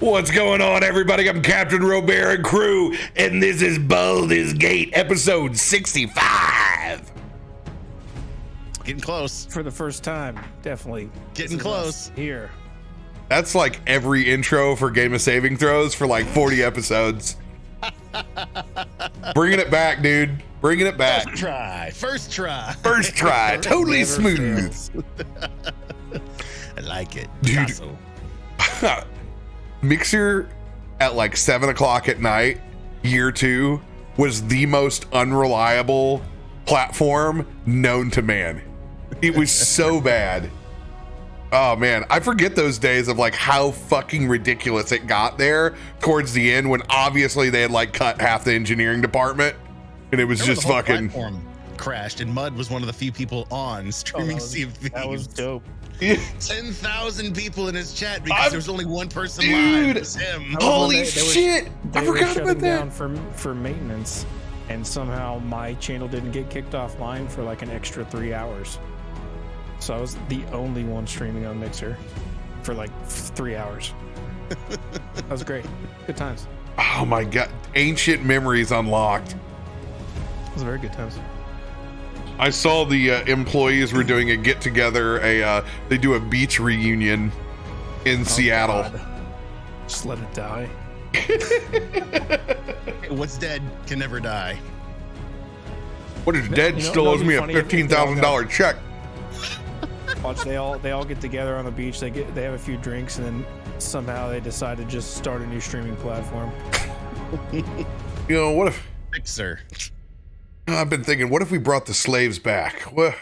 What's going on, everybody? I'm CaptainRoBear and crew, and this is Baldur's Gate, episode 65. Getting close. For the first time, definitely. Getting close. Here. That's like every intro for Game of Saving Throws for like 40 episodes. Bringing it back, dude. Bringing it back. First try. Totally Never smooth. I like it. Dude. Castle. Mixer at like 7 o'clock at night, year 2, was the most unreliable platform known to man. It was so bad. Oh man, I forget those days of like how fucking ridiculous it got there towards the end when obviously they had like cut half the engineering department and it was Remember just the whole fucking platform crashed and Mud was one of the few people on streaming CFVs. That was dope. 10,000 people in his chat because there was only one person live. Dude. It was him. Holy shit! I forgot about that. Down for maintenance, and somehow my channel didn't get kicked offline for like an extra 3 hours. So I was the only one streaming on Mixer for like 3 hours. That was great. Good times. Oh my god, ancient memories unlocked. It was very good times. I saw the employees were doing a get together. They do a beach reunion in Seattle. God. Just let it die. What's dead can never die. What is dead? Still owes me a $15,000 check. Watch, they all get together on the beach. They have a few drinks, and then somehow they decide to just start a new streaming platform. You know what if? Mixer. I've been thinking, what if we brought the slaves back? What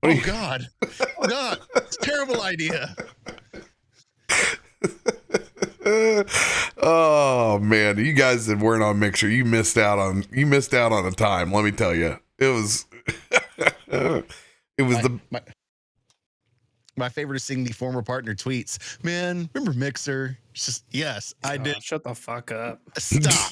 Oh God! Oh God! It's a terrible idea. Oh man, you guys that weren't on Mixer, you missed out on a time. Let me tell you, it was My favorite is seeing the former partner tweets. Man, remember Mixer? It's just yes, I did. Shut the fuck up. Stop.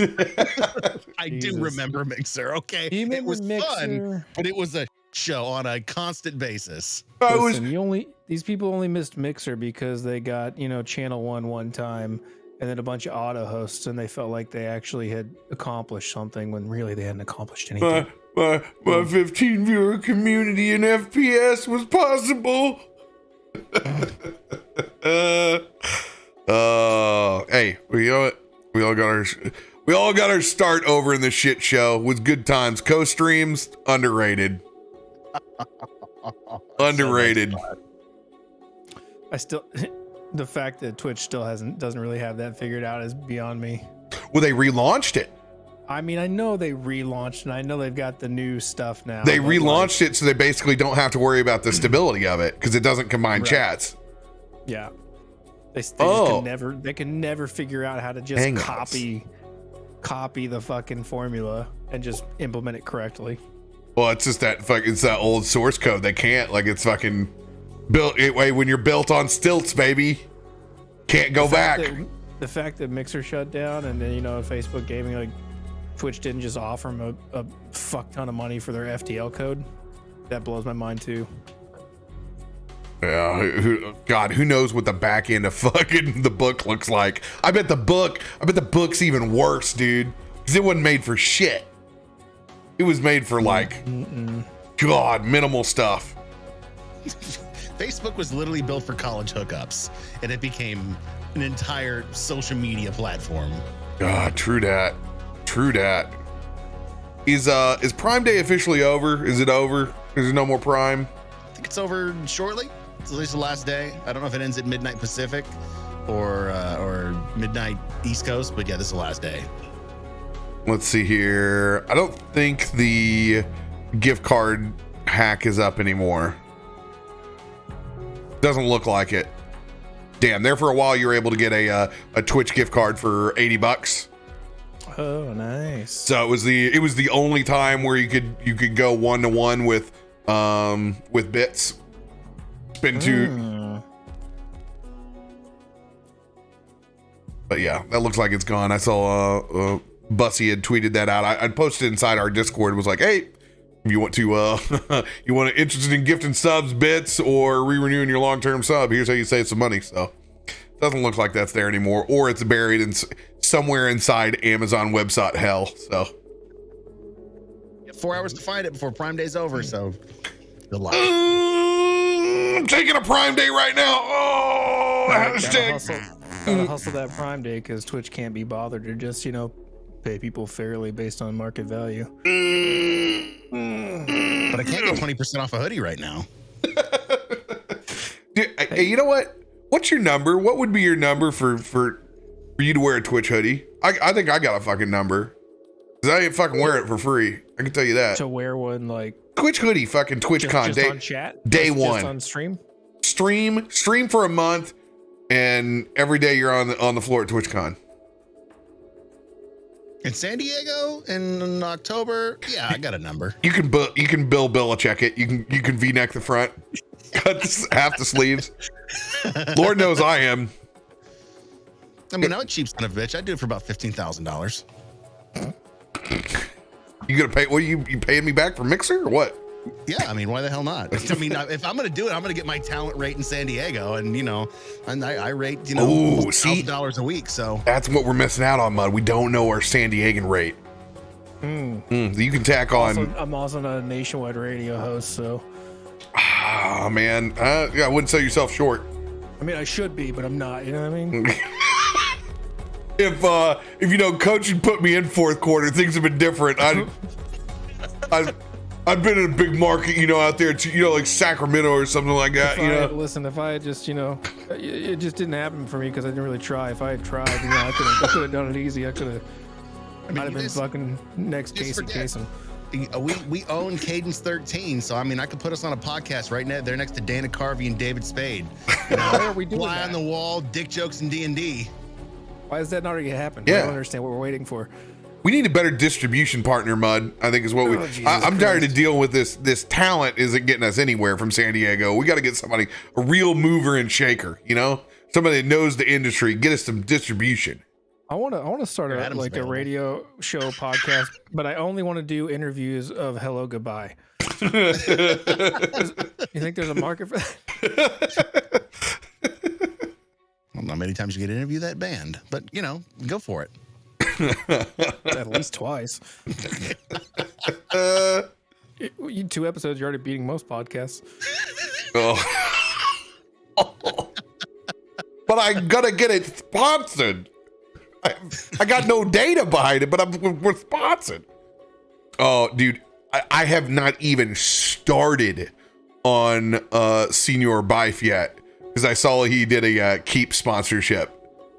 I do Jesus. remember Mixer. Okay, You remember it was Mixer? fun, but it was a show on a constant basis. Listen, these people only missed Mixer because they got, channel one time and then a bunch of auto hosts, and they felt like they actually had accomplished something when really they hadn't accomplished anything. my 15 viewer community in FPS was possible. Hey, we all got our start over in this shit show with good times. Co-streams underrated. Underrated. I still, the fact that Twitch still doesn't really have that figured out is beyond me. Well, they relaunched it. I mean, I know they relaunched, and I know they've got the new stuff now. They relaunched it so they basically don't have to worry about the stability of it because it doesn't combine Right. chats. Yeah, they just can never figure out how to just Hangouts. copy the fucking formula and just implement it correctly. Well, it's just it's that old source code. They can't, like, it's fucking built when you're built on stilts, baby. Can't go back. The fact that Mixer shut down, and then Facebook Gaming, like Twitch didn't just offer them a fuck ton of money for their FTL code. That blows my mind too. Yeah, who knows what the back end of fucking the book looks like? I bet the book's even worse, dude, because it wasn't made for shit. It was made for like, God, minimal stuff. Facebook was literally built for college hookups, and it became an entire social media platform. God, true that. Is Prime Day officially over? Is it over? Is there no more Prime? I think it's over shortly. It's at least the last day. I don't know if it ends at midnight Pacific or midnight East Coast, but yeah, this is the last day. Let's see here. I don't think the gift card hack is up anymore. Doesn't look like it. Damn, there for a while you were able to get a Twitch gift card for $80. Oh, nice. So it was the only time where you could go 1-to-1 with bits. Spend two. But yeah, that looks like it's gone. I saw Bussy had tweeted that out. I posted inside our Discord. It was like, hey, if you want to interested in gifting subs, bits, or re-renewing your long-term sub, here's how you save some monone. So Doesn't look like that's there anymore, or it's buried in somewhere inside Amazon website hell. So You have 4 hours to find it before Prime Day's over. So good luck. I'm taking a Prime Day right now. Oh, Gotta hustle that Prime Day because Twitch can't be bothered to just, pay people fairly based on market value. But I can't get 20% off a hoodie right now. Dude, hey, you know what? What's your number? What would be your number for you to wear a Twitch hoodie? I think I got a fucking number. Because I ain't fucking wear it for free. I can tell you that. To wear one, like... Twitch hoodie, fucking TwitchCon. Just on chat? Day just one. Just on stream? Stream for a month, and every day you're on the floor at TwitchCon. In San Diego in October, yeah, I got a number. You can Bill Belichick it. You can V-neck the front, cut half the sleeves. Lord knows I am. I mean, I'm a cheap son of a bitch. I do it for about $15,000. You gonna pay? What you paying me back for Mixer or what? Yeah, I mean, why the hell not? I mean, if I'm gonna do it, I'm gonna get my talent rate in San Diego, and I rate $1,000 a week. So that's what we're missing out on, Mud. We don't know our San Diegan rate. You can tack on. I'm also not a nationwide radio host, so. Ah, man, I wouldn't sell yourself short. I mean, I should be, but I'm not. You know what I mean? If coach had put me in fourth quarter, things have been different. I've been in a big market, out there, like Sacramento or something like that. Listen, if I had just, it just didn't happen for me because I didn't really try. If I had tried, I could have done it easy. I'd have been fucking next Casey Kasem. We own Cadence 13, so I mean, I could put us on a podcast right now. They're next to Dana Carvey and David Spade. Why are we doing Fly that? on the wall, dick jokes and D&D. Why has that not already happened? Yeah. I don't understand what we're waiting for. We need a better distribution partner, Mud. I think is what I'm tired of dealing with this talent isn't getting us anywhere from San Diego. We got to get somebody, a real mover and shaker, somebody that knows the industry, get us some distribution. I want to start a radio show podcast, but I only want to do interviews of Hello Goodbye. You think there's a market for that? Well, not many times you get to interview that band, but go for it. At least twice. 2 episodes, you're already beating most podcasts. But I gotta get it sponsored. I got no data behind it, but we're sponsored. Oh, dude, I have not even started on Senior Bife yet because I saw he did a Keep sponsorship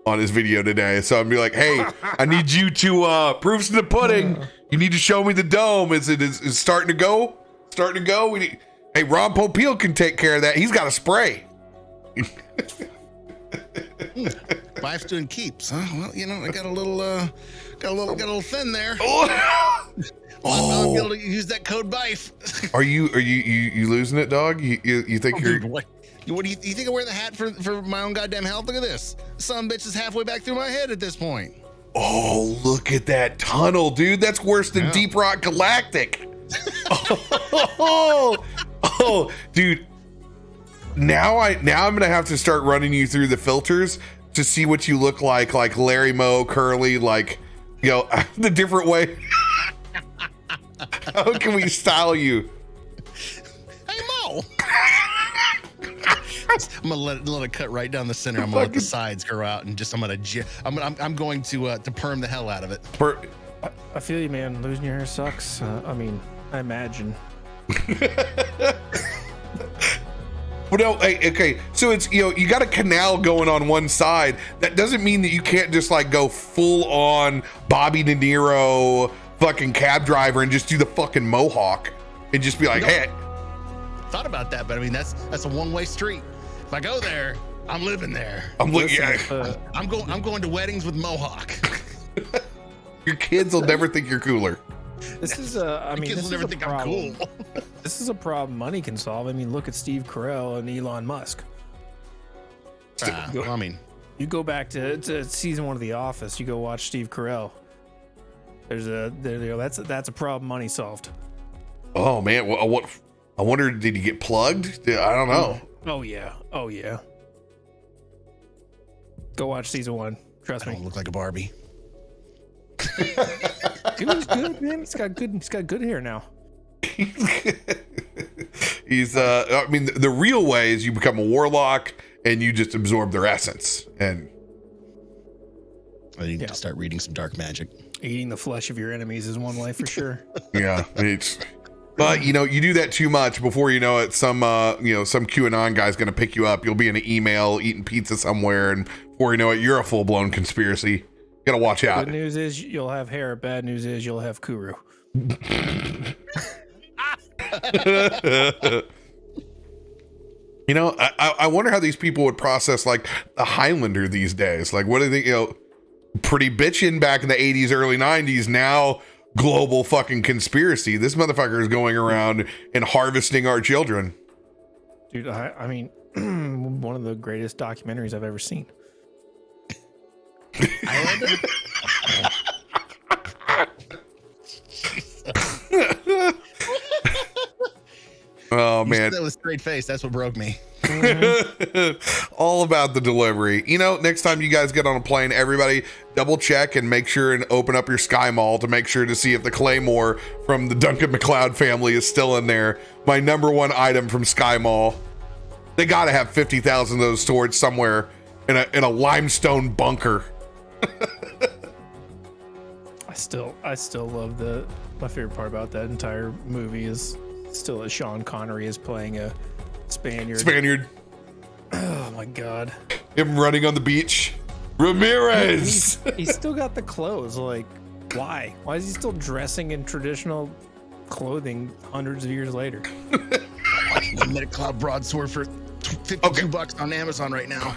on his video today. So I'd be like, hey, I need you to proofs of the pudding. You need to show me the dome. Is starting to go? Starting to go? Hey, Ron Popeil can take care of that. He's got a spray. Bife's doing keeps, huh? Well, I got a little thin there. I'll be able to use that code Bife. Are you losing it, dog? You think you're? Dude, what do you think? I wear the hat for my own goddamn health? Look at this. Some bitch is halfway back through my head at this point. Oh, look at that tunnel, dude. That's worse than Deep Rock Galactic. oh, dude. Now I'm gonna have to start running you through the filters to see what you look like Larry Moe, Curly, the different way. How can we style you? Hey Mo. I'm gonna let it cut right down the center. I'm gonna let the sides grow out, and I'm going to perm the hell out of it. I feel you, man. Losing your hair sucks. I imagine. Well, no, okay. So it's you got a canal going on one side. That doesn't mean that you can't just go full on Bobby De Niro, fucking cab driver, and just do the fucking mohawk and just be like, hey. Thought about that, but I mean that's a one-way street. If I go there, I'm living there. I'm going to weddings with mohawk. Your kids will never think you're cooler. This is this never is a think problem. I'm cool. This is a problem money can solve. I mean, look at Steve Carell and Elon Musk. You go back to season 1 of The Office. You go watch Steve Carell. That's a problem money solved. Oh man, what? I wonder, did he get plugged? I don't know. Oh yeah. Go watch season 1. Trust I me. don't look like a Barbie. Dude's good, man. He's got good hair now. He's I mean, the real way is you become a warlock and you just absorb their essence. And I need to start reading some dark magic. Eating the flesh of your enemies is one way for sure. yeah, but you do that too much, before you know it, some QAnon guy's gonna pick you up. You'll be in an email eating pizza somewhere, and before you know it, you're a full-blown conspiracy. Gotta watch out. Good news is you'll have hair. Bad news is you'll have Kuru. I wonder how these people would process like a Highlander these days. Like, what do they, pretty bitching back in the 80s, early 90s, now global fucking conspiracy. This motherfucker is going around and harvesting our children. Dude, I mean, one of the greatest documentaries I've ever seen. Oh man, that was straight face. That's what broke me. All about the delivery. Next time you guys get on a plane, everybody double check and make sure and open up your SkyMall to make sure to see if the Claymore from the Duncan MacLeod family is still in there. My number one item from SkyMall. They got to have 50,000 of those stored somewhere in a limestone bunker. I still love my favorite part about that entire movie is still that Sean Connery is playing a Spaniard. Oh my god. Him running on the beach. Ramirez. He's still got the clothes. Like, why? Why is he still dressing in traditional clothing hundreds of years later? Limited Cloud broadsword for $52 on Amazon right now.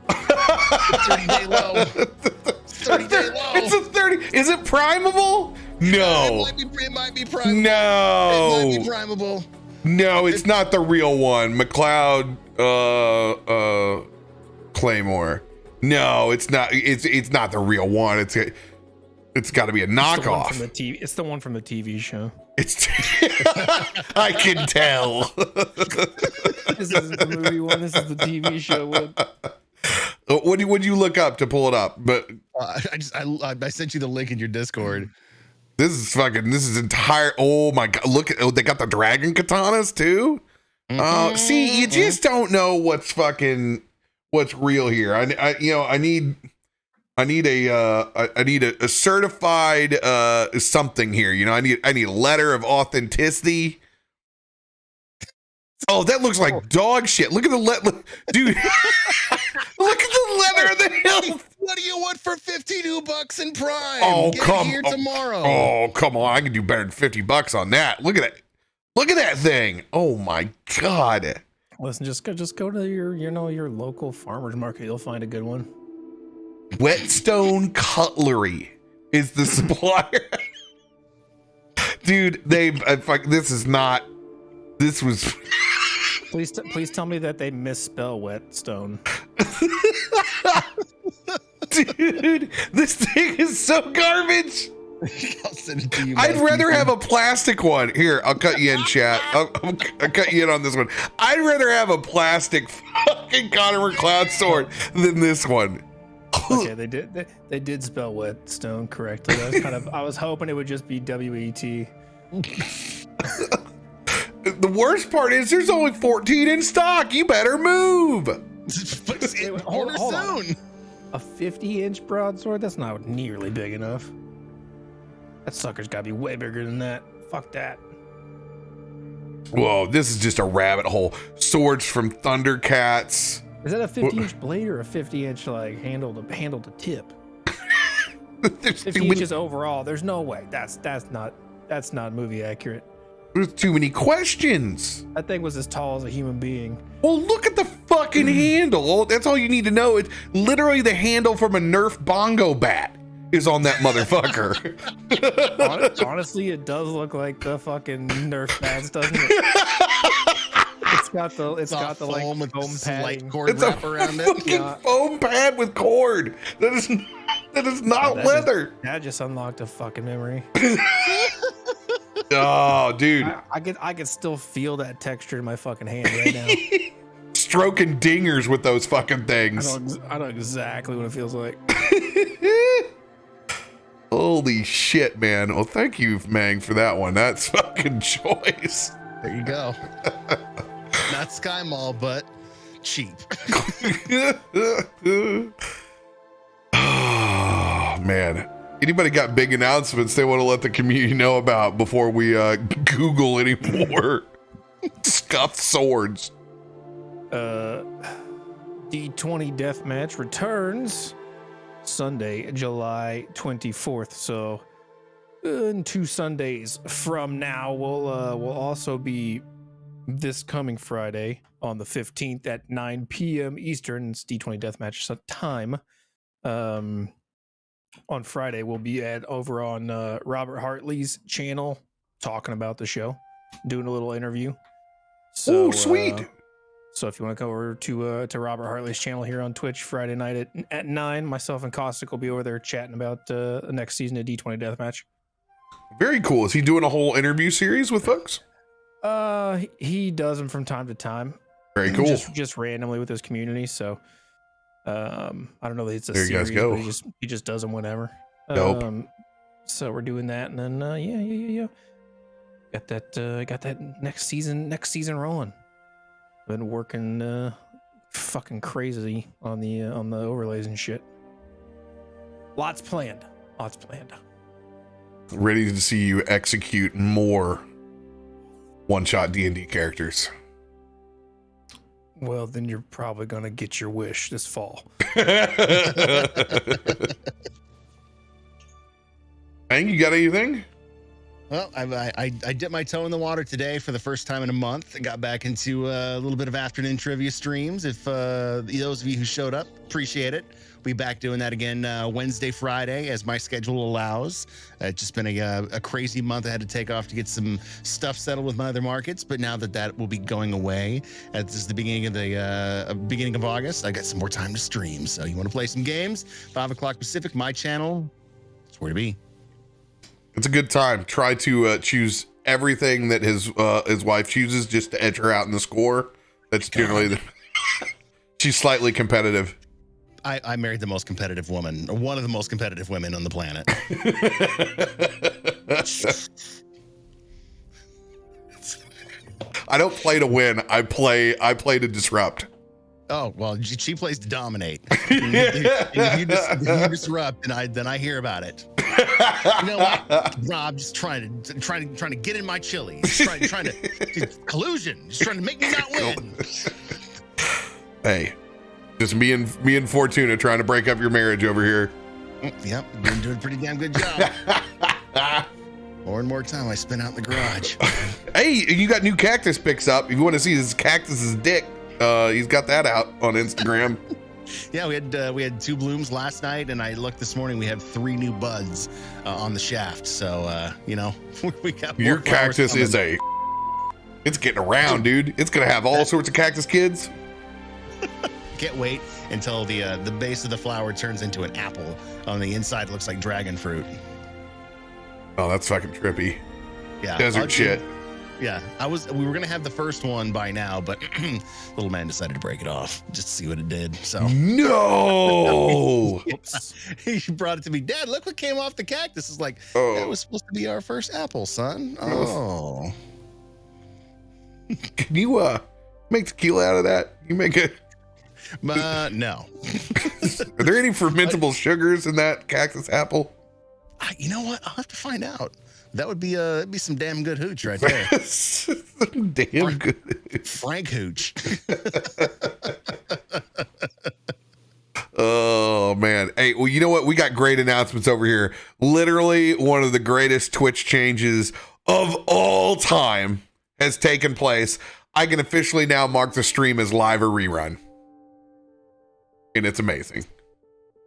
30-day low. 30-day low. It's a 30. Is it primable? No. It might be primable. No. It might be primable. No, it's not the real one. MacLeod Claymore. No, it's not. It's not the real one. It's got to be a knockoff. It's the one from the TV show. I can tell. This isn't the movie one. This is the TV show one. What would you look up to pull it up? But I sent you the link in your Discord. This is entire. Oh my god! Look at they got the dragon katanas too. See, you just don't know what's real here. I need a certified something here. I need a letter of authenticity. Oh, that looks like dog shit. Look at the dude. Look at the leather of the hill. What do you want for $52 in Prime? Oh, Get here tomorrow. Oh, come on. I can do better than $50 on that. Look at it. Look at that thing. Oh my God. Listen, just go to your local farmer's market. You'll find a good one. Whetstone Cutlery is the supplier. Dude, this was. Please tell me that they misspell Whetstone. Dude, this thing is so garbage. I'll send it to you. I'd rather have a plastic one. Here, I'll cut you in, chat. I'll cut you in on this one. I'd rather have a plastic fucking Connor MacLeod sword than this one. Okay, they did spell Whetstone correctly. I was hoping it would just be W-E-T. The worst part is there's only 14 in stock. You better move. Order soon. A 50-inch broadsword? That's not nearly big enough. That sucker's got to be way bigger than that. Fuck that. Whoa, this is just a rabbit hole. Swords from Thundercats. Is that a 50-inch blade or a 50-inch handle to tip? 50 inches overall. There's no way. That's not movie accurate. There's too many questions. That thing was as tall as a human being. Well, look at the fucking handle. That's all you need to know. It's literally the handle from a Nerf bongo bat is on that motherfucker. Honestly, it does look like the fucking Nerf bats, doesn't it? It's got the foam padding. Cord wrap around it. Foam pad with cord. That is not leather. That just unlocked a fucking memory. Oh, dude. I could still feel that texture in my fucking hand right now. stroking dingers with those fucking things. I know exactly what it feels like. Holy shit, man. Well, thank you, Mang, for that one. That's fucking choice. There you go. Not SkyMall, but cheap. Oh, man. Anybody got big announcements they want to let the community know about before we Google any more scuffed swords? D20 Deathmatch returns Sunday, July 24th. So in 2 Sundays from now, we'll also be this coming Friday on the 15th at 9 p.m. Eastern. It's D20 Deathmatch time. On Friday, we'll be over on Robert Hartley's channel talking about the show, doing a little interview. So, sweet. So if you want to go over to Robert Hartley's channel here on Twitch Friday night at 9, myself and Caustic will be over there chatting about the next season of D20 Deathmatch. Very cool. Is he doing a whole interview series with folks? He does them from time to time. Very cool. Just randomly with his community. So I don't know that it's a there series, you guys go. but he just does them whenever. Dope. So we're doing that, and then yeah. Got that next season rolling. Been working fucking crazy on the overlays and shit. Lots planned. Ready to see you execute more one-shot D&D characters. Well, then you're probably gonna get your wish this fall. Hank, you got anything? Well, I dipped my toe in the water today for the first time in a month. I got back into a little bit of afternoon trivia streams. If those of you who showed up, appreciate it. We'll be back doing that again Wednesday, Friday, as my schedule allows. It's just been a crazy month. I had to take off to get some stuff settled with my other markets, but now that will be going away, this is the beginning of August. I got some more time to stream. So you want to play some games? 5 o'clock Pacific, my channel. It's where to be. It's a good time. Try to choose everything that his wife chooses just to edge her out in the score. That's generally she's slightly competitive. I married the most competitive woman, or one of the most competitive women on the planet. I don't play to win. I play to disrupt. Oh, well, she plays to dominate. And if you disrupt, then I hear about it. You know what, Rob? Just trying to get in my chili. Just trying to collusion. Just trying to make me not win. Hey, just me and Fortuna trying to break up your marriage over here. Yep, you're doing a pretty damn good job. More and more time I spend out in the garage. Hey, you got new Cactus picks up. If you want to see his Cactus's dick, he's got that out on Instagram. Yeah, we had 2 blooms last night, and I looked this morning. We have 3 new buds on the shaft. So we got more your cactus coming. is it's getting around, dude. It's gonna have all sorts of cactus kids. Can't wait until the base of the flower turns into an apple. On the inside, it looks like dragon fruit. Oh, that's fucking trippy. Yeah, Desert shit. Yeah, we were gonna have the first one by now, but little man decided to break it off just to see what it did. So no. He brought it to me. Dad, look what came off the cactus. It's like, that was supposed to be our first apple, son. Oh. Can you make tequila out of that? You make it. No. Are there any fermentable sugars in that cactus apple? You know what? I'll have to find out. That would be some damn good hooch right there. Damn good. Frank hooch. Oh man. Hey, well, you know what? We got great announcements over here. Literally one of the greatest Twitch changes of all time has taken place. I can officially now mark the stream as live or rerun. And it's amazing.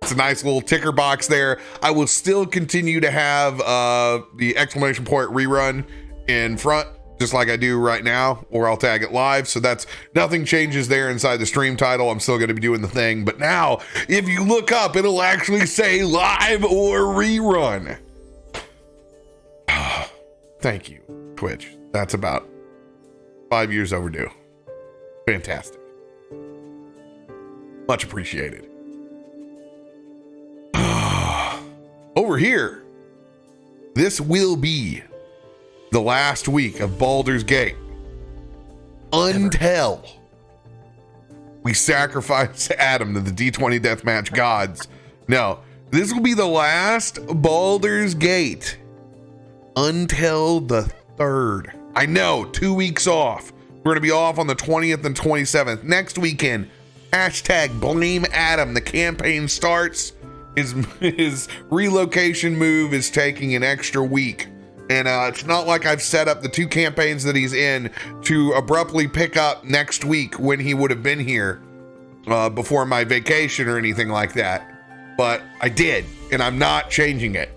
It's a nice little ticker box there. I will still continue to have the exclamation point rerun in front, just like I do right now, or I'll tag it live. So that's nothing changes there inside the stream title. I'm still going to be doing the thing. But now, if you look up, it'll actually say live or rerun. Thank you, Twitch. That's about 5 years overdue. Fantastic. Much appreciated. Over here, this will be the last week of Baldur's Gate until we sacrifice Adam to the D20 Deathmatch gods. No, this will be the last Baldur's Gate until the 3rd. I know, 2 weeks off. We're going to be off on the 20th and 27th. Next weekend, hashtag blame Adam. The campaign starts. His relocation move is taking an extra week. And it's not like I've set up the 2 campaigns that he's in to abruptly pick up next week when he would have been here before my vacation or anything like that. But I did, and I'm not changing it.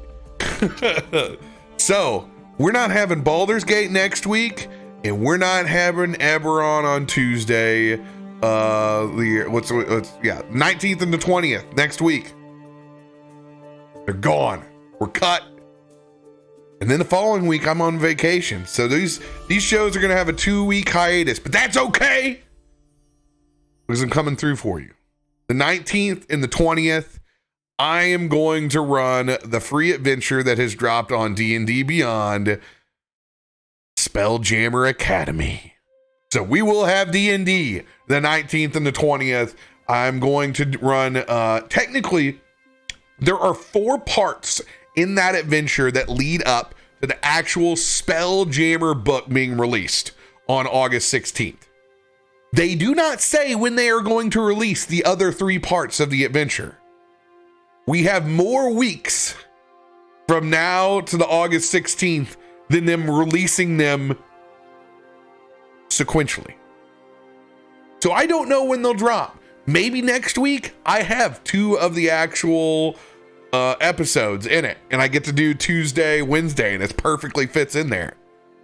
So we're not having Baldur's Gate next week, and we're not having Eberron on Tuesday. 19th and the 20th next week. They're gone. We're cut. And then the following week, I'm on vacation. So these shows are going to have a 2-week hiatus, but that's okay because I'm coming through for you. The 19th and the 20th, I am going to run the free adventure that has dropped on D&D Beyond, Spelljammer Academy. So we will have D&D the 19th and the 20th. I'm going to run, technically, there are 4 parts in that adventure that lead up to the actual Spelljammer book being released on August 16th. They do not say when they are going to release the other 3 parts of the adventure. We have more weeks from now to the August 16th than them releasing them sequentially. So I don't know when they'll drop. Maybe next week I have 2 of the actual episodes in it and I get to do Tuesday, Wednesday, and it perfectly fits in there.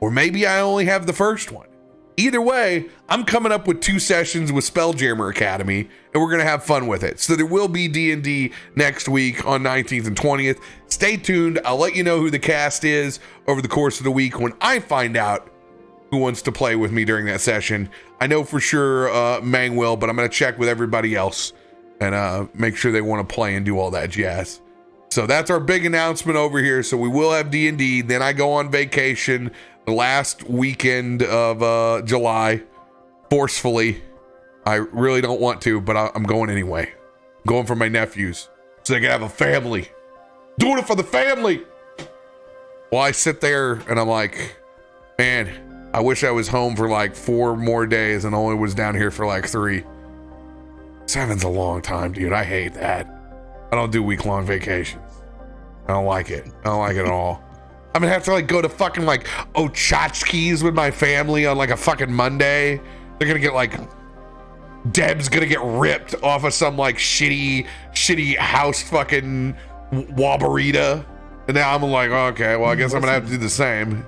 Or maybe I only have the first one. Either way, I'm coming up with 2 sessions with Spelljammer Academy, and we're going to have fun with it. So there will be D&D next week on 19th and 20th. Stay tuned. I'll let you know who the cast is over the course of the week when I find out who wants to play with me during that session. I know for sure Mang will, but I'm going to check with everybody else and make sure they want to play and do all that jazz. So that's our big announcement over here. So we will have D&D. Then I go on vacation the last weekend of July, forcefully. I really don't want to, but I'm going anyway. I'm going for my nephews so they can have a family. Doing it for the family. Well, I sit there and I'm like, man, I wish I was home for like 4 more days and only was down here for like 3. 7's a long time, dude. I hate that. I don't do week-long vacations. I don't like it. I don't like it at all. I'm gonna have to like go to fucking like Ochotski's with my family on like a fucking Monday. They're gonna get like, Deb's gonna get ripped off of some like shitty house fucking Wabarita. And now I'm like, okay, well, I guess I'm gonna have to do the same.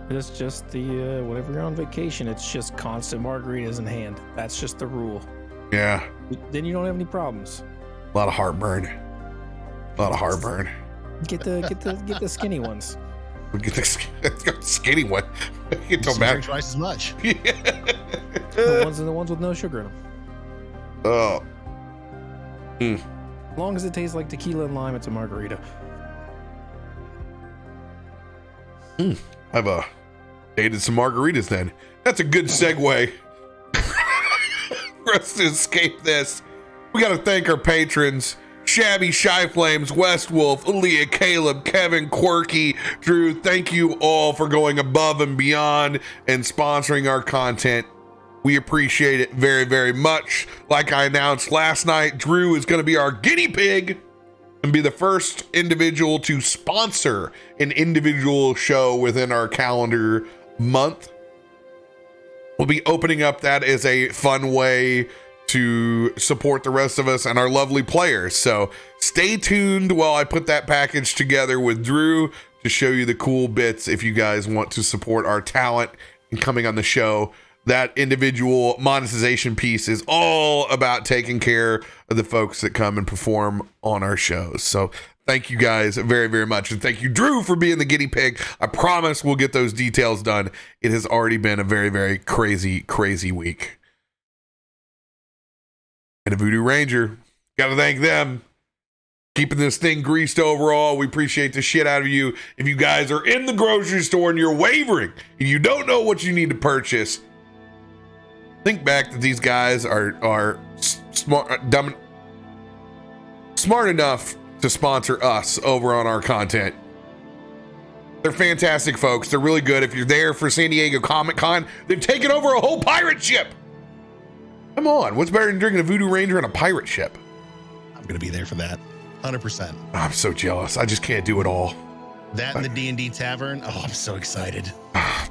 It's just the, whenever you're on vacation, it's just constant margaritas in hand. That's just the rule. Yeah. Then you don't have any problems. A lot of heartburn. Get the skinny ones. We get the skinny one. It don't matter. Twice as much. The ones with no sugar in them. Oh. As long as it tastes like tequila and lime, it's a margarita. I've dated some margaritas then. That's a good segue for us to escape this. We got to thank our patrons. Shabby, Shy Flames, West Wolf, Aaliyah, Caleb, Kevin, Quirky, Drew. Thank you all for going above and beyond and sponsoring our content. We appreciate it very, very much. Like I announced last night, Drew is going to be our guinea pig and be the first individual to sponsor an individual show within our calendar month. We'll be opening up that as a fun way to support the rest of us and our lovely players. So stay tuned while I put that package together with Drew to show you the cool bits if you guys want to support our talent and coming on the show. That individual monetization piece is all about taking care of the folks that come and perform on our shows. So thank you guys very, very much. And thank you, Drew, for being the guinea pig. I promise we'll get those details done. It has already been a very, very crazy, crazy week. and a Voodoo Ranger. Gotta thank them. Keeping this thing greased overall. We appreciate the shit out of you. If you guys are in the grocery store and you're wavering and you don't know what you need to purchase, think back that these guys are smart enough to sponsor us over on our content. They're fantastic folks. They're really good. If you're there for San Diego Comic-Con, they've taken over a whole pirate ship. Come on, what's better than drinking a Voodoo Ranger on a pirate ship? I'm gonna be there for that. 100%. I'm so jealous. I just can't do it all. That and the D&D Tavern. Oh, I'm so excited.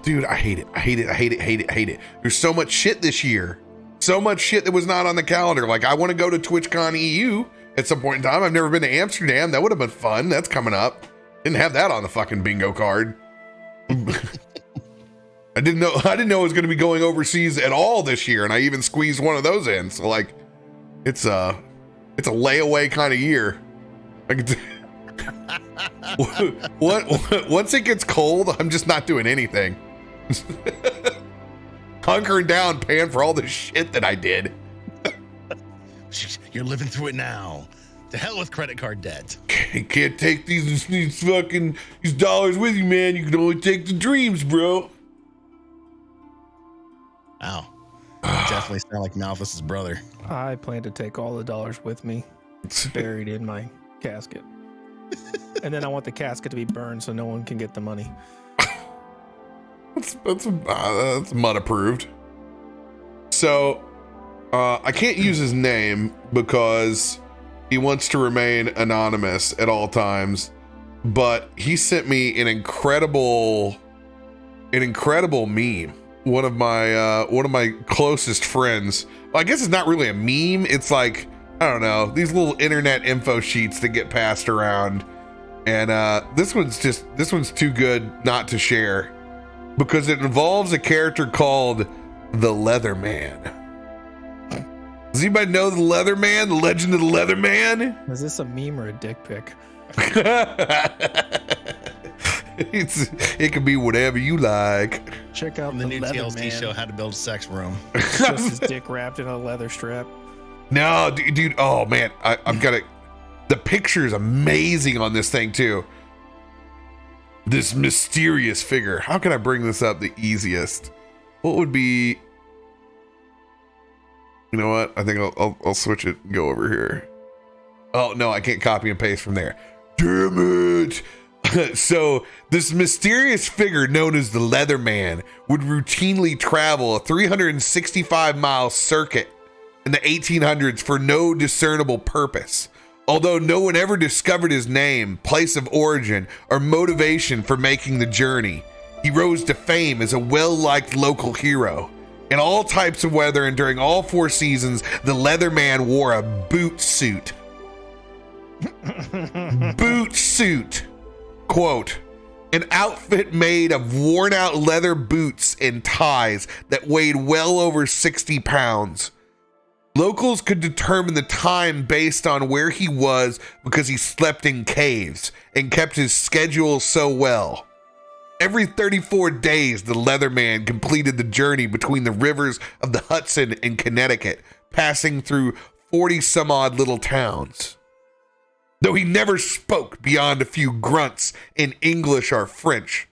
Dude, I hate it. There's so much shit this year. So much shit that was not on the calendar. Like, I want to go to TwitchCon EU at some point in time. I've never been to Amsterdam. That would have been fun. That's coming up. Didn't have that on the fucking bingo card. I didn't know it was going to be going overseas at all this year, and I even squeezed one of those in. So, like, it's a layaway kind of year. What? Once it gets cold, I'm just not doing anything. Hunkering down, paying for all the shit that I did. You're living through it now. To hell with credit card debt. You can't take these dollars with you, man. You can only take the dreams, bro. Wow. You definitely sound like Malthus's brother. I plan to take all the dollars with me, buried in my casket. And then I want the casket to be burned so no one can get the money. That's mud approved. So, I can't use his name because he wants to remain anonymous at all times, but he sent me an incredible meme. One of my closest friends. Well, I guess it's not really a meme. It's like, I don't know, these little internet info sheets that get passed around. And this one's too good not to share because it involves a character called the Leatherman. Does anybody know the Leatherman? The legend of the Leatherman? Is this a meme or a dick pic? It can be whatever you like. Check out the new TLC man. show, How to Build a Sex Room. Just his dick wrapped in a leather strap. No, dude. Oh man, I've got it. The picture is amazing on this thing too. This mysterious figure. How can I bring this up the easiest? What would be? You know what? I think I'll switch it and go over here. Oh no, I can't copy and paste from there. Damn it. So this mysterious figure known as the Leatherman would routinely travel a 365-mile circuit in the 1800s for no discernible purpose. Although no one ever discovered his name, place of origin, or motivation for making the journey, he rose to fame as a well-liked local hero. In all types of weather and during all 4 seasons, the Leatherman wore a boot suit. Boot suit. Quote, an outfit made of worn-out leather boots and ties that weighed well over 60 pounds. Locals could determine the time based on where he was because he slept in caves and kept his schedule so well. Every 34 days, the Leatherman completed the journey between the rivers of the Hudson and Connecticut, passing through 40-some-odd little towns. Though he never spoke beyond a few grunts in English or French,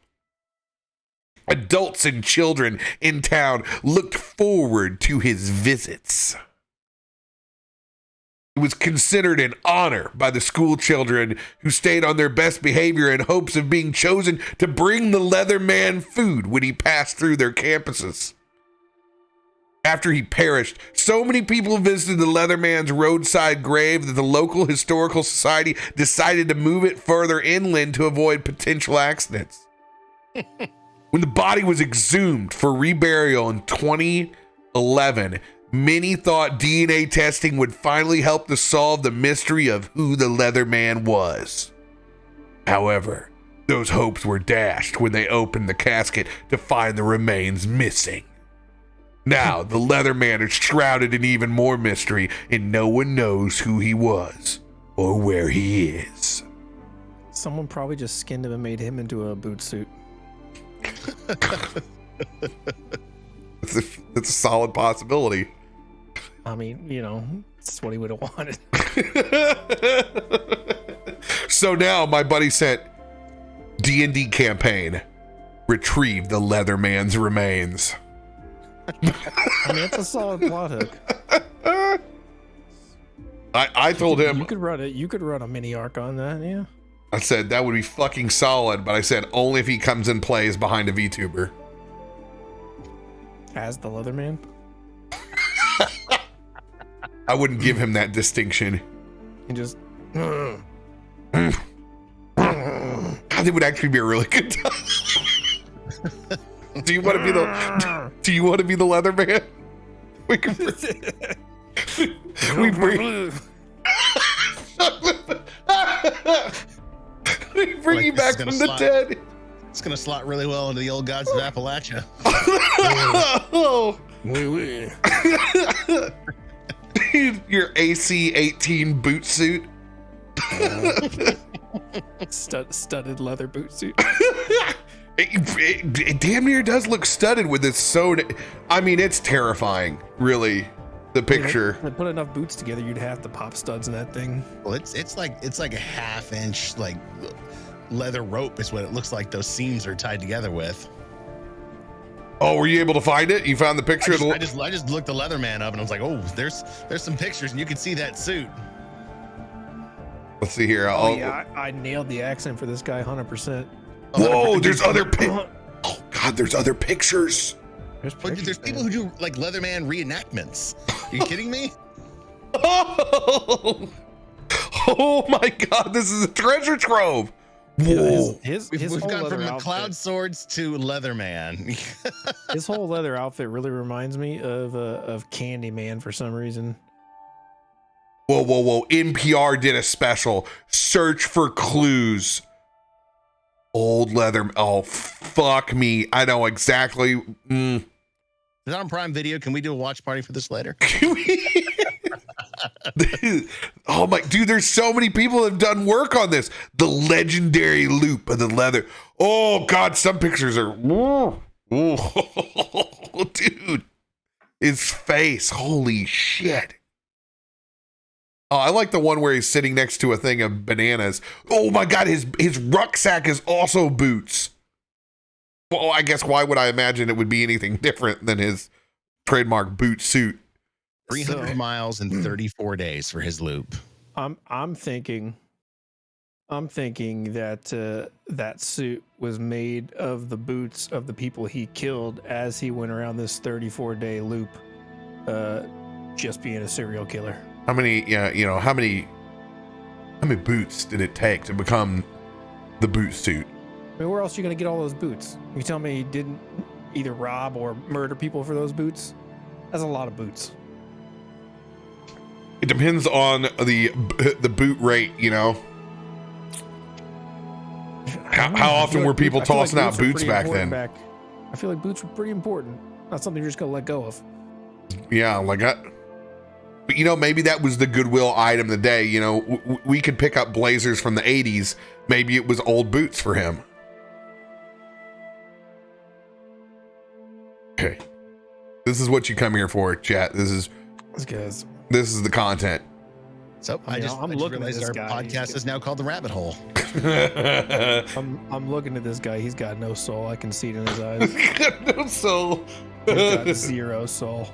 adults and children in town looked forward to his visits. It was considered an honor by the school children who stayed on their best behavior in hopes of being chosen to bring the Leatherman food when he passed through their campuses. After he perished, so many people visited the Leatherman's roadside grave that the local historical society decided to move it further inland to avoid potential accidents. When the body was exhumed for reburial in 2011, many thought DNA testing would finally help to solve the mystery of who the Leatherman was. However, those hopes were dashed when they opened the casket to find the remains missing. Now, the Leatherman is shrouded in even more mystery, and no one knows who he was or where he is. Someone probably just skinned him and made him into a boot suit. It's a solid possibility. I mean, you know, That's what he would have wanted. So now my buddy sent D&D campaign. Retrieve the Leatherman's remains. I mean, it's a solid plot hook. I told him You could run it. You could run a mini arc on that, yeah. I said that would be fucking solid, but I said only if he comes and plays behind a VTuber. As the Leatherman? I wouldn't give him that distinction. And just God, it would actually be a really good time. Do you want to be the Leatherman? We can we bring we bring Like, you back from the dead. It's gonna slot really well into the old gods of Appalachia. Oh, wee. your AC-18 boot suit. Studded leather boot suit. It damn near does look studded with this I mean, it's terrifying, really. The picture. To put enough boots together, you'd have to pop studs in that thing. Well, it's like a half-inch like leather rope is what it looks like. Those seams are tied together with. Oh, were you able to find it? You found the picture? I just looked the Leatherman up and I was like, oh, there's some pictures and you can see that suit. Let's see here. I nailed the accent for this guy 100%. Whoa, there's other oh God, there's other pictures. There's people who do like Leatherman reenactments. Are you kidding me? Oh my God, this is a treasure trove. Whoa. We've gone from McLeod swords to Leatherman. His whole leather outfit really reminds me of Candyman for some reason. Whoa. NPR did a special. Search for clues. Old leather. Oh, fuck me. I know exactly. Is it on Prime Video? Can we do a watch party for this later? Oh my, dude, there's so many people that have done work on this. The legendary loop of the leather. Oh God, some pictures are, dude, his face. Holy shit. Oh, I like the one where he's sitting next to a thing of bananas. Oh my God, his rucksack is also boots. Well, I guess why would I imagine it would be anything different than his trademark boot suit? 300 miles in 34 days for his loop. I'm thinking that that suit was made of the boots of the people he killed as he went around this 34-day loop, just being a serial killer. How many boots did it take to become the boot suit? I mean, where else are you going to get all those boots? You tell me he didn't either rob or murder people for those boots? That's a lot of boots. It depends on the boot rate, you know. How often were people tossing out boots back then? I feel like boots were pretty important. Not something you're just going to let go of. Yeah, like that. But, you know, maybe that was the goodwill item of the day. You know, we could pick up blazers from the 80s. Maybe it was old boots for him. Okay. This is what you come here for, chat. This is the content. So I just realized our podcast is now called The Rabbit Hole. I'm looking at this guy. He's got no soul. I can see it in his eyes. He's got no soul. He's got zero soul.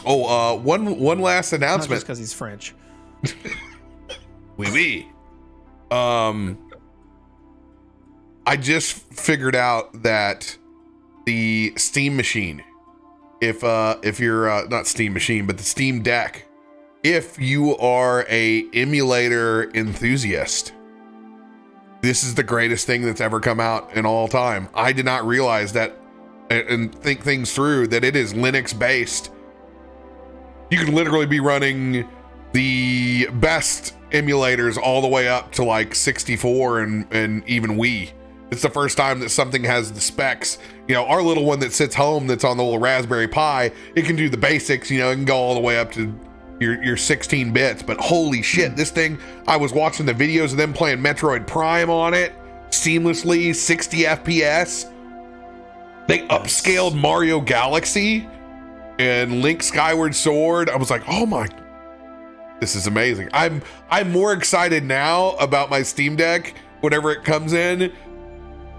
One last announcement. Not just because he's French. Oui. I just figured out that the Steam machine, if you're not Steam machine, but the Steam Deck, if you are a emulator enthusiast, this is the greatest thing that's ever come out in all time. I did not realize that and think things through, that it is Linux based. You can literally be running the best emulators all the way up to like 64 and even Wii. It's the first time that something has the specs. You know, our little one that sits home that's on the little Raspberry Pi, it can do the basics, you know, it can go all the way up to your 16 bits. But holy shit, this thing, I was watching the videos of them playing Metroid Prime on it seamlessly, 60 FPS. They upscaled Mario Galaxy. and Link Skyward Sword. I was like, oh my, this is amazing. I'm more excited now about my Steam Deck whenever it comes in,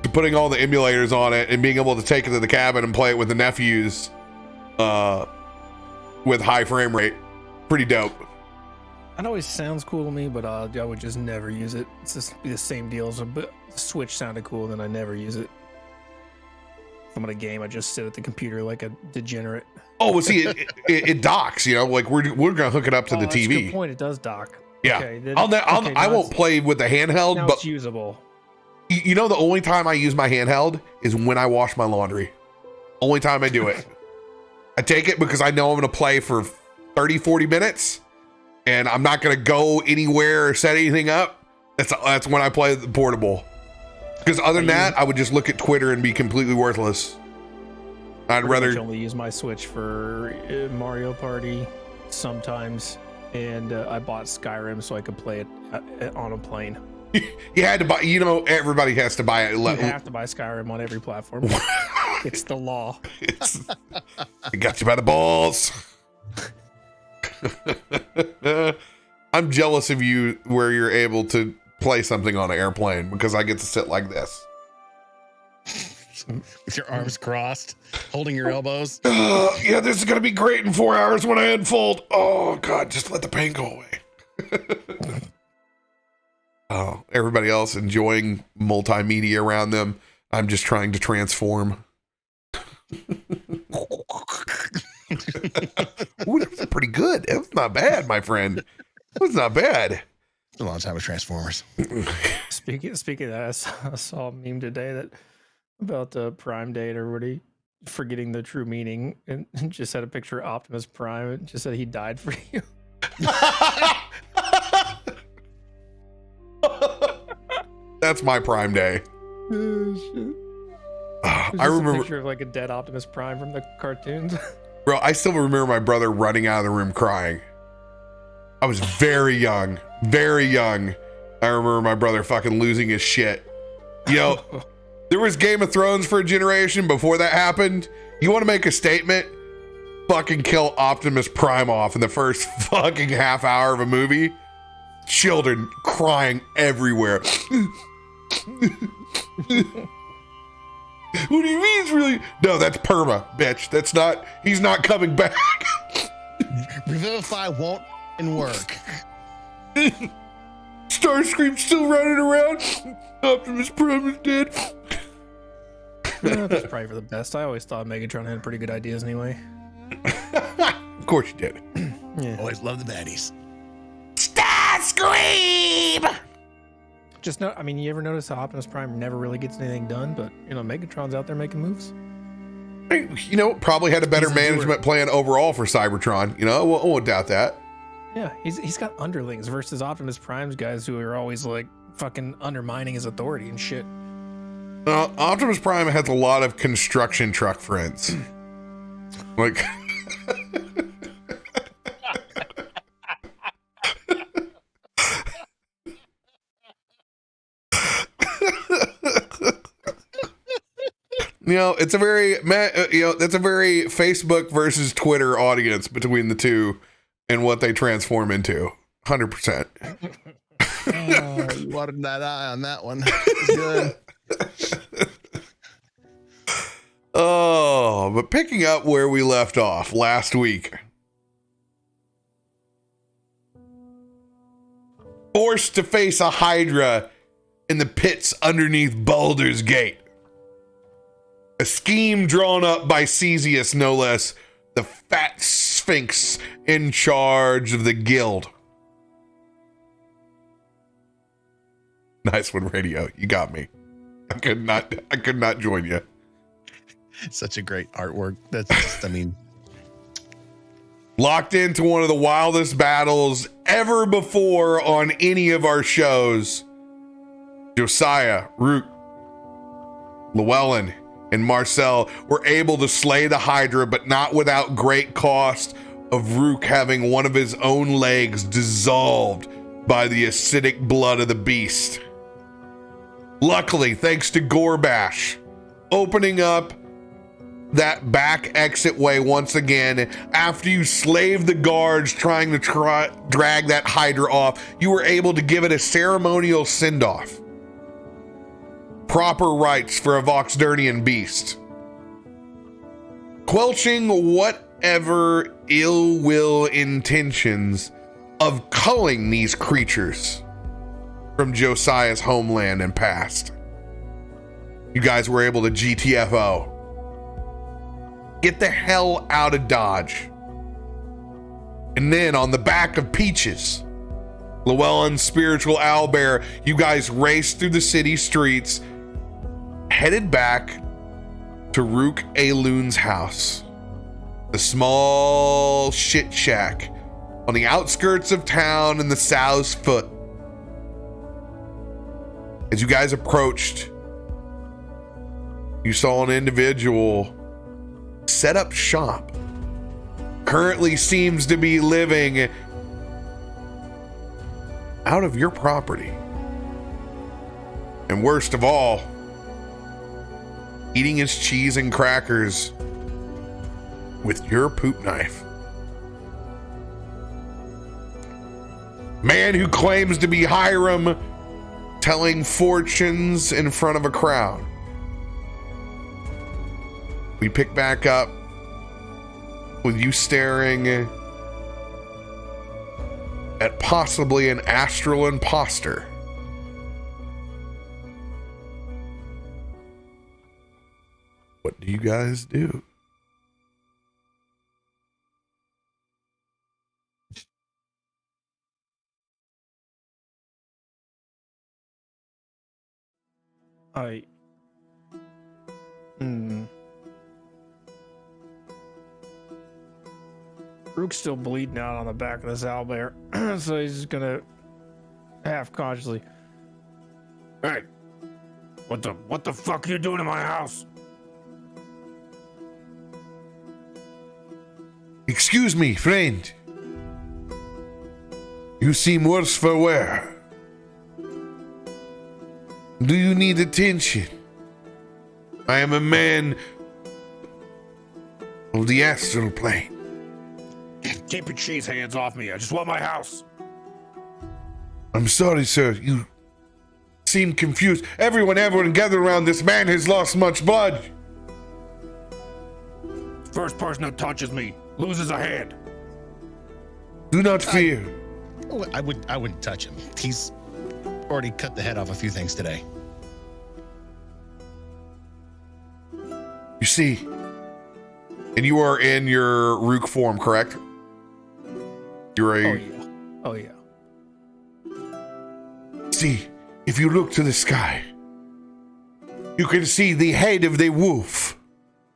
to putting all the emulators on it and being able to take it to the cabin and play it with the nephews with high frame rate. Pretty dope. It always sounds cool to me, but I would just never use it. It's just be the same deal. So, but the Switch sounded cool, then I never use it. If I'm in a game, I just sit at the computer like a degenerate. Oh, well, see, it docks. You know, like we're gonna hook it up to the that's TV. a good point. It does dock. Yeah, Okay, then, I won't play with the handheld, now but it's usable. you know, the only time I use my handheld is when I wash my laundry. Only time I do it. I take it because I know I'm gonna play for 30, 40 minutes, and I'm not gonna go anywhere or set anything up. That's when I play the portable. Because other than that, I would just look at Twitter and be completely worthless. I'd rather only use my Switch for Mario Party sometimes, and I bought Skyrim so I could play it on a plane. You had to buy. You know, everybody has to buy it. You have to buy Skyrim on every platform. It's the law. It got you by the balls. I'm jealous of you where you're able to play something on an airplane, because I get to sit like this. With your arms crossed, holding your elbows. Yeah, this is going to be great in 4 hours when I unfold. Oh, God, just let the pain go away. Oh, everybody else enjoying multimedia around them. I'm just trying to transform. Ooh, that was pretty good. That was not bad, my friend. That was not bad. A long time with Transformers. Speaking of that, I saw a meme today that about Prime Day, everybody forgetting the true meaning, and just had a picture of Optimus Prime. It just said he died for you. That's my Prime Day. I remember a picture of like a dead Optimus Prime from the cartoons. Bro, I still remember my brother running out of the room crying. I was very young. Very young. I remember my brother fucking losing his shit. You know, there was Game of Thrones for a generation before that happened. You want to make a statement? Fucking kill Optimus Prime off in the first fucking half hour of a movie. Children crying everywhere. What do you mean it's really? No, that's perma, bitch. That's not, he's not coming back. Revivify won't work. Starscream's still running around. Optimus Prime is dead. That's probably for the best. I always thought Megatron had pretty good ideas anyway. Of course you did. Yeah. Always love the baddies. Starscream! Just no, I mean, you ever notice how Optimus Prime never really gets anything done, but you know, Megatron's out there making moves. You know, probably had a better management plan overall for Cybertron. You know, I won't doubt that. Yeah, he's got underlings versus Optimus Prime's guys who are always like fucking undermining his authority and shit. Optimus Prime has a lot of construction truck friends. Like, you know, it's a very, that's a very Facebook versus Twitter audience between the two and what they transform into. 100%. You wanted that eye on that one. It's good. Oh, but picking up where we left off last week. Forced to face a Hydra in the pits underneath Baldur's Gate. A scheme drawn up by Cesius, no less, the fat sphinx in charge of the guild. Nice one, Radio. You got me. I could not join you. Such a great artwork. That's just, I mean, locked into one of the wildest battles ever before on any of our shows. Josiah, Rook, Llywelyn, and Marcel were able to slay the Hydra, but not without great cost of Rook having one of his own legs dissolved by the acidic blood of the beast. Luckily, thanks to Gorbash, opening up that back exit way once again. After you slaved the guards trying to drag that Hydra off, you were able to give it a ceremonial send-off. Proper rites for a Voxdernian beast. Quelching whatever ill will intentions of culling these creatures from Josiah's homeland and past. You guys were able to GTFO. Get the hell out of Dodge. And then on the back of Peaches, Llywelyn's spiritual owlbear, you guys raced through the city streets, headed back to Rook Aloon's house. The small shit shack on the outskirts of town in the Sow's Foot. As you guys approached, you saw an individual set up shop. Currently seems to be living out of your property. And worst of all, eating his cheese and crackers with your poop knife. Man who claims to be Hiram, telling fortunes in front of a crowd. We pick back up with you staring at possibly an astral imposter. What do you guys do? Rook's still bleeding out on the back of this owlbear, so he's just gonna half consciously. Hey, what the fuck are you doing in my house? Excuse me, friend. You seem worse for wear. Do you need attention? I am a man of the astral plane. Keep your cheese hands off me. I just want my house. I'm sorry, sir. You seem confused. Everyone gather around. This man has lost much blood. First person who touches me loses a hand. Do not fear. I wouldn't touch him. He's already cut the head off a few things today. You see, and you are in your Rook form, correct? You're a... Oh yeah. See, if you look to the sky, you can see the head of the wolf.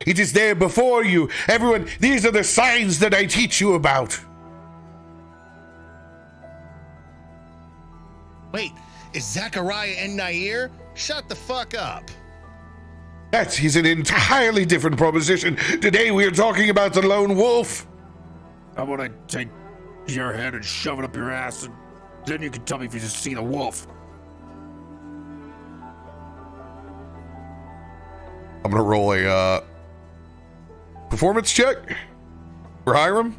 It is there before you. Everyone, these are the signs that I teach you about. Wait, is Zachariah and Nair? Shut the fuck up. That is an entirely different proposition. Today we are talking about the lone wolf. I want to take your head and shove it up your ass, and then you can tell me if you just see the wolf. I'm gonna roll a performance check for Hiram.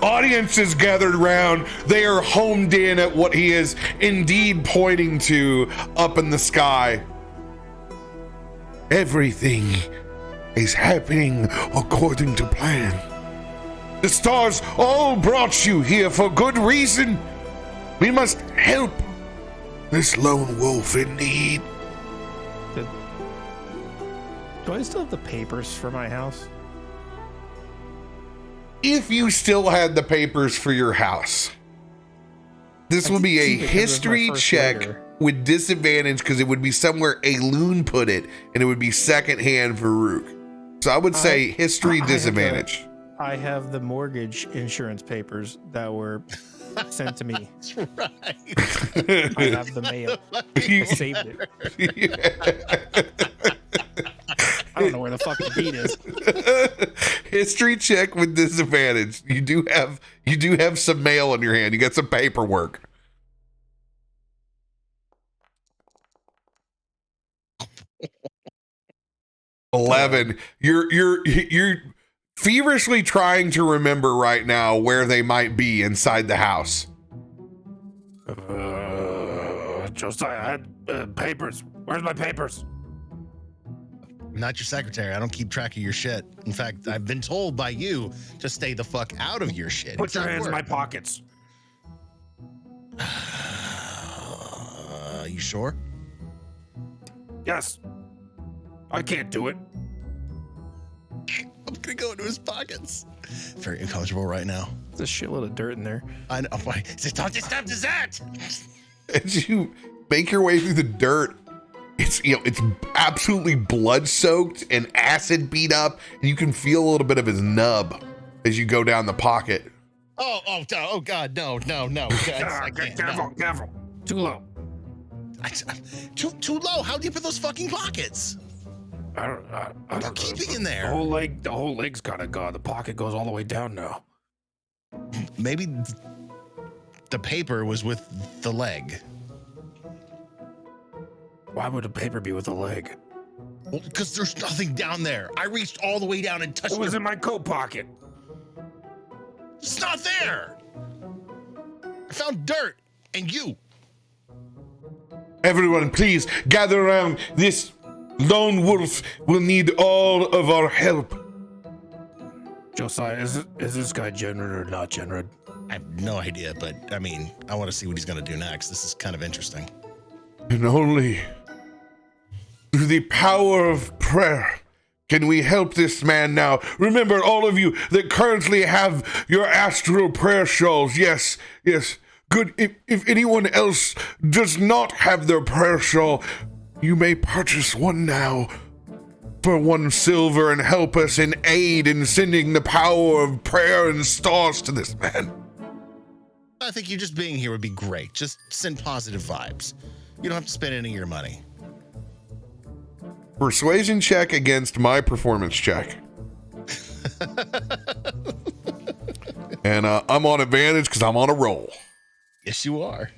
Audience is gathered around. They are homed in at what he is indeed pointing to up in the sky. Everything is happening according to plan. The stars all brought you here for good reason. We must help this lone wolf in need. Do I still have the papers for my house? If you still had the papers for your house, this will be a history check with disadvantage because it would be somewhere Aloon put it, and it would be secondhand for Rook. So I would say history disadvantage. I have the mortgage insurance papers that were sent to me. That's right. I have the mail. I saved it. I don't know where the fucking beat is. History check with disadvantage. You do have some mail in your hand. You got some paperwork. $11. You're feverishly trying to remember right now where they might be inside the house. Josiah, I had papers. Where's my papers? I'm not your secretary. I don't keep track of your shit. In fact, I've been told by you to stay the fuck out of your shit. Put your hands in my pockets. You sure? Yes. I can't do it. I'm gonna go into his pockets. Very uncomfortable right now. There's a shitload of dirt in there. I know. Why? Stop that! As you make your way through the dirt, it's absolutely blood soaked and acid beat up, and you can feel a little bit of his nub as you go down the pocket. Oh God, no. Careful. Too low. Too low. How deep are those fucking pockets? I don't What are you keeping in there? The whole leg's gotta go. The pocket goes all the way down now. Maybe the paper was with the leg. Why would a paper be with a leg? Well, because there's nothing down there. I reached all the way down and touched It was in my coat pocket. It's not there. I found dirt and you. Everyone, please gather around. This lone wolf will need all of our help. Josiah, is this guy Jenred or not Jenred? I have no idea, but I mean, I want to see what he's going to do next. This is kind of interesting. And only through the power of prayer can we help this man now. Remember, all of you that currently have your astral prayer shawls. Yes. Good. If anyone else does not have their prayer shawl, you may purchase one now for 1 silver and help us in aid in sending the power of prayer and stars to this man. I think you just being here would be great. Just send positive vibes. You don't have to spend any of your money. Persuasion check against my performance check. And I'm on advantage because I'm on a roll. Yes, you are.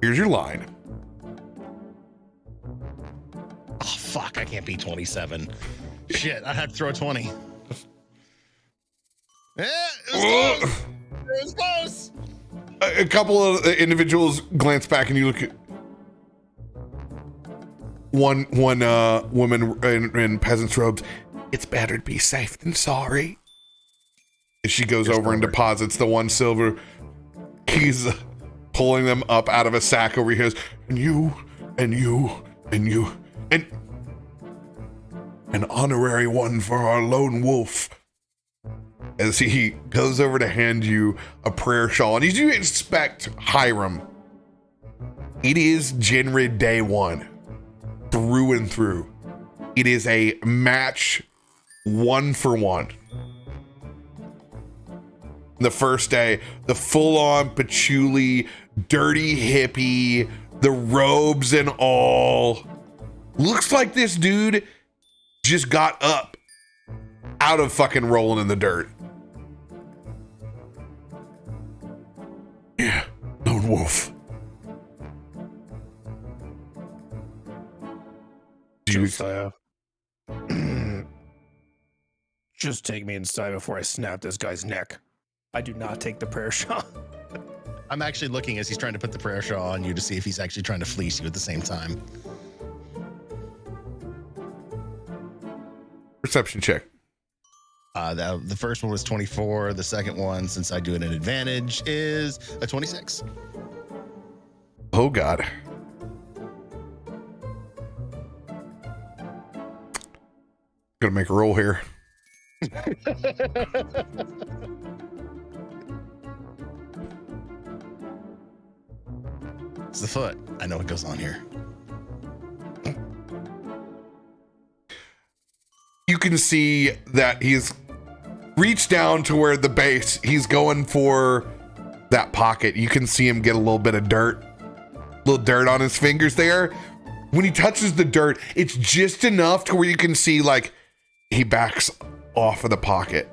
Here's your line. Oh, fuck. I can't beat 27. Shit, I had to throw 20. Yeah, it was close. A couple of individuals glance back and you look at one woman in peasant's robes. It's better to be safe than sorry. And she goes over and deposits the 1 silver. He's pulling them up out of a sack over here. And you, and an honorary one for our lone wolf. As he goes over to hand you a prayer shawl. And as you expect Hiram, it is Jenrid day 1. Through and through. It is a match 1 for 1. The first day, the full-on patchouli, dirty hippie, the robes and all. Looks like this dude just got up out of fucking rolling in the dirt. Yeah, lone wolf. Josiah. Just take me inside before I snap this guy's neck. I do not take the prayer shawl. I'm actually looking as he's trying to put the prayer shawl on you to see if he's actually trying to fleece you at the same time. Perception check. The first one was 24. The second one, since I do it in advantage, is a 26. Oh, God. Gonna make a roll here. It's the foot. I know what goes on here. You can see that he's reached down to where the base, he's going for that pocket. You can see him get a little bit of dirt on his fingers there. when he touches the dirt, it's just enough to where you can see like he backs off of the pocket.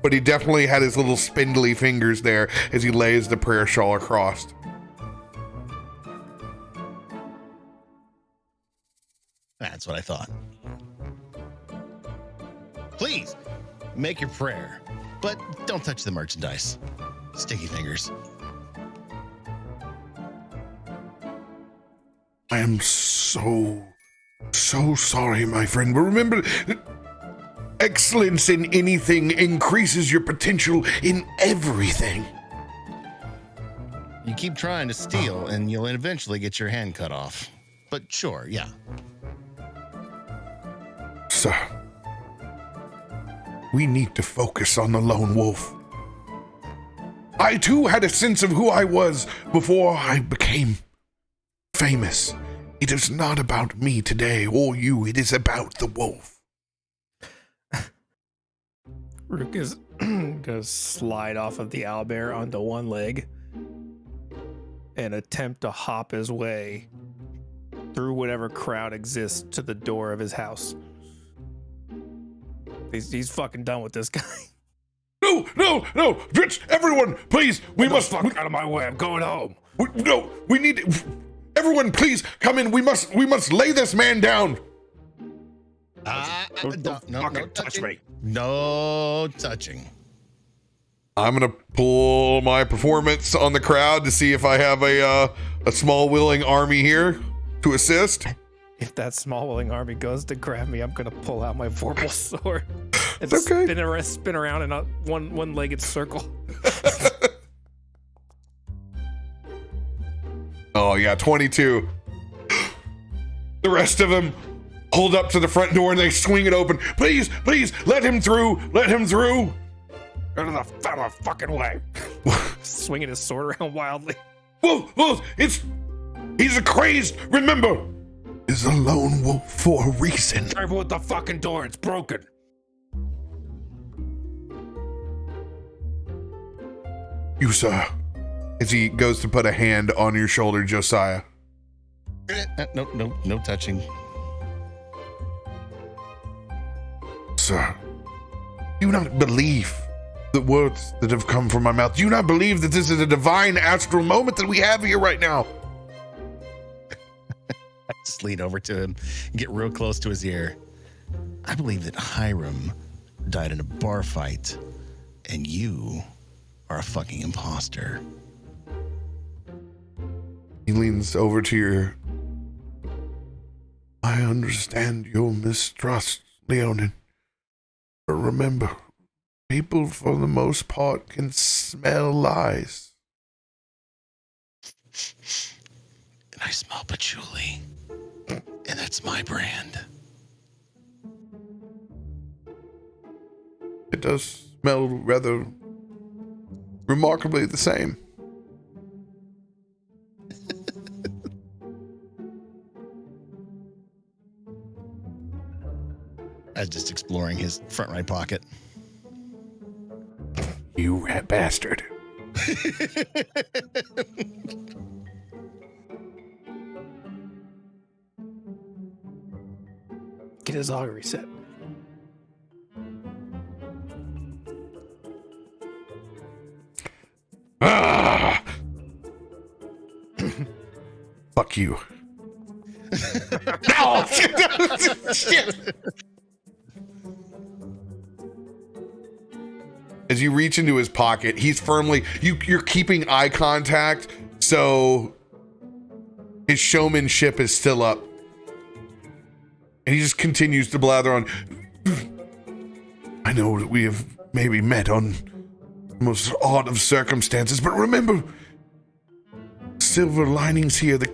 But he definitely had his little spindly fingers there as he lays the prayer shawl across. That's what I thought. Please make your prayer, but don't touch the merchandise. Sticky fingers. I am so sorry, my friend. But remember, excellence in anything increases your potential in everything. You keep trying to steal, and you'll eventually get your hand cut off. But sure, yeah. Sir, we need to focus on the lone wolf. I too had a sense of who I was before I became famous. It is not about me today or you. It is about the wolf. Rook is gonna slide off of the owlbear onto one leg and attempt to hop his way through whatever crowd exists to the door of his house. He's fucking done with this guy. No, Rich, everyone, please, we must Fuck out of my way. I'm going home. We need, everyone, please come in. We must lay this man down. Don't touch me. No touching. I'm gonna pull my performance on the crowd to see if I have a small willing army here to assist. If that small willing army goes to grab me, I'm gonna pull out my vorpal sword and Okay. spin around in a one-legged circle. Oh yeah, 22. The rest of them hold up to the front door and they swing it open. Please, let him through. Let him through. Out of the fucking way. Swinging his sword around wildly. Whoa, he's a crazed. Remember, is a lone wolf for a reason. Careful with the fucking door. It's broken. You, sir. As he goes to put a hand on your shoulder, Josiah. No touching. Sir, do you not believe the words that have come from my mouth? Do you not believe that this is a divine astral moment that we have here right now? I just lean over to him and get real close to his ear. I believe that Hiram died in a bar fight, and you are a fucking imposter. He leans over to your... I understand your mistrust, Leonin. But remember, people for the most part can smell lies. And I smell patchouli. And that's my brand. It does smell rather remarkably the same. I was just exploring his front right pocket. You rat bastard. Get his augury set. Ah! Fuck you. No! Shit. As you reach into his pocket, he's firmly, you're keeping eye contact, so his showmanship is still up. And he just continues to blather on. I know that we have maybe met on the most odd of circumstances, but remember, silver linings here. The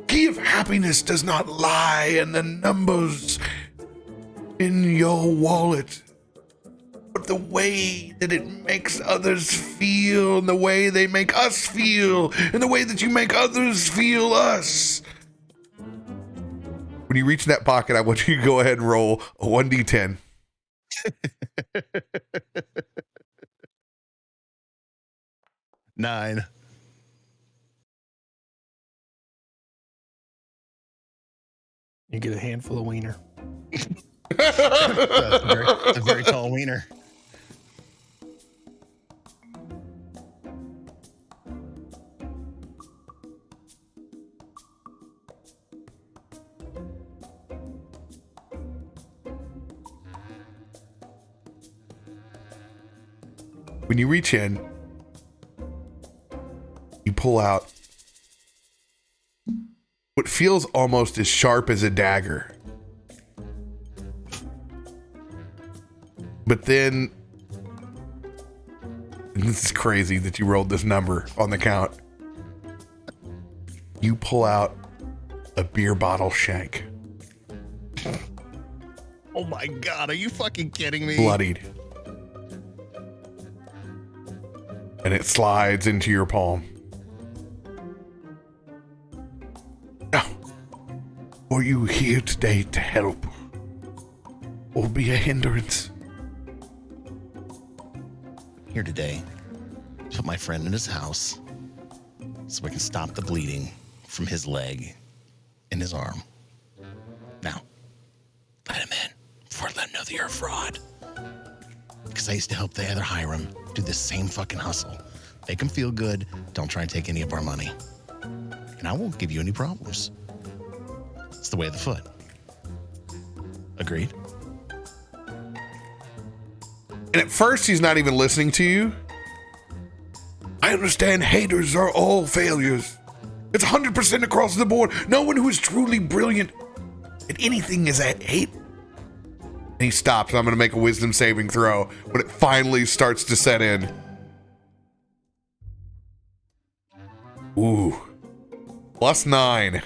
key of happiness does not lie in the numbers in your wallet, but the way that it makes others feel, and the way they make us feel, and the way that you make others feel us. When you reach in that pocket, I want you to go ahead and roll a 1d10. Nine. You get a handful of wiener. That's a very tall wiener. When you reach in, you pull out what feels almost as sharp as a dagger. But then, and this is crazy that you rolled this number on the count. You pull out a beer bottle shank. Oh my God, are you fucking kidding me? Bloodied. And it slides into your palm. Now, are you here today to help or be a hindrance? Here today to put my friend in his house so we can stop the bleeding from his leg and his arm. Now, let him in before I let him know that you're a fraud. Because I used to help the other Hiram do the same fucking hustle. Make him feel good. Don't try and take any of our money. And I won't give you any problems. It's the way of the foot. Agreed? And at first, he's not even listening to you. I understand haters are all failures. It's 100% across the board. No one who is truly brilliant at anything is a hate. And he stops. I'm going to make a wisdom saving throw when it finally starts to set in. Ooh. +9.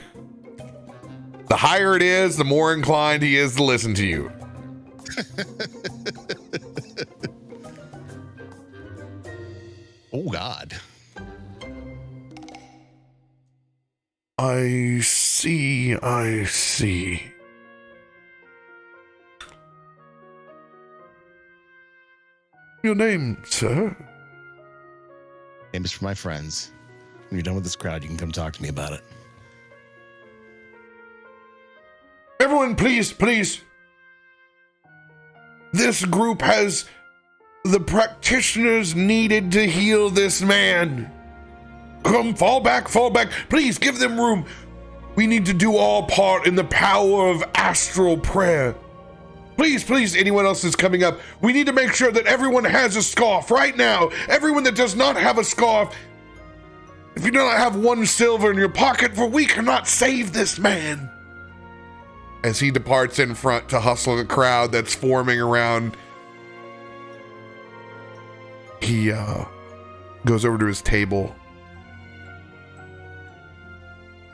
The higher it is, the more inclined he is to listen to you. Oh, God. I see. Your name, sir? Name is for my friends. When you're done with this crowd, you can come talk to me about it. Everyone, please. This group has the practitioners needed to heal this man. Come, fall back. Please give them room. We need to do our part in the power of astral prayer. Please, anyone else that's coming up, we need to make sure that everyone has a scarf right now. Everyone that does not have a scarf, if you do not have 1 silver in your pocket, for we cannot save this man. As he departs in front to hustle the crowd that's forming around, he goes over to his table.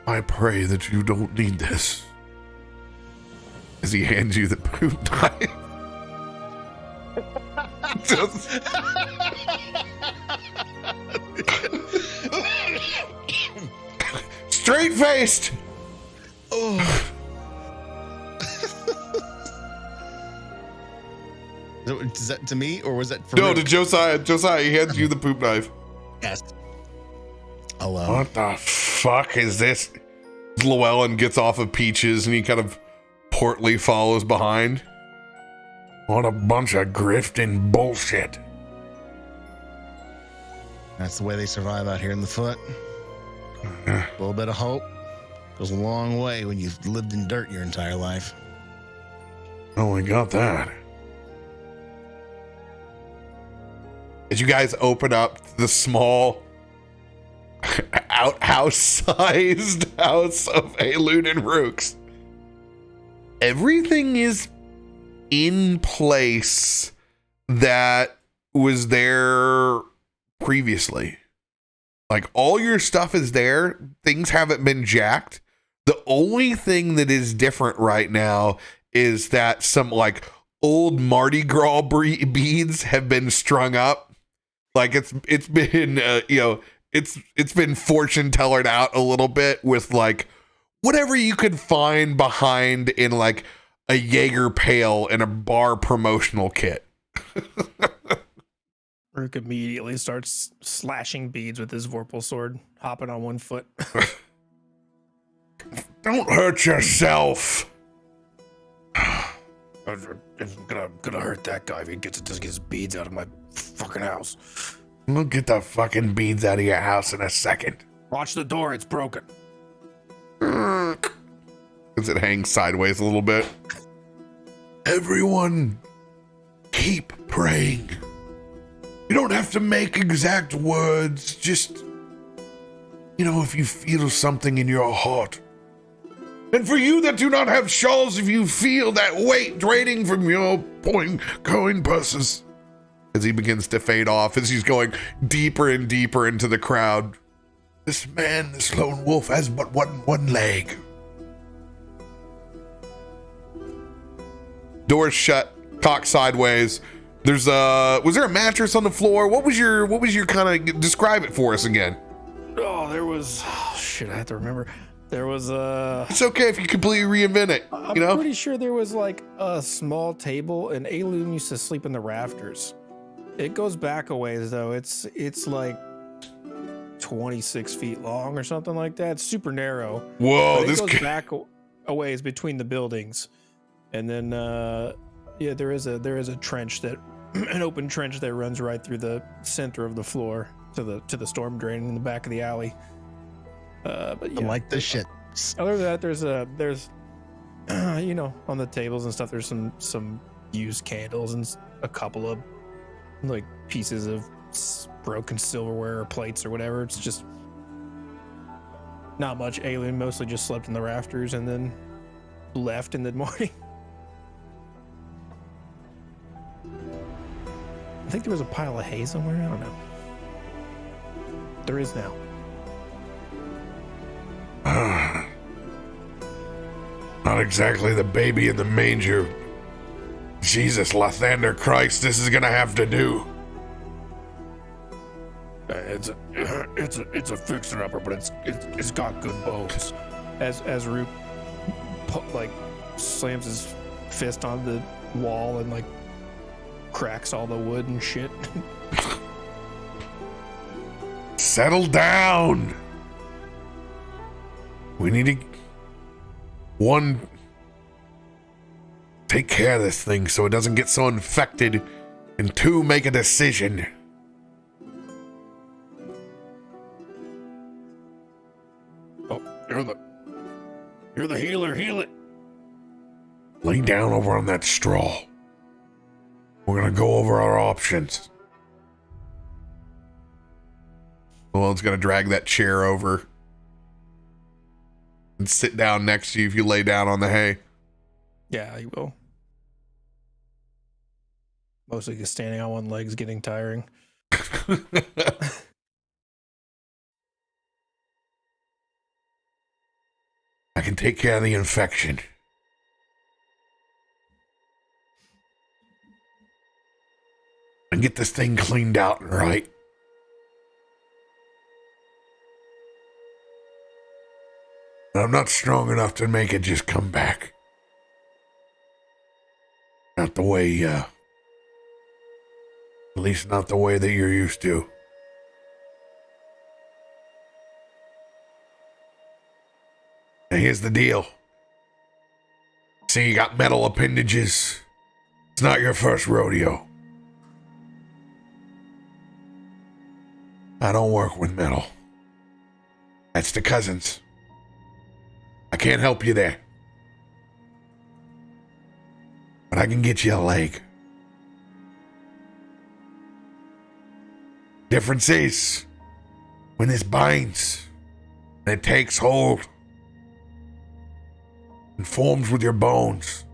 I pray that you don't need this. As he hands you the poop knife. Straight faced. Oh. Is that to me or was that for No, Rick? to Josiah. Josiah, he hands you the poop knife. Yes. What the fuck is this? Llywelyn gets off of Peaches and he kind of portly follows behind. What a bunch of grifting bullshit. That's the way they survive out here in the foot. A little bit of hope goes a long way when you've lived in dirt your entire life. Oh, we got that. As you guys open up the small outhouse-sized house of Elud and Rooks, everything is in place that was there previously. Like, all your stuff is there. Things haven't been jacked. The only thing that is different right now is that some like old Mardi Gras beads have been strung up. Like it's been it's been fortune tellered out a little bit with like whatever you could find behind in like a Jaeger pail and a bar promotional kit. Rook immediately starts slashing beads with his Vorpal sword, hopping on one foot. Don't hurt yourself. It's gonna hurt that guy if he gets his beads out of my fucking house. We'll get the fucking beads out of your house in a second. Watch the door, it's broken. As it hangs sideways a little bit. Everyone, keep praying. You don't have to make exact words, just, if you feel something in your heart. And for you that do not have shawls, if you feel that weight draining from your coin purses. As he begins to fade off, as he's going deeper and deeper into the crowd. This man, this lone wolf, has but one leg. Doors shut, cocked sideways. Was there a mattress on the floor? What was your kind of, describe it for us again? Oh, there was, I have to remember. There was It's okay if you completely reinvent it. I'm pretty sure there was like a small table, and Llywelyn used to sleep in the rafters. It goes back a ways though. It's like 26 feet long or something like that. It's super narrow. Whoa, this goes back a ways between the buildings, and then there is a trench an open trench that runs right through the center of the floor to the storm drain in the back of the alley. But yeah, I like this shit. Other than that, there's on the tables and stuff, there's some used candles and a couple of like pieces of broken silverware or plates or whatever. It's just not much. Alien mostly just slept in the rafters and then left in the morning. I think there was a pile of hay somewhere. I don't know. There is now. Not exactly the baby in the manger. Jesus, Lathander Christ, this is gonna have to do. It's a fixer upper, but it's got good bones. As Root slams his fist on the wall and like cracks all the wood and shit. Settle down. We need to take care of this thing so it doesn't get so infected, and 2, make a decision. Oh, you're the healer. Heal it. Lay down over on that straw. We're gonna go over our options. Well, it's gonna drag that chair over and sit down next to you if you lay down on the hay. Yeah, he will. Mostly because standing on one leg is getting tiring. I can take care of the infection. And get this thing cleaned out and right. And I'm not strong enough to make it just come back. Not the way, at least not the way that you're used to. Now here's the deal. See, you got metal appendages. It's not your first rodeo. I don't work with metal. That's the cousins. I can't help you there. But I can get you a leg. Difference is, when this binds, and it takes hold, and forms with your bones.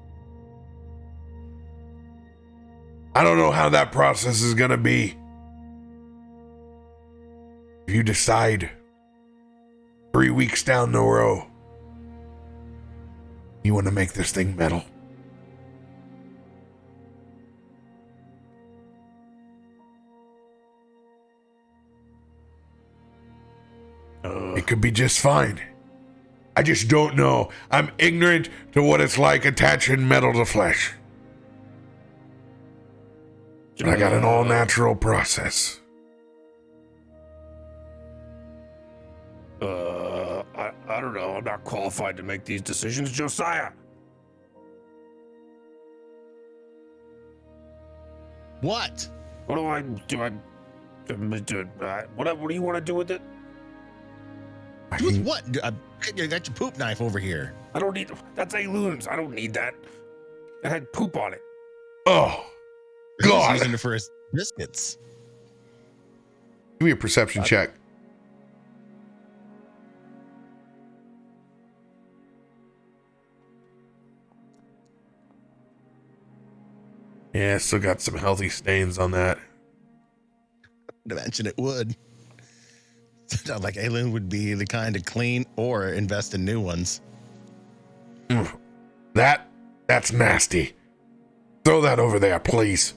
I don't know how that process is gonna be. If you decide 3 weeks down the road, you want to make this thing metal. It could be just fine. I just don't know. I'm ignorant to what it's like attaching metal to flesh. But I got an all-natural process. I don't know. I'm not qualified to make these decisions, Josiah. What? What do I do? What do you want to do with it? With what? I got your poop knife over here. I don't need. That's A-Loons. I don't need that. It had poop on it. Oh, He's God. using it for his biscuits. Give me a perception check. Yeah, still got some healthy stains on that. I'd imagine it would. Not like Alien would be the kind to clean or invest in new ones. That's nasty. Throw that over there, please.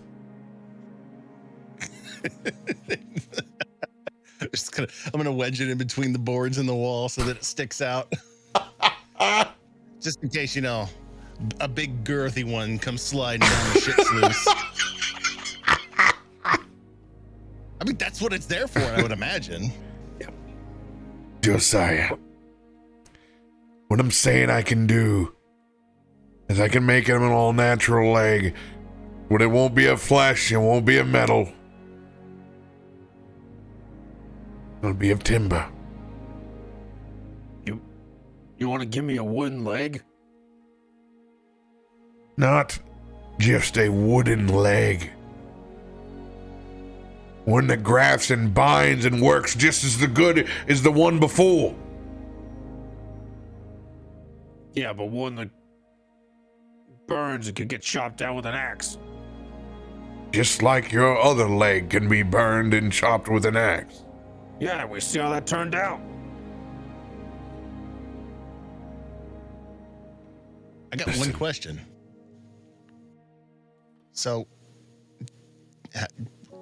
I'm gonna wedge it in between the boards and the wall so that it sticks out. Just in case, a big girthy one comes sliding down the shit sluice. I mean, that's what it's there for, I would imagine. Josiah, what I'm saying I can do is I can make him an all natural leg, but it won't be of flesh, it won't be of metal. It'll be of timber. You want to give me a wooden leg? Not just a wooden leg. One that grafts and binds and works just as good as the one before. Yeah, but one that burns and could get chopped down with an axe. Just like your other leg can be burned and chopped with an axe. Yeah, we see how that turned out. I got one question. So,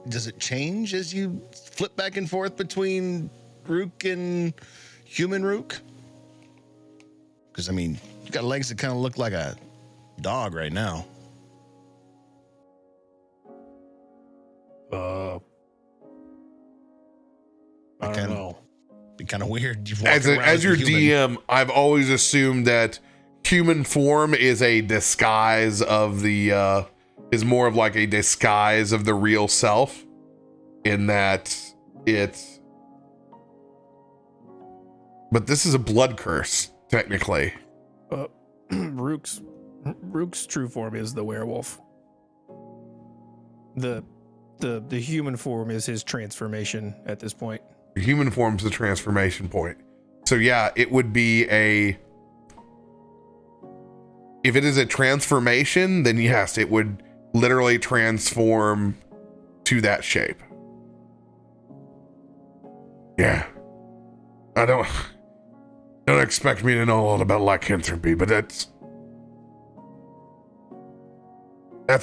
does it change as you flip back and forth between Rook and human Rook? Because, I mean, you got legs that kind of look like a dog right now. I don't know. Be kind of weird. As your DM, I've always assumed that human form is a disguise of the is more of like a disguise of the real self, in that it's, but this is a blood curse technically. Rook's true form is the werewolf. The human form is his transformation at this point. The human form's the transformation point. So yeah, it would be if it is a transformation, then yes, it would literally transform to that shape. Yeah. I don't expect me to know a lot about lycanthropy, but that's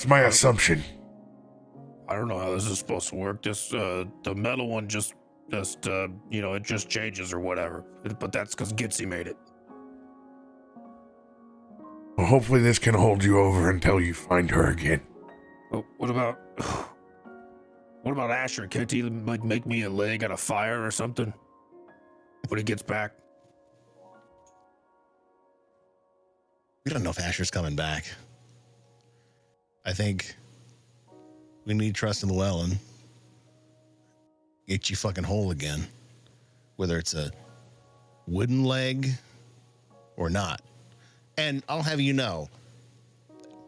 my assumption. I don't know how this is supposed to work. This the metal one just it just changes or whatever. But that's because Gitsy made it. Well, hopefully this can hold you over until you find her again. Well, what about Asher? Can't he like make me a leg out of fire or something when he gets back? We don't know if Asher's coming back. I think we need trust in Llywelyn. Get you fucking whole again. Whether it's a wooden leg or not. And I'll have you know,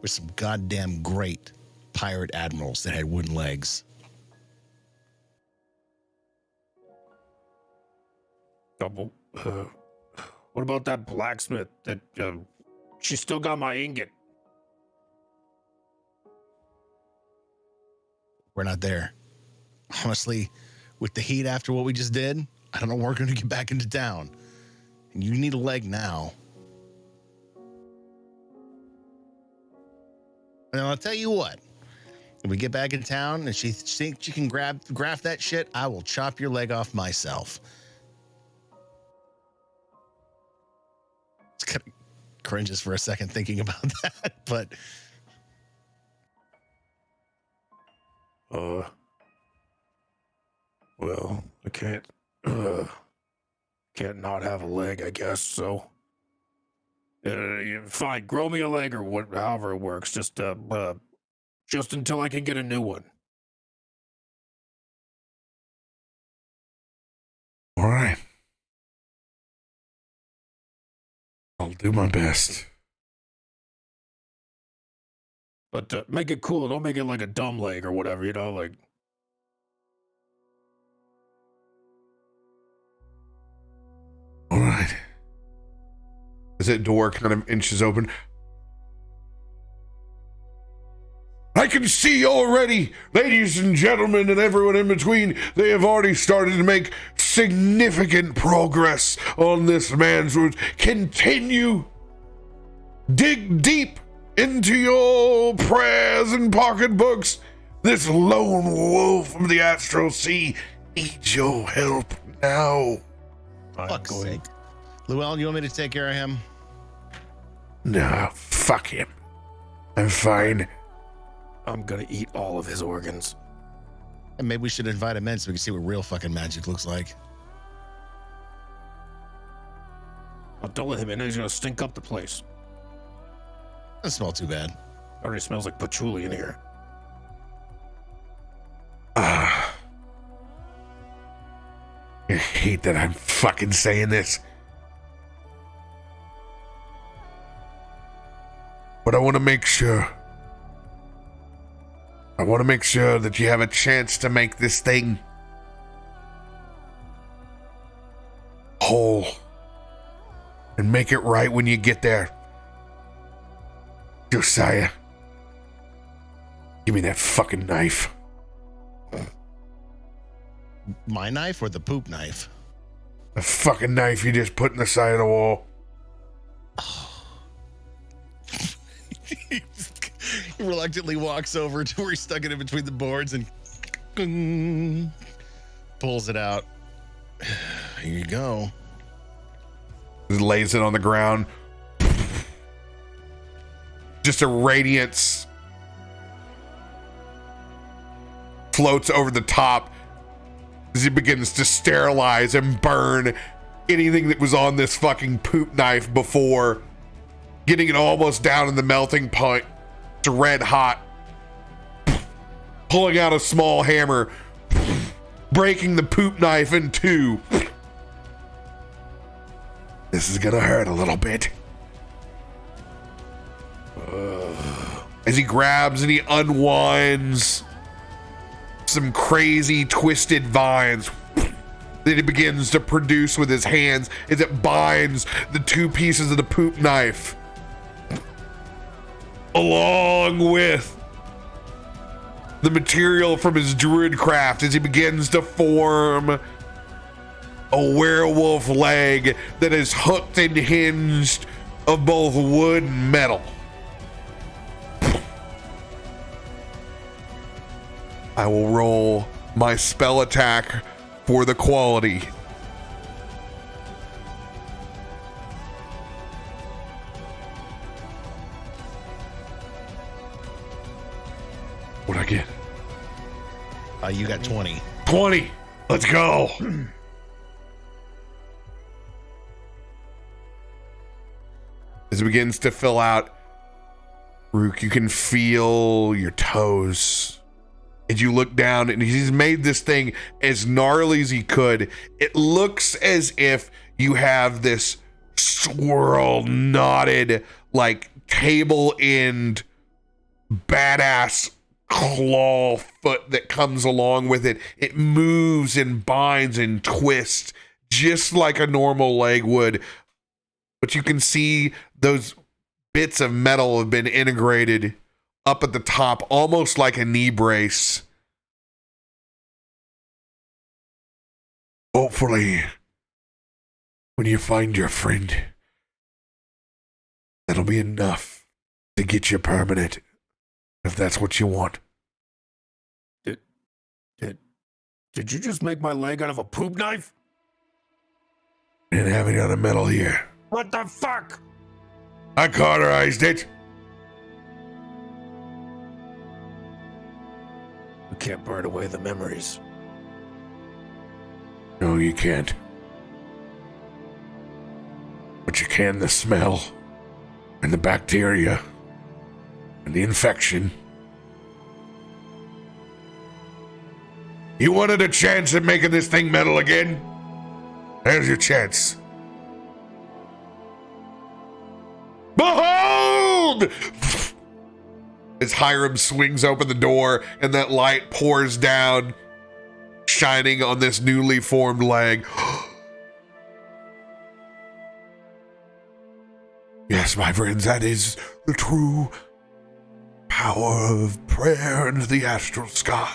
there's some goddamn great pirate admirals that had wooden legs. What about that blacksmith? That she still got my ingot. We're not there. Honestly, with the heat after what we just did, I don't know when we're going to get back into town. And you need a leg now. And I'll tell you what. If we get back in town and she thinks she can graft that shit, I will chop your leg off myself. It's kind of cringes for a second thinking about that, but... Well, I can't not have a leg, I guess. So, fine, grow me a leg or however it works. Just until I can get a new one. All right. I'll do my best. But make it cool. Don't make it like a dumb leg or whatever, you know, like. All right. As that door kind of inches open. I can see already, ladies and gentlemen and everyone in between, they have already started to make significant progress on this man's route. Continue. Dig deep into your prayers and pocketbooks. This lone wolf from the astral sea needs your help now. Fuck's sake. Llywelyn, you want me to take care of him? No, fuck him. I'm fine. I'm gonna eat all of his organs. And maybe we should invite him in so we can see what real fucking magic looks like. Oh, don't let him in. He's gonna stink up the place. Doesn't smell too bad. Already smells like patchouli in here. I hate that I'm fucking saying this. But I want to make sure. I want to make sure that you have a chance to make this thing whole. And make it right when you get there. Josiah, give me that fucking knife. My knife or the poop knife? The fucking knife you just put in the side of the wall. He reluctantly walks over to where he's stuck it in between the boards and pulls it out. Here you go. Just lays it on the ground. Just a radiance floats over the top as he begins to sterilize and burn anything that was on this fucking poop knife before, getting it almost down in the melting point to red hot, pulling out a small hammer, breaking the poop knife in two. This is gonna hurt a little bit. As he grabs and he unwinds some crazy twisted vines that he begins to produce with his hands as it binds the two pieces of the poop knife along with the material from his druid craft as he begins to form a werewolf leg that is hooked and hinged of both wood and metal. I will roll my spell attack for the quality. What'd I get? You got 20. 20. Let's go. As it begins to fill out, Rook, you can feel your toes. As you look down, and he's made this thing as gnarly as he could. It looks as if you have this swirl knotted, like table end, badass claw foot that comes along with it. It moves and binds and twists just like a normal leg would. But you can see those bits of metal have been integrated up at the top, almost like a knee brace. Hopefully, when you find your friend, that'll be enough to get you permanent, if that's what you want. Did you just make my leg out of a poop knife? Didn't have any other metal here. What the fuck? I cauterized it. We can't burn away the memories. No, you can't. But you can the smell, and the bacteria, and the infection. You wanted a chance at making this thing metal again? There's your chance. Behold! As Hiram swings open the door and that light pours down, shining on this newly formed leg. Yes, my friends, that is the true power of prayer into the astral sky.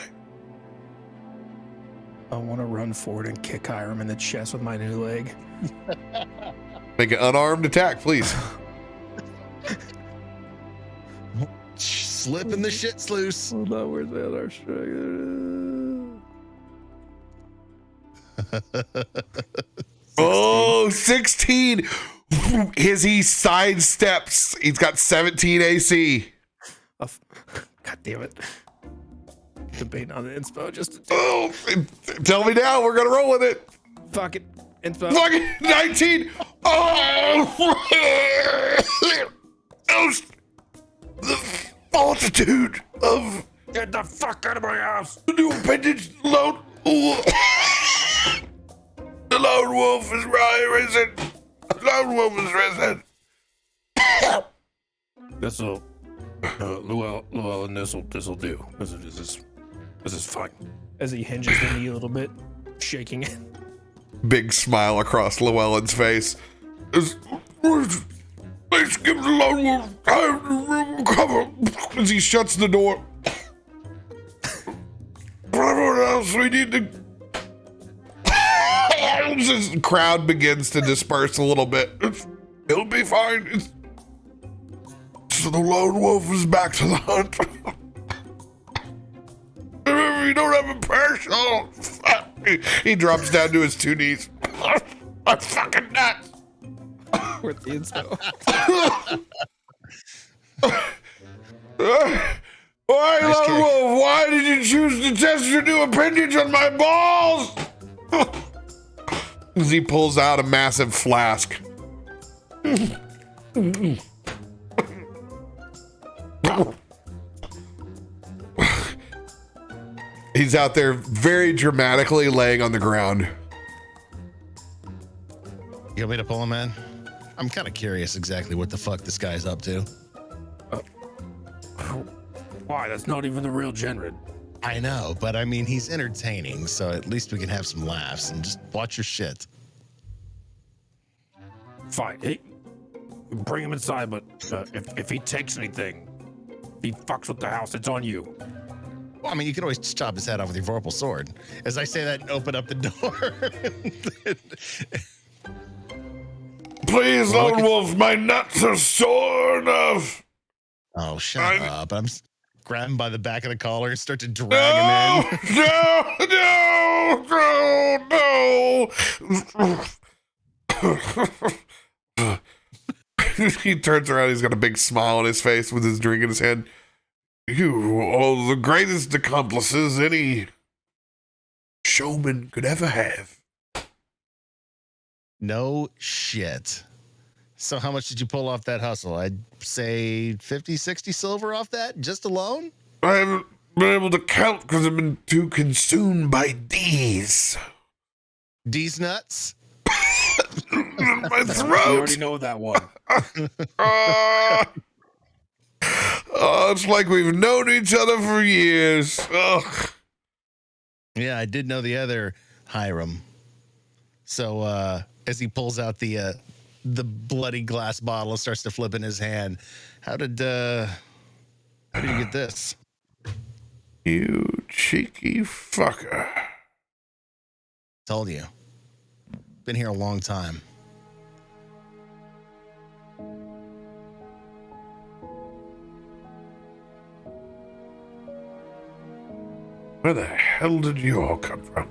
I want to run forward and kick Hiram in the chest with my new leg. Make an unarmed attack, please. Slipping the shit's loose. Hold on, where's the other Oh, 16. As he sidesteps, he's got 17 AC. God damn it. Debating on the inspo just to Oh, tell me now. We're going to roll with it. fuck it. Inspo. Fucking 19. Oh, the multitude of Get the fuck out of my house. the new appendage load. The lone wolf is risen. The lone wolf is risen. This'll, Llewellyn, this'll do. This is fine. As he hinges the knee a little bit, shaking it. Big smile across Llewellyn's face. Let's give the lone wolf time to recover. As he shuts the door. For everyone else, we need to. This crowd begins to disperse a little bit. It'll be fine. So the lone wolf is back to the hunt. Remember, you don't have a parasol. He drops down to his 2 knees. I'm fucking nuts. Where's the inspo? Why, Nice lone kick. wolf? Why did you choose to test your new appendage on my balls? As he pulls out a massive flask. He's out there very dramatically laying on the ground. You want me to pull him in? I'm kind of curious exactly what the fuck this guy's up to. Why? That's not even the real Genrid. I know, but I mean, he's entertaining, so at least we can have some laughs and just watch your shit. Fine. Hey, bring him inside, but if he takes anything, if he fucks with the house, it's on you. Well, I mean, you can always just chop his head off with your vorpal sword. As I say that and open up the door. Please, Well, lone wolf, my nuts are sore enough. Oh, shut up. I'm grab him by the back of the collar and start to drag him in. No. He turns around. He's got a big smile on his face with his drink in his hand. You are the greatest accomplices any showman could ever have. No shit. So how much did you pull off that hustle? I'd say 50, 60 silver off that just alone? I haven't been able to count because I've been too consumed by D's. D's nuts? In my We throat. already know that one. It's like we've known each other for years. Ugh. Yeah, I did know the other Hiram. So as he pulls out the bloody glass bottle and starts to flip in his hand, how did you get this? You cheeky fucker. Told you. Been here a long time. Where the hell did you all come from?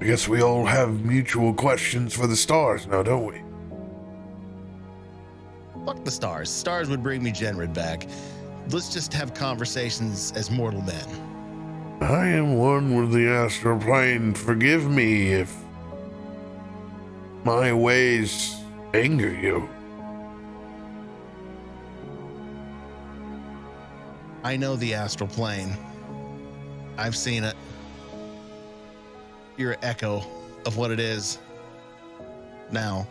I guess we all have mutual questions for the stars now, don't we? Fuck the stars. Stars would bring me Genrid back. Let's just have conversations as mortal men. I am one with the astral plane. Forgive me if my ways anger you. I know the astral plane. I've seen it. You're an echo of what it is now.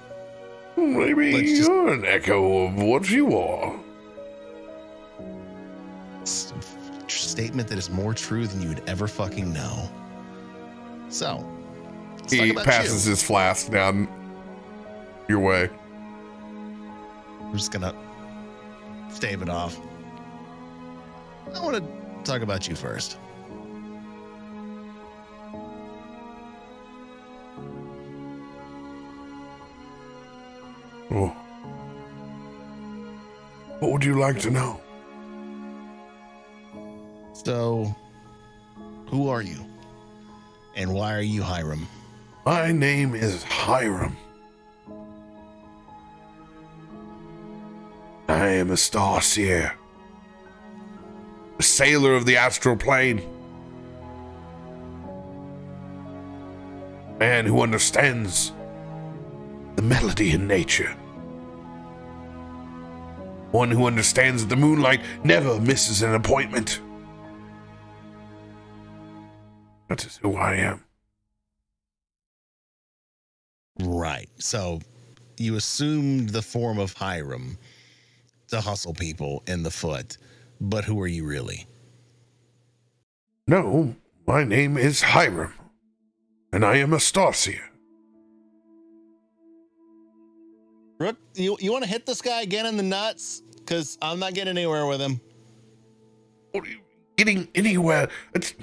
Maybe you're an echo of what you are. It's a statement that is more true than you would ever fucking know. So, let's talk He about passes you. his flask down your way. I'm just gonna stave it off. I want to talk about you first. Oh. What would you like to know? So, who are you? And why are you Hiram? My name is Hiram. I am a star seer, a sailor of the astral plane, man who understands the melody in nature, one who understands that the moonlight never misses an appointment. That is who I am. Right. So, you assumed the form of Hiram to hustle people in the foot, but who are you really? No, my name is Hiram, and I am a starseer. Rook, you want to hit this guy again in the nuts? Because I'm not getting anywhere with him. What are you getting anywhere? It's...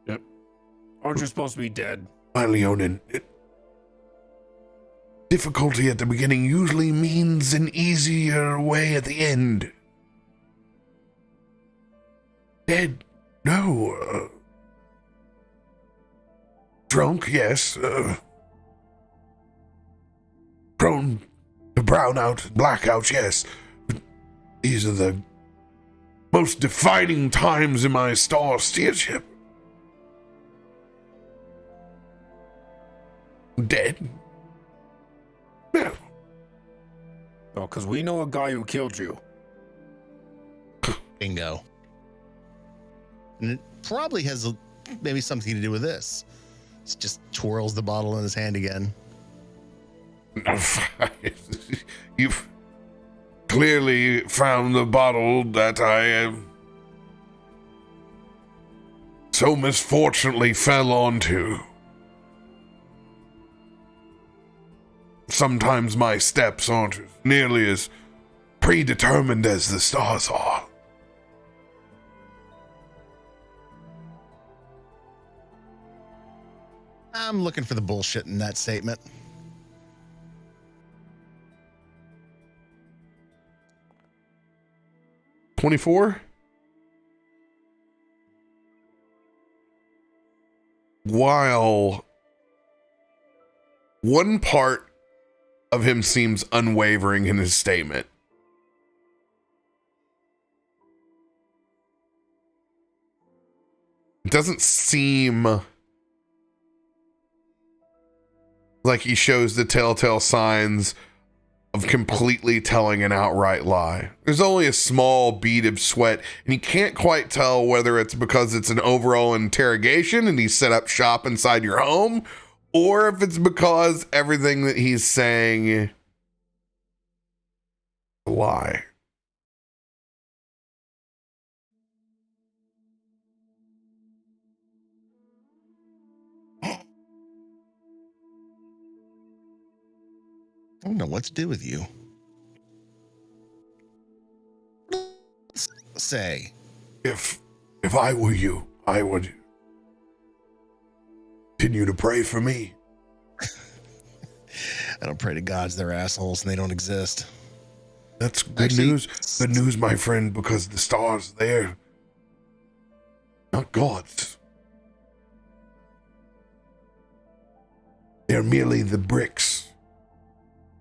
Yep. Aren't you supposed to be dead? My Leonin, difficulty at the beginning usually means an easier way at the end. Dead? No. Drunk? Yes. Prone to brownout, blackouts? Yes. But these are the most defining times in my star steership. Dead? No. Oh, because we know a guy who killed you. Bingo. And it probably has maybe something to do with this. He just twirls the bottle in his hand again. You've clearly found the bottle that I so misfortunately fell onto. Sometimes my steps aren't nearly as predetermined as the stars are. I'm looking for the bullshit in that statement. $24? While one part of him seems unwavering in his statement, it doesn't seem like he shows the telltale signs of completely telling an outright lie. There's only a small bead of sweat, and you can't quite tell whether it's because it's an overall interrogation and he set up shop inside your home, or if it's because everything that he's saying is a lie. I don't know what to do with you. Say, If I were you, I would continue to pray for me. I don't pray to gods, they're assholes and they don't exist. That's good Actually, news. Good news, my friend, because the stars, they're not gods. They're merely the bricks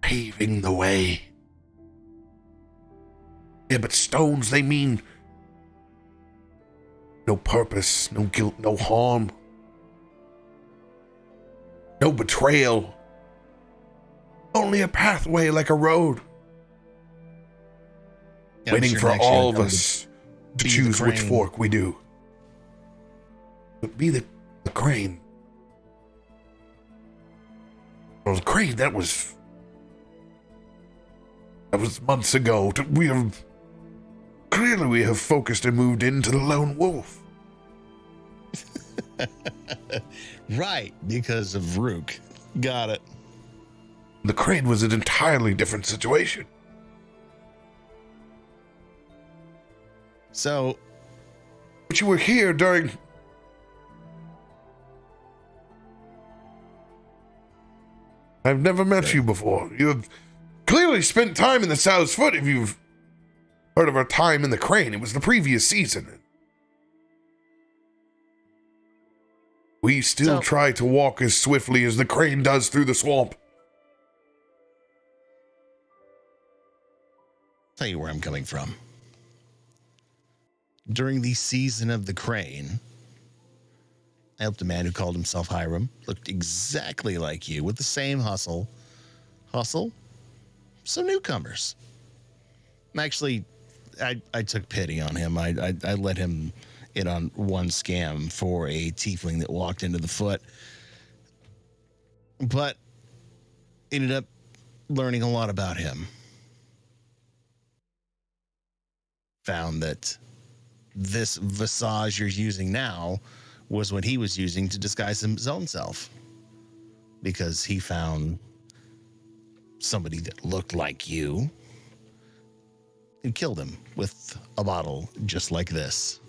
paving the way. Yeah, but stones, they mean no purpose, no guilt, no harm, no betrayal. Only a pathway like a road, Yeah, waiting sure for next year all of come us to be the choose which crane. fork we do. Would be the crane. Well, the crane, that was months ago. We have focused and moved into the lone wolf. Right, because of Rook. Got it. The crane was an entirely different situation. So, but you were here during... I've never met you before. You have clearly spent time in the South's Foot if you've heard of our time in the crane. It was the previous season. We still try to walk as swiftly as the crane does through the swamp. Tell you where I'm coming from. During the season of the crane, I helped a man who called himself Hiram, looked exactly like you, with the same hustle. Some newcomers. Actually, I took pity on him. I let him in on one scam for a tiefling that walked into the foot, but ended up learning a lot about him. Found that this visage you're using now was what he was using to disguise his own self, because he found somebody that looked like you and killed him with a bottle just like this.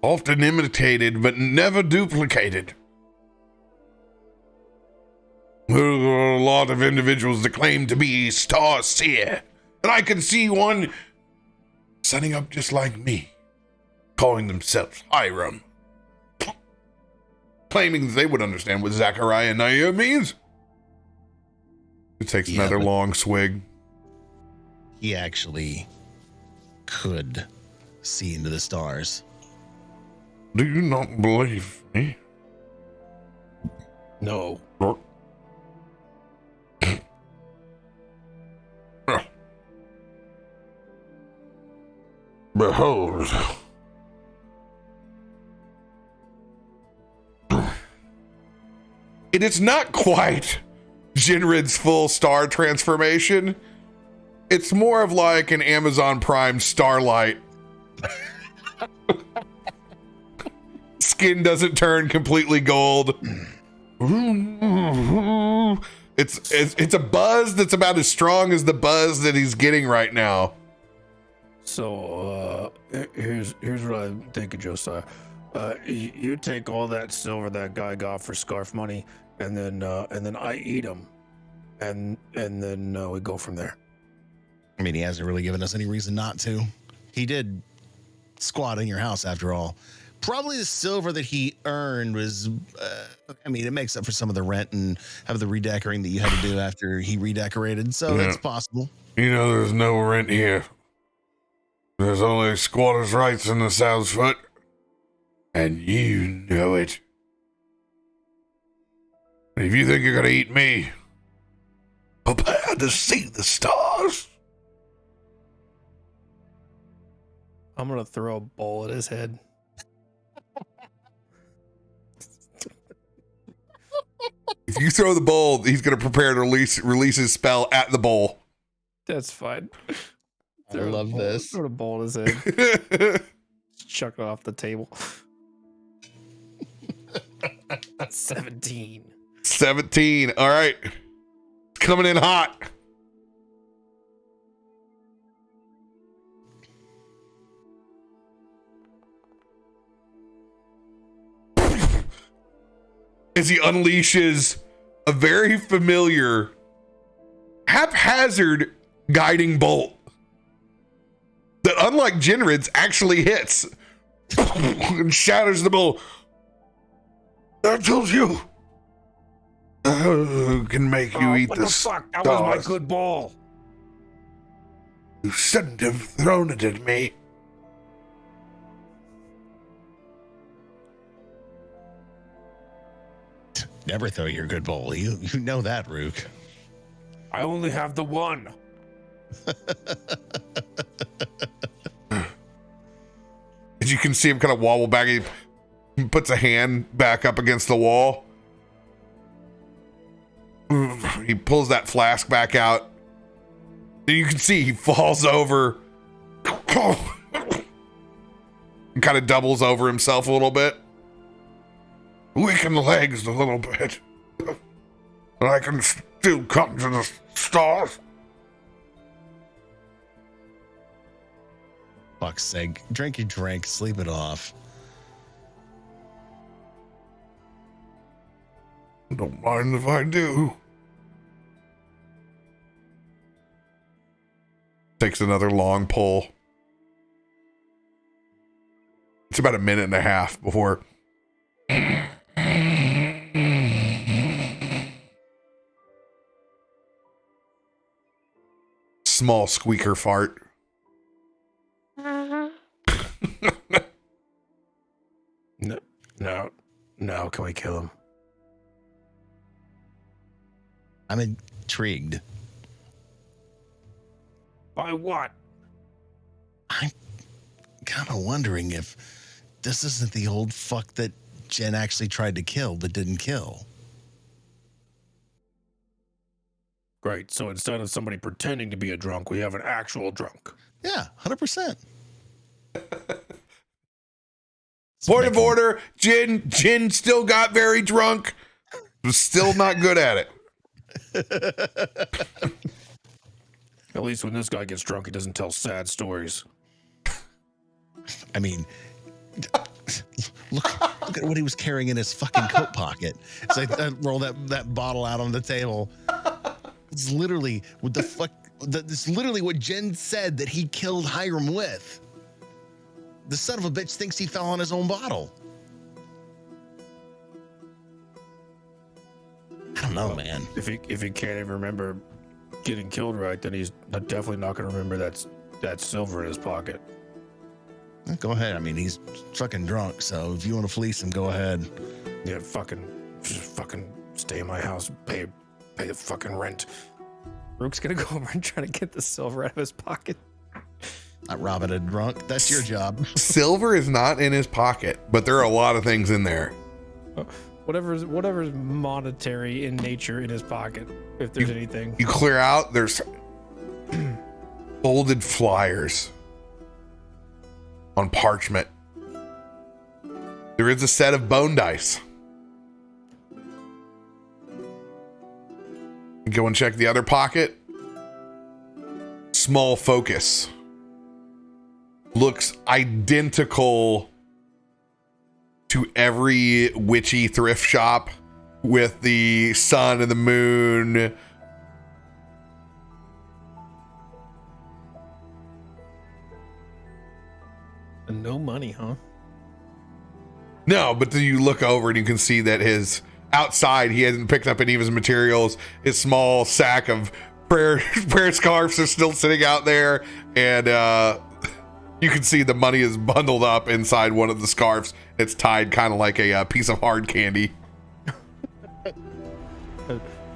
Often imitated, but never duplicated. There are a lot of individuals that claim to be star seer, and I can see one setting up just like me, calling themselves Hiram, claiming that they would understand what Zachariah and Naya means. It takes another long swig. He actually could see into the stars. Do you not believe me? No. Behold. It is not quite Jinrid's full star transformation. It's more of like an Amazon Prime Starlight. Skin doesn't turn completely gold. It's a buzz that's about as strong as the buzz that he's getting right now. So here's what I'm thinking, Josiah. You take all that silver that guy got for scarf money, and then I eat him, and then we go from there. I mean, he hasn't really given us any reason not to. He did squat in your house after all. Probably the silver that he earned was, it makes up for some of the rent and have the redecorating that you had to do after he redecorated. So that's possible. You know, there's no rent here. There's only squatters' rights in the South's Foot. And you know it. If you think you're going to eat me, prepare to see the stars. I'm going to throw a bowl at his head. If you throw the bowl, he's going to prepare to release his spell at the bowl. That's fine. I love this. Throw a bowl at his head. Chuck it off the table. 17. 17. All right. Coming in hot. As he unleashes a very familiar, haphazard guiding bolt that, unlike Jinrid's, actually hits and shatters the bowl. I told you. I can make you eat what this. the fuck? That was my good ball. You shouldn't have thrown it at me. Never throw your good bowl. You know that, Rook. I only have the one. As you can see him kind of wobble back. He puts a hand back up against the wall. He pulls that flask back out. And you can see he falls over. And kind of doubles over himself a little bit. Weaken the legs a little bit. But I can still come to the stars. Fuck's sake. Drink your drink. Sleep it off. Don't mind if I do. Takes another long pull. It's about a minute and a half before. Small squeaker fart. No, can we kill him? I'm intrigued. By what? I'm kind of wondering if this isn't the old fuck that Jen actually tried to kill but didn't kill. Great. So instead of somebody pretending to be a drunk, we have an actual drunk. Yeah, 100%. Point of order, Jin still got very drunk. Was still not good at it. At least when this guy gets drunk, he doesn't tell sad stories. I mean, look at what he was carrying in his fucking coat pocket. It's like roll that bottle out on the table. It's literally what the fuck. It's literally what Jen said that he killed Hiram with. The son of a bitch thinks he fell on his own bottle. I don't know, man. If he can't even remember getting killed right, then he's definitely not going to remember that silver in his pocket. Go ahead. I mean, he's fucking drunk, so if you want to fleece him, go ahead. Yeah, just fucking stay in my house, pay the fucking rent. Rook's gonna go over and try to get the silver out of his pocket. Not robbing a drunk. That's your job. Silver is not in his pocket, but there are a lot of things in there. Whatever's monetary in nature in his pocket, if there's anything. You clear out, there's folded flyers on parchment. There is a set of bone dice. You go and check the other pocket. Small focus. Looks identical to every witchy thrift shop with the sun and the moon. And no money, huh? No, but then you look over and you can see that his outside, he hasn't picked up any of his materials. His small sack of prayer scarves is still sitting out there, and you can see the money is bundled up inside one of the scarves. It's tied kind of like a piece of hard candy.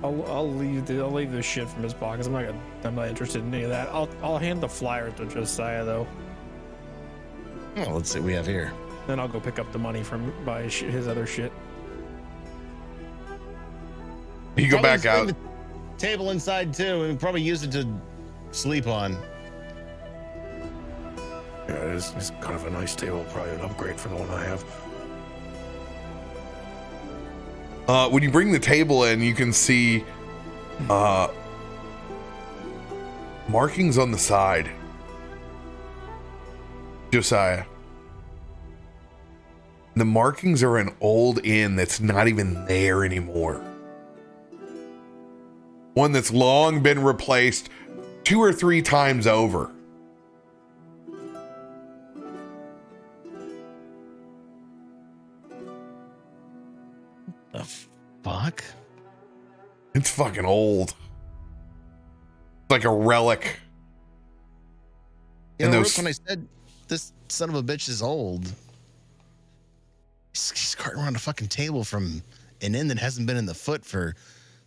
I'll leave the shit from his pockets. I'm not interested in any of that. I'll hand the flyer to Josiah though. Well, let's see what we have here. Then I'll go pick up the money from his other shit. You go back out. The table inside too, and probably use it to sleep on. Yeah, it's kind of a nice table, probably an upgrade from the one I have. When you bring the table in, you can see markings on the side. Josiah. The markings are an old inn that's not even there anymore. One that's long been replaced 2 or 3 times over. The fuck? It's fucking old. It's like a relic. You know, Rook, when I said this son of a bitch is old, he's carting around a fucking table from an inn that hasn't been in the foot for,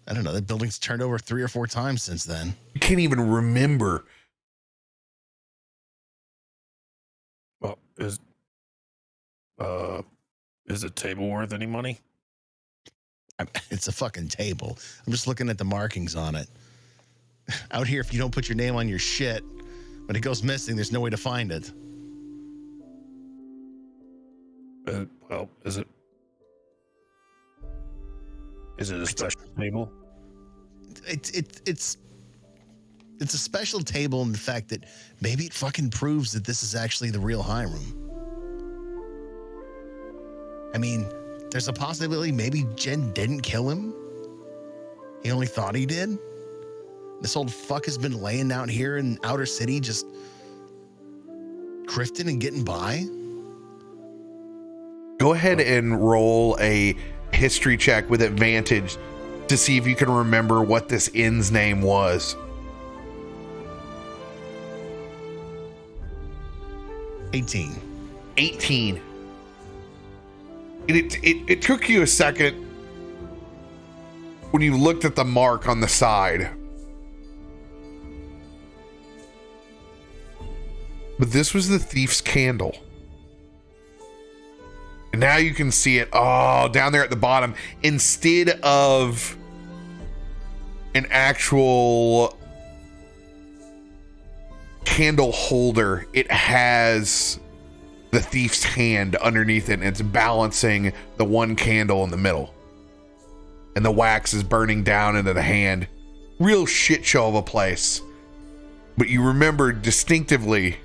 I don't know, the building's turned over 3 or 4 times since then. You can't even remember. Well, is Is the table worth any money? It's a fucking table. I'm just looking at the markings on it. Out here, if you don't put your name on your shit, when it goes missing, there's no way to find it. Well, is it a special table? It's a special table in the fact that maybe it fucking proves that this is actually the real Hiram. I mean, there's a possibility maybe Jen didn't kill him. He only thought he did. This old fuck has been laying out here in Outer City just crifting and getting by. Go ahead and roll a history check with advantage to see if you can remember what this inn's name was. 18. 18. It took you a second when you looked at the mark on the side. But this was the thief's candle. And now you can see it down there at the bottom. Instead of an actual candle holder, it has the thief's hand underneath it, and it's balancing the one candle in the middle. And the wax is burning down into the hand. Real shit show of a place. But you remember distinctively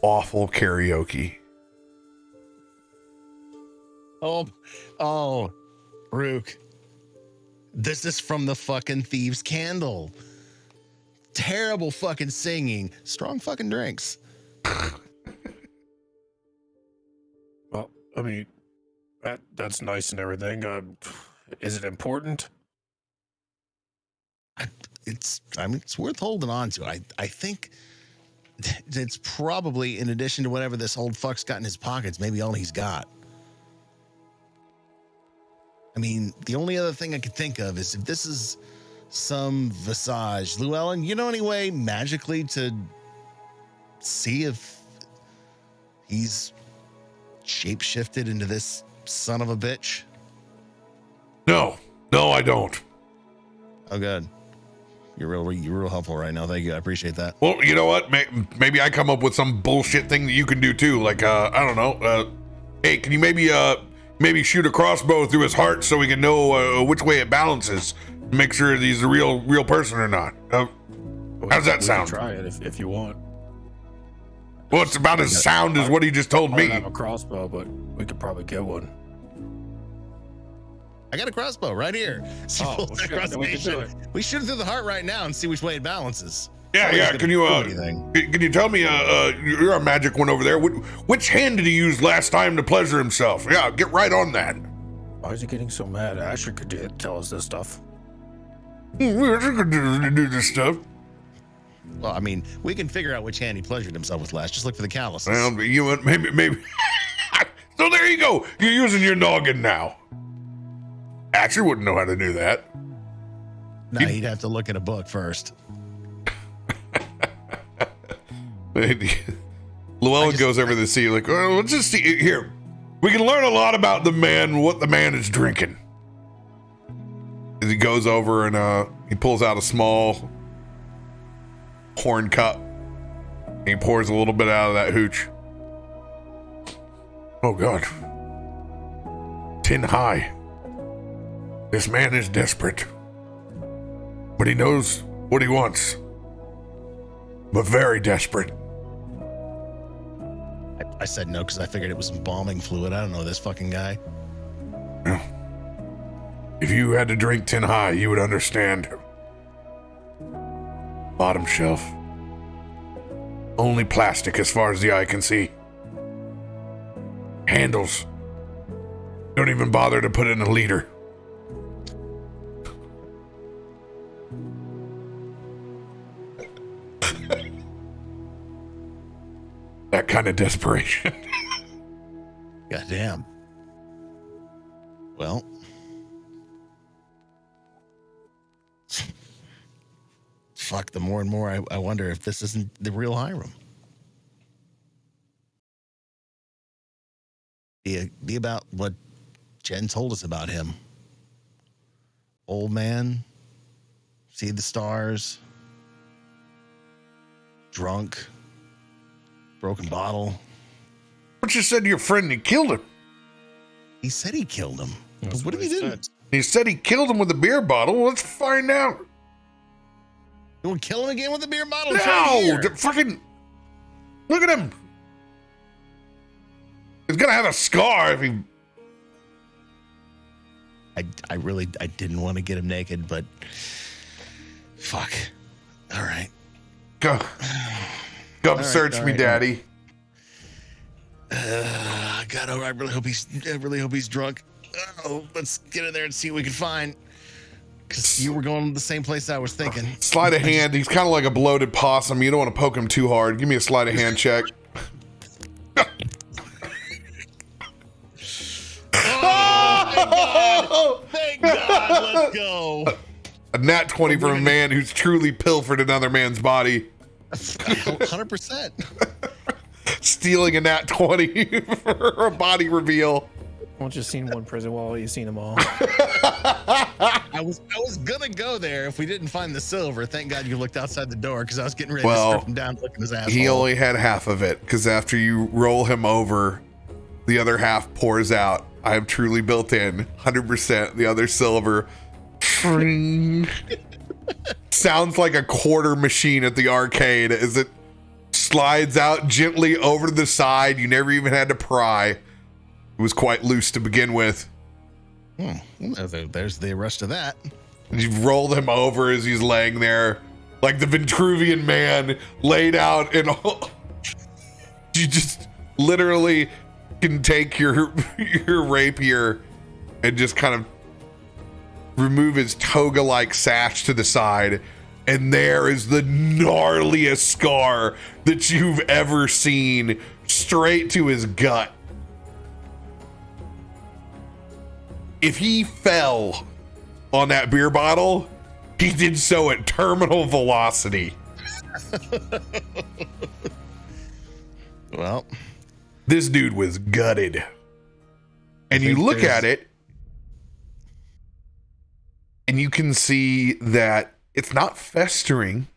awful karaoke. Oh, Rook. This is from the fucking Thieves' Candle. Terrible fucking singing. Strong fucking drinks. Well, I mean, that's nice and everything. Is it important? It's worth holding on to. I think it's probably, in addition to whatever this old fuck's got in his pockets, maybe all he's got. I mean, the only other thing I could think of is if this is some visage. Llywelyn, you know any way magically to see if he's shapeshifted into this son of a bitch? No, I don't. Oh, good. You're real helpful right now. Thank you. I appreciate that. Well, you know what? Maybe I come up with some bullshit thing that you can do too. Like, I don't know. Hey, can you maybe shoot a crossbow through his heart so we can know which way it balances? Make sure he's a real person or not. How's that sound? Try it if you want. Well, it's about as sound as what he just told I me. don't have a crossbow, but we could probably get one. I got a crossbow right here. See, Oh, well, shit, then we can do it. we shoot it through the heart right now and see which way it balances. Yeah. Can you tell me? You're a magic one over there. Which hand did he use last time to pleasure himself? Yeah, get right on that. Why is he getting so mad? Asher could tell us this stuff. Do this stuff. Well, I mean, we can figure out which hand he pleasured himself with last. Just look for the calluses. Well, you maybe. So there you go. You're using your noggin now. Asher wouldn't know how to do that. No, he'd have to look at a book first. Llewellyn goes over to the sea like, oh, let's just see here. We can learn a lot about the man, what the man is drinking. As he goes over and he pulls out a small horn cup. And he pours a little bit out of that hooch. Oh God. 10 high. This man is desperate. But he knows what he wants. But very desperate. I said no because I figured it was embalming fluid. I don't know this fucking guy. Well, if you had to drink 10 high, you would understand. Bottom shelf. Only plastic as far as the eye can see. Handles. Don't even bother to put in a liter. That kind of desperation. Goddamn. Well. Fuck, the more and more I wonder if this isn't the real Hiram. Be about what Jen told us about him. Old man, see the stars, drunk, broken bottle. But you said your friend he killed him. He said he killed him. That's What if he he didn't? said. He said he killed him with a beer bottle. Let's find out. You want to kill him again with a beer bottle? It's right No, here. fucking look at him. He's gonna have a scar if he. I didn't want to get him naked, but fuck. All right. Go right, search all me, right. Daddy. God, I really hope he's drunk. Oh, let's get in there and see what we can find. Because you were going to the same place I was thinking. Sleight of hand. He's kind of like a bloated possum. You don't want to poke him too hard. Give me a sleight of hand check. Thank God, let's go. A nat 20 from a man who's truly pilfered another man's body. 100%. Stealing a nat 20 for a body reveal. Once you've seen one prison wall, you've seen them all. I was gonna go there if we didn't find the silver. Thank God you looked outside the door because I was getting ready to strip him down, looking his asshole. He only had half of it because after you roll him over, the other half pours out. I have truly built in 100% the other silver. Sounds like a quarter machine at the arcade as it slides out gently over to the side. You never even had to pry. It was quite loose to begin with. There's the rest of that. You've rolled him over as he's laying there like the Vitruvian man laid out and you just literally can take your rapier and just kind of remove his toga-like sash to the side, and there is the gnarliest scar that you've ever seen, straight to his gut. If he fell on that beer bottle, he did so at terminal velocity. Well, This dude was gutted. And you look at it, and you can see that it's not festering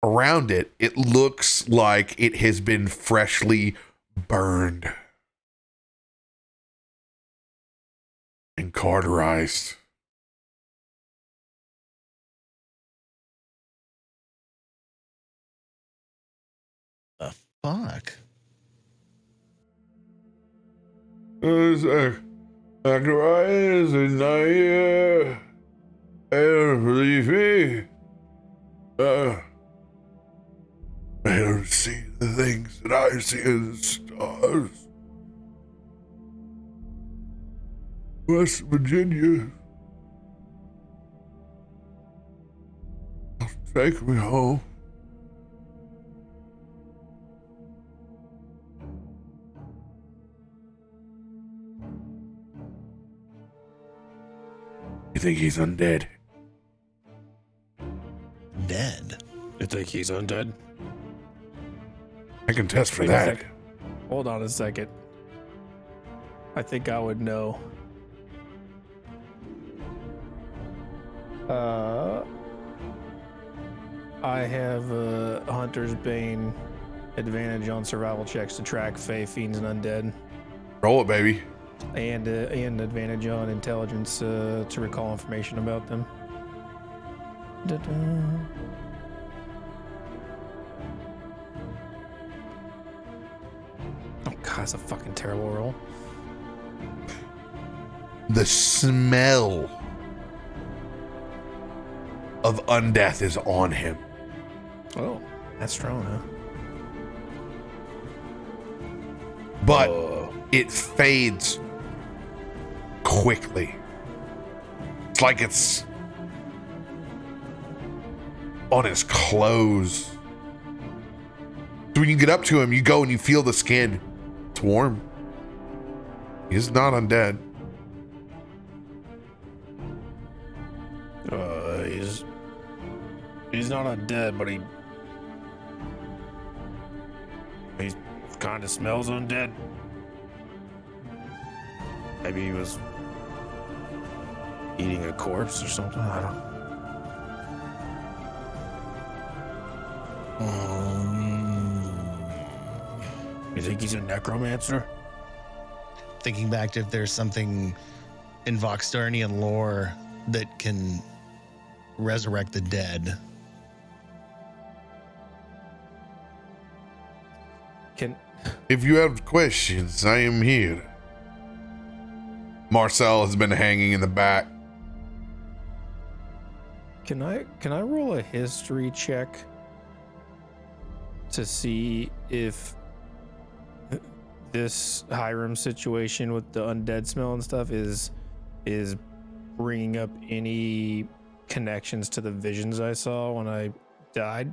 around it. It looks like it has been freshly burned and cauterized. fuck. I don't see the things that I see in the stars. West Virginia. Take me home. You think he's undead? Dead. You think he's undead? I can test for Wait a that. sec. Hold on a second. I think I would know. I have Hunter's Bane advantage on survival checks to track Fey, Fiends, and Undead. Roll it, baby. And advantage on intelligence to recall information about them. Da-da. Oh god, it's a fucking terrible roll. The smell of undeath is on him. Oh, that's strong, huh? But it fades quickly. It's like it's on his clothes. So when you get up to him, you go and you feel the skin. It's warm. He's not undead. He's not undead, but he kind of smells undead. Maybe he was eating a corpse or something. I don't know. You think he's a necromancer? Thinking back to if there's something in Voxdarnian lore that can resurrect the dead. If you have questions, I am here. Marcel has been hanging in the back. Can I roll a history check to see if this Hiram situation with the undead smell and stuff is bringing up any connections to the visions I saw when I died?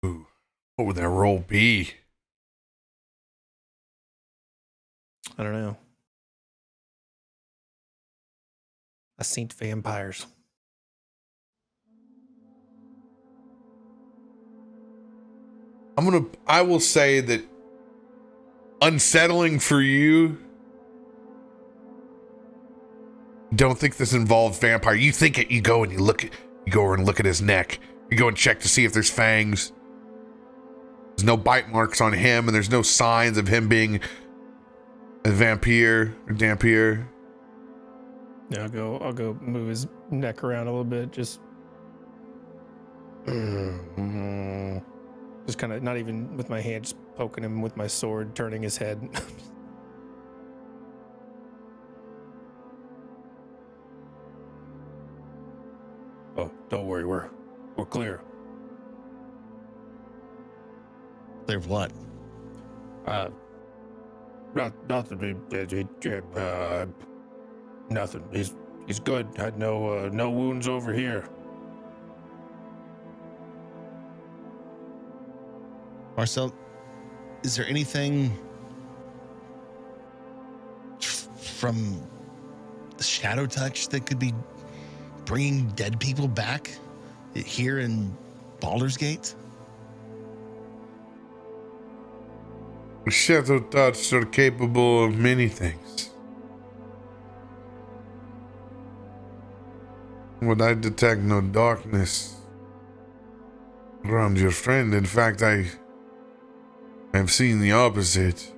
Ooh, what would that roll be? I don't know. I seen vampires. I will say that unsettling for you. Don't think this involves vampire. You think it, you go and you go over and look at his neck. You go and check to see if there's fangs. There's no bite marks on him, and there's no signs of him being a vampire or dampier. Yeah, I'll go move his neck around a little bit, just kind of not even with my hand, just poking him with my sword, turning his head. Oh, don't worry, we're clear. Clear of what? Nothing. Nothing. He's good. Had no wounds over here. Marcel, is there anything from the Shadow Touch that could be bringing dead people back here in Baldur's Gate? Shadow Touch are capable of many things. Would I detect no darkness around your friend? In fact, I've seen the opposite.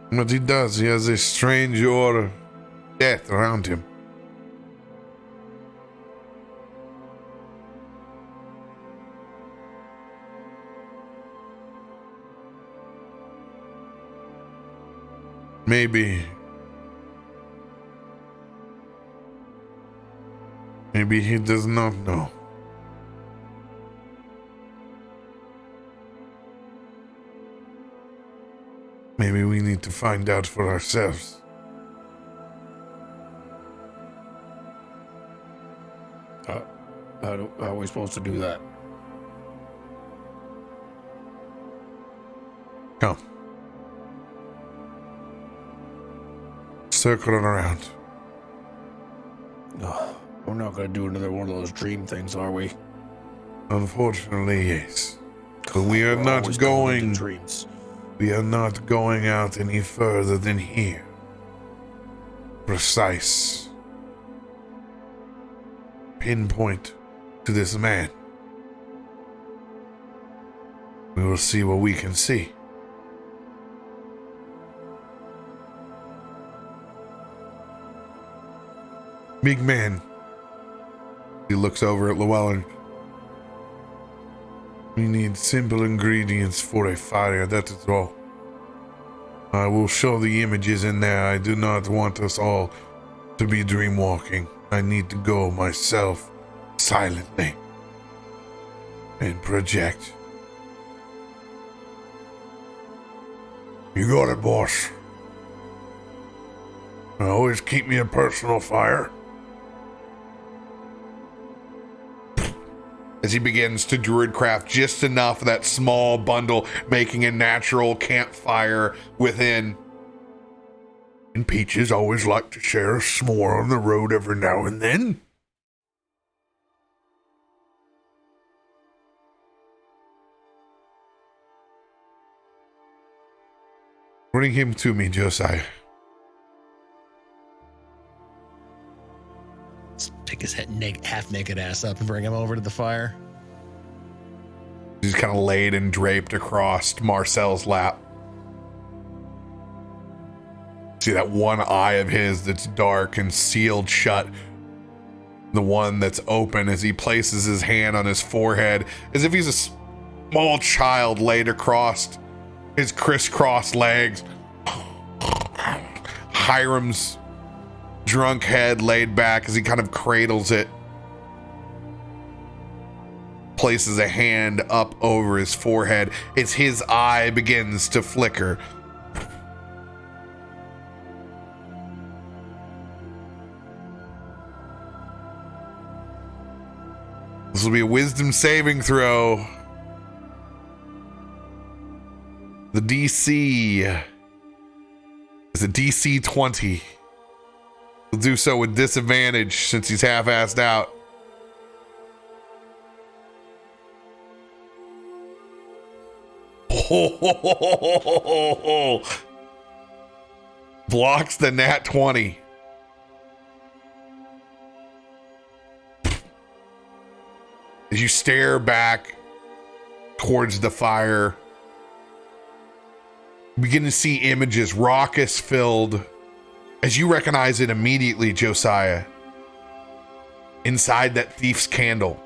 What he does, he has a strange aura of death around him. Maybe he does not know. Maybe we need to find out for ourselves. How are we supposed to do that? Come. Circle it around. No, we're not going to do another one of those dream things, are we? Unfortunately, yes. But we are not going. Dreams. We are not going out any further than here. Precise. Pinpoint to this man. We will see what we can see. Big man. He looks over at Llywelyn. We need simple ingredients for a fire, that is all. I will show the images in there. I do not want us all to be dreamwalking. I need to go myself silently and project. You got it, boss. Always keep me a personal fire. As he begins to druidcraft just enough of that small bundle, making a natural campfire within. And peaches always like to share a s'more on the road every now and then. Bring him to me, Josiah. Let's pick his half-naked ass up and bring him over to the fire. He's kind of laid and draped across Marcel's lap. See that one eye of his that's dark and sealed shut. The one that's open as he places his hand on his forehead, as if he's a small child laid across his crisscross legs. Hiram's drunk head laid back as he kind of cradles it. Places a hand up over his forehead as his eye begins to flicker. This will be a wisdom saving throw. The DC is a DC 20. He'll do so with disadvantage since he's half-assed out. Oh, blocks the nat 20. As you stare back towards the fire, you begin to see images, raucous filled, as you recognize it immediately, Josiah. Inside that thief's candle,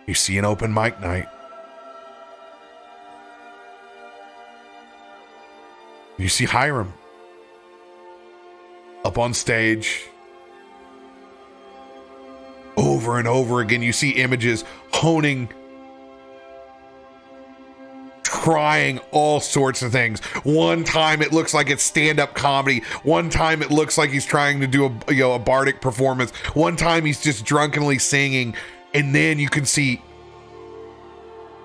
you see an open mic night. You see Hiram up on stage. Over and over again, you see images honing, trying all sorts of things. One time it looks like it's stand-up comedy. One time it looks like he's trying to do a bardic performance. One time he's just drunkenly singing. And then you can see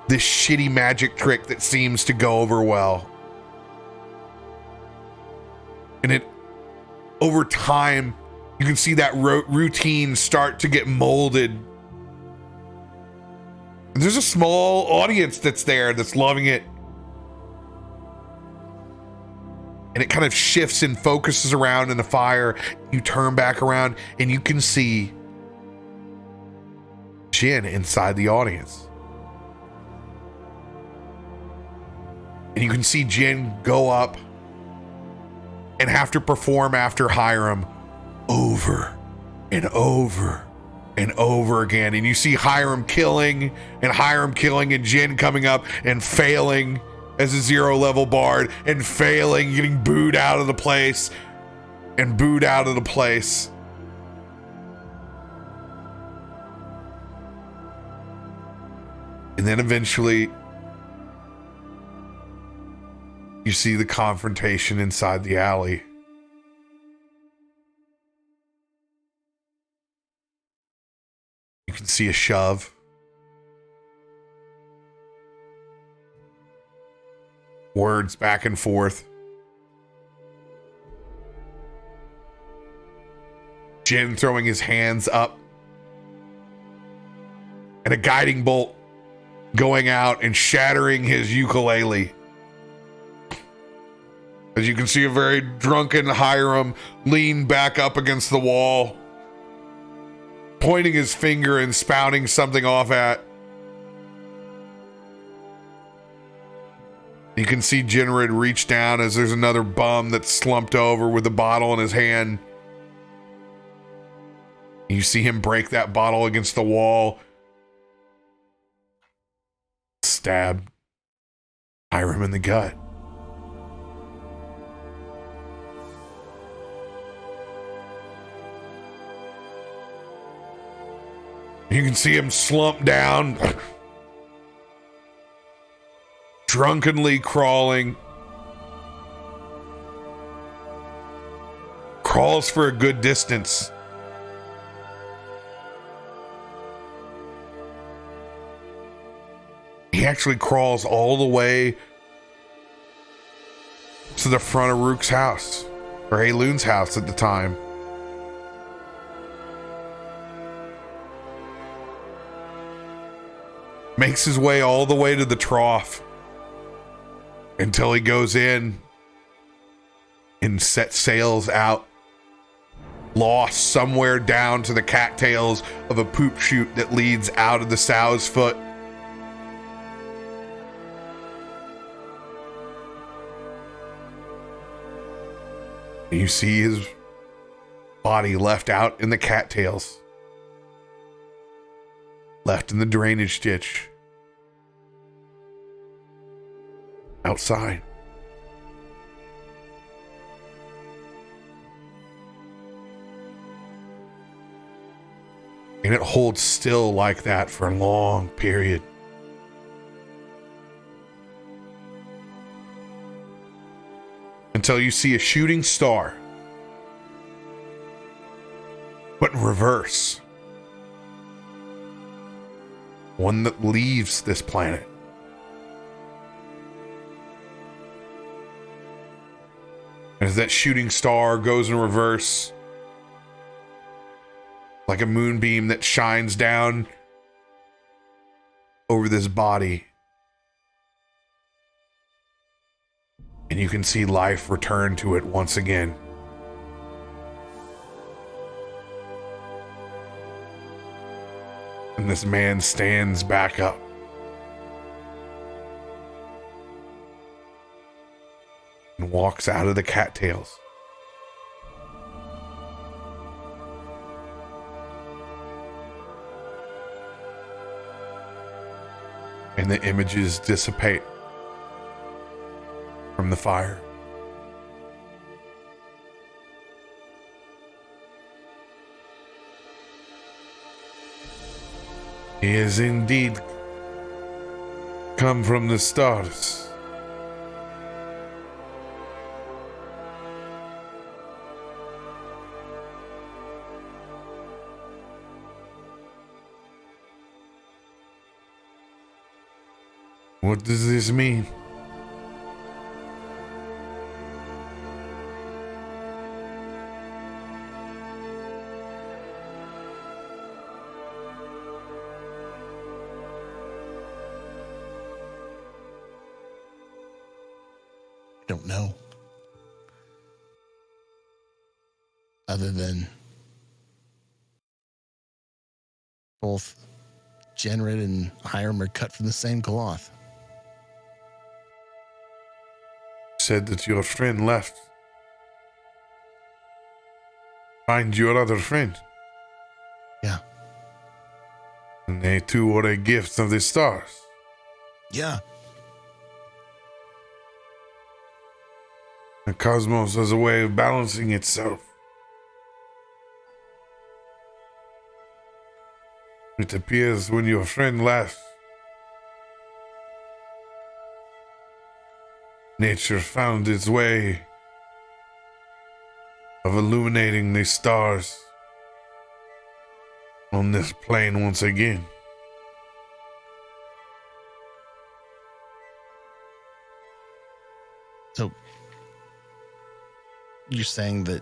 this shitty magic trick that seems to go over well. And it, over time, you can see that routine start to get molded. And there's a small audience that's there that's loving it. And it kind of shifts and focuses around in the fire. You turn back around and you can see Jen inside the audience. And you can see Jen go up and have to perform after Hiram over and over and over again. And you see Hiram killing and Jen coming up and failing as a 0 level bard and failing, getting booed out of the place and booed out of the place. And then eventually you see the confrontation inside the alley. You can see a shove. Words back and forth. Jin throwing his hands up. And a guiding bolt going out and shattering his ukulele. As you can see, a very drunken Hiram lean back up against the wall, pointing his finger and spouting something off at. You can see Jinrid reach down as there's another bum that's slumped over with a bottle in his hand. You see him break that bottle against the wall. Stab Hiram in the gut. You can see him slump down, drunkenly crawling. Crawls for a good distance. He actually crawls all the way to the front of Rook's house, or Halun's house at the time. Makes his way all the way to the trough until he goes in and sets sails out, lost somewhere down to the cattails of a poop chute that leads out of the sow's foot. You see his body left out in the cattails, left in the drainage ditch, outside. And it holds still like that for a long period. Until you see a shooting star, but in reverse. One that leaves this planet. As that shooting star goes in reverse, like a moonbeam that shines down over this body, and you can see life return to it once again. And this man stands back up. And walks out of the cattails. And the images dissipate from the fire. He is indeed come from the stars. What does this mean? I don't know. Other than both Jenred and Hiram are cut from the same cloth. Said that your friend left. Find your other friend. Yeah. And they too were a gift of the stars. Yeah. The cosmos has a way of balancing itself. It appears when your friend left, nature found its way of illuminating the stars on this plane once again. So you're saying that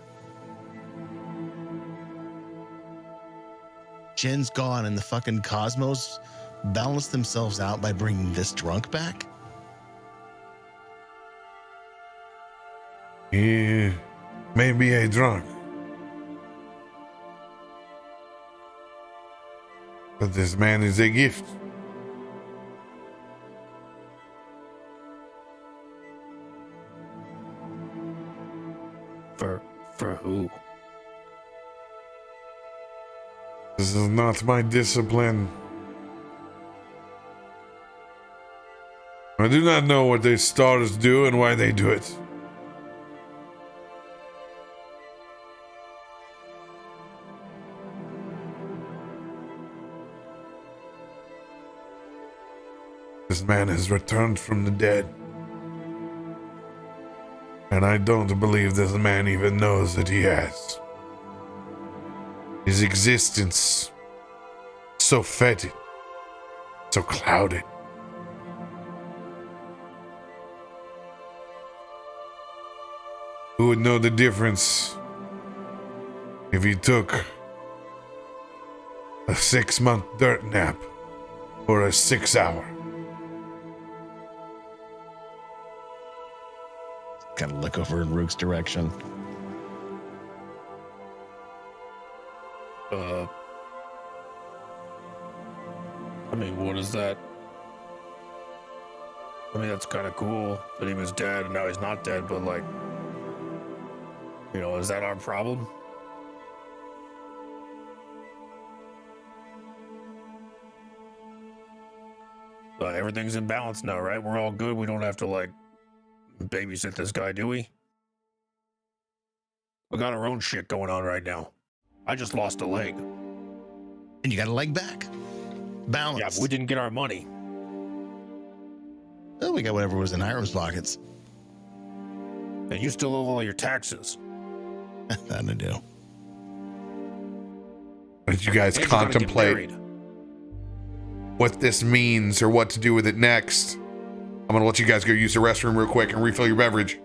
Jen's gone and the fucking cosmos balanced themselves out by bringing this drunk back? He may be a drunk, but this man is a gift. For who? This is not my discipline. I do not know what the stars do and why they do it. This man has returned from the dead. And I don't believe this man even knows that he has. His existence, so fetid, so clouded. Who would know the difference if he took a 6-month dirt nap or a 6-hour? Kind of look over in Rook's direction. I mean, what is that? I mean, that's kind of cool that he was dead and now he's not dead, but like, you know, is that our problem? Everything's in balance now, right? We're all good. We don't have to like babysit this guy, do we? We got our own shit going on right now. I just lost a leg. And you got a leg back. Balance. Yeah, but we didn't get our money. Oh, we got whatever was in Hiram's pockets. And you still owe all your taxes. That I do. Did you guys And you gotta get contemplate married. what this means or what to do with it next? I'm going to let you guys go use the restroom real quick and refill your beverage.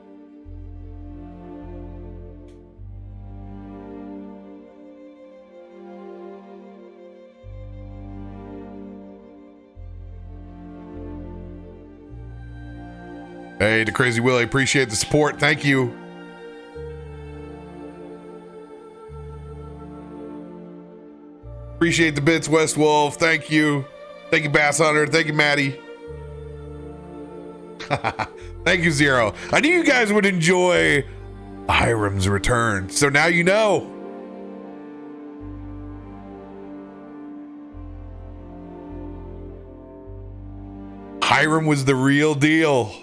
Hey, the Crazy Willie, appreciate the support. Thank you. Appreciate the bits, West Wolf. Thank you. Thank you, Bass Hunter. Thank you, Maddie. Thank you, Zero. I knew you guys would enjoy Hiram's return, so now you know. Hiram was the real deal.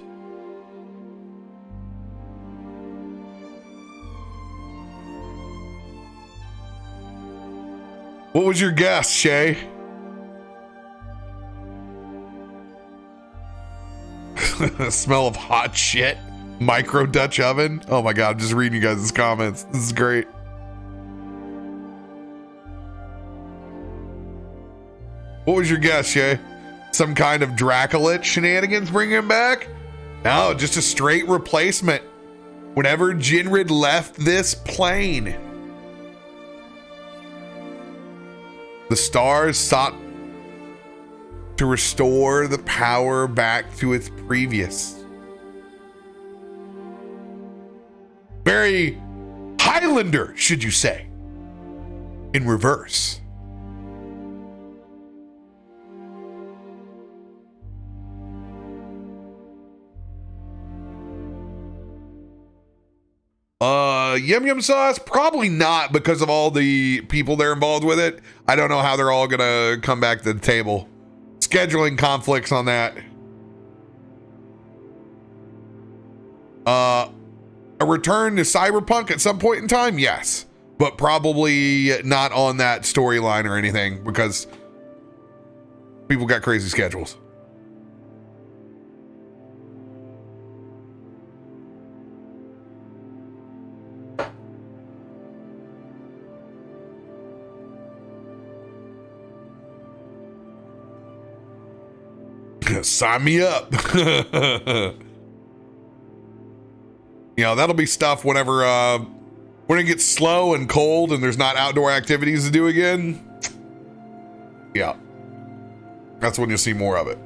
What was your guess, Shay? Smell of hot shit. Micro Dutch oven. Oh my God, I'm just reading you guys' comments. This is great. What was your guess, Shay? Some kind of Dracolich shenanigans bringing him back? No, just a straight replacement. Whenever Jinrid left this plane, the stars sought to restore the power back to its previous. Very Highlander, should you say, in reverse. Yum Yum Sauce? Probably not, because of all the people that are involved with it. I don't know how they're all gonna come back to the table. Scheduling conflicts on that. A return to Cyberpunk at some point in time? Yes. But probably not on that storyline or anything, because people got crazy schedules. Sign me up. You know, that'll be stuff whenever when it gets slow and cold and there's not outdoor activities to do again. Yeah, that's when you'll see more of it.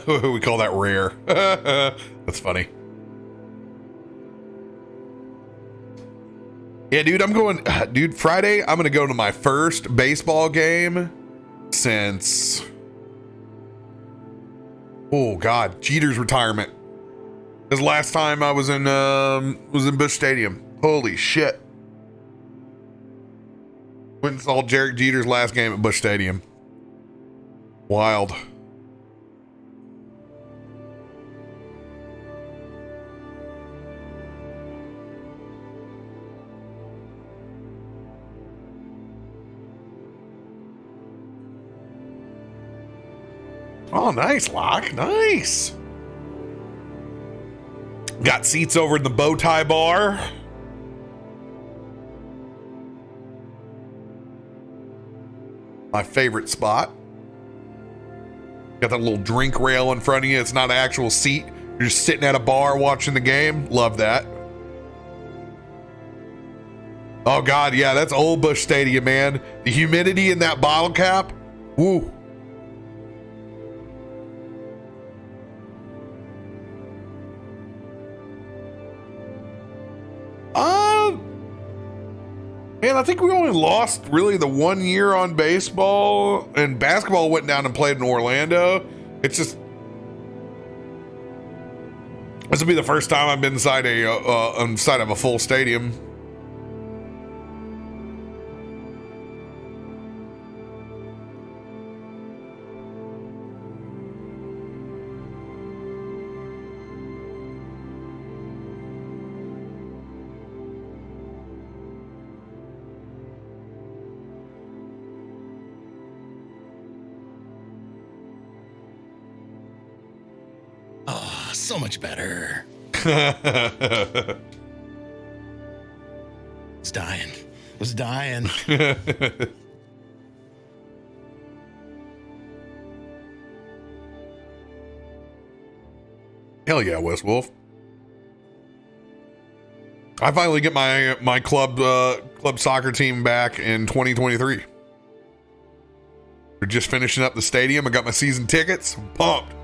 We call that rare. That's funny. Yeah, dude, I'm going, dude, Friday, I'm going to go to my first baseball game since, oh God, Jeter's retirement. Because last time I was in Busch Stadium. Holy shit. Went and saw Derek Jeter's last game at Busch Stadium. Wild. Oh, nice, Locke. Nice. Got seats over in the bow tie bar. My favorite spot. Got that little drink rail in front of you. It's not an actual seat. You're just sitting at a bar watching the game. Love that. Oh, God, yeah, that's Old Bush Stadium, man. The humidity in that bottle cap. Woo. Man, I think we only lost really the 1 year on baseball, and basketball went down and played in Orlando. It's just, this will be the first time I've been inside of a full stadium. So much better. Was dying. Hell yeah, West Wolf. I finally get my club soccer team back in 2023. We're just finishing up the stadium. I got my season tickets. I'm pumped.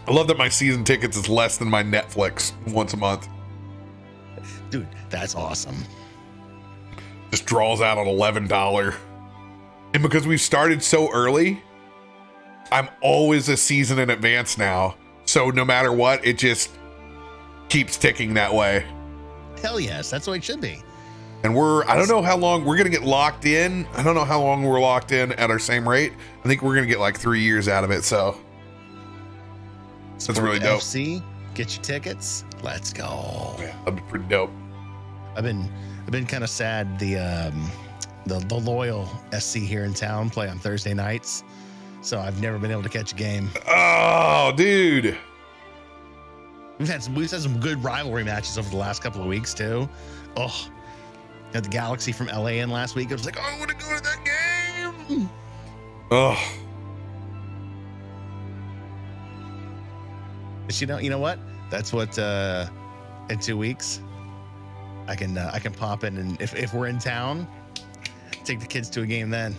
I love that my season tickets is less than my Netflix once a month. Dude, that's awesome. Just draws out an $11. And because we've started so early, I'm always a season in advance now. So no matter what, it just keeps ticking that way. Hell yes, that's the way it should be. And I don't know how long we're going to get locked in. I don't know how long we're locked in at our same rate. I think we're going to get like 3 years out of it. So that's really dope. FC, get your tickets. Let's go. Yeah, that'd be pretty dope. I've been kind of sad. The loyal SC here in town play on Thursday nights, so I've never been able to catch a game. Oh, dude. We've had some good rivalry matches over the last couple of weeks too. Oh, had the Galaxy from LA in last week. I was like, oh, I want to go to that game. Oh. But you know what? That's what in 2 weeks I can pop in, and if we're in town, take the kids to a game then.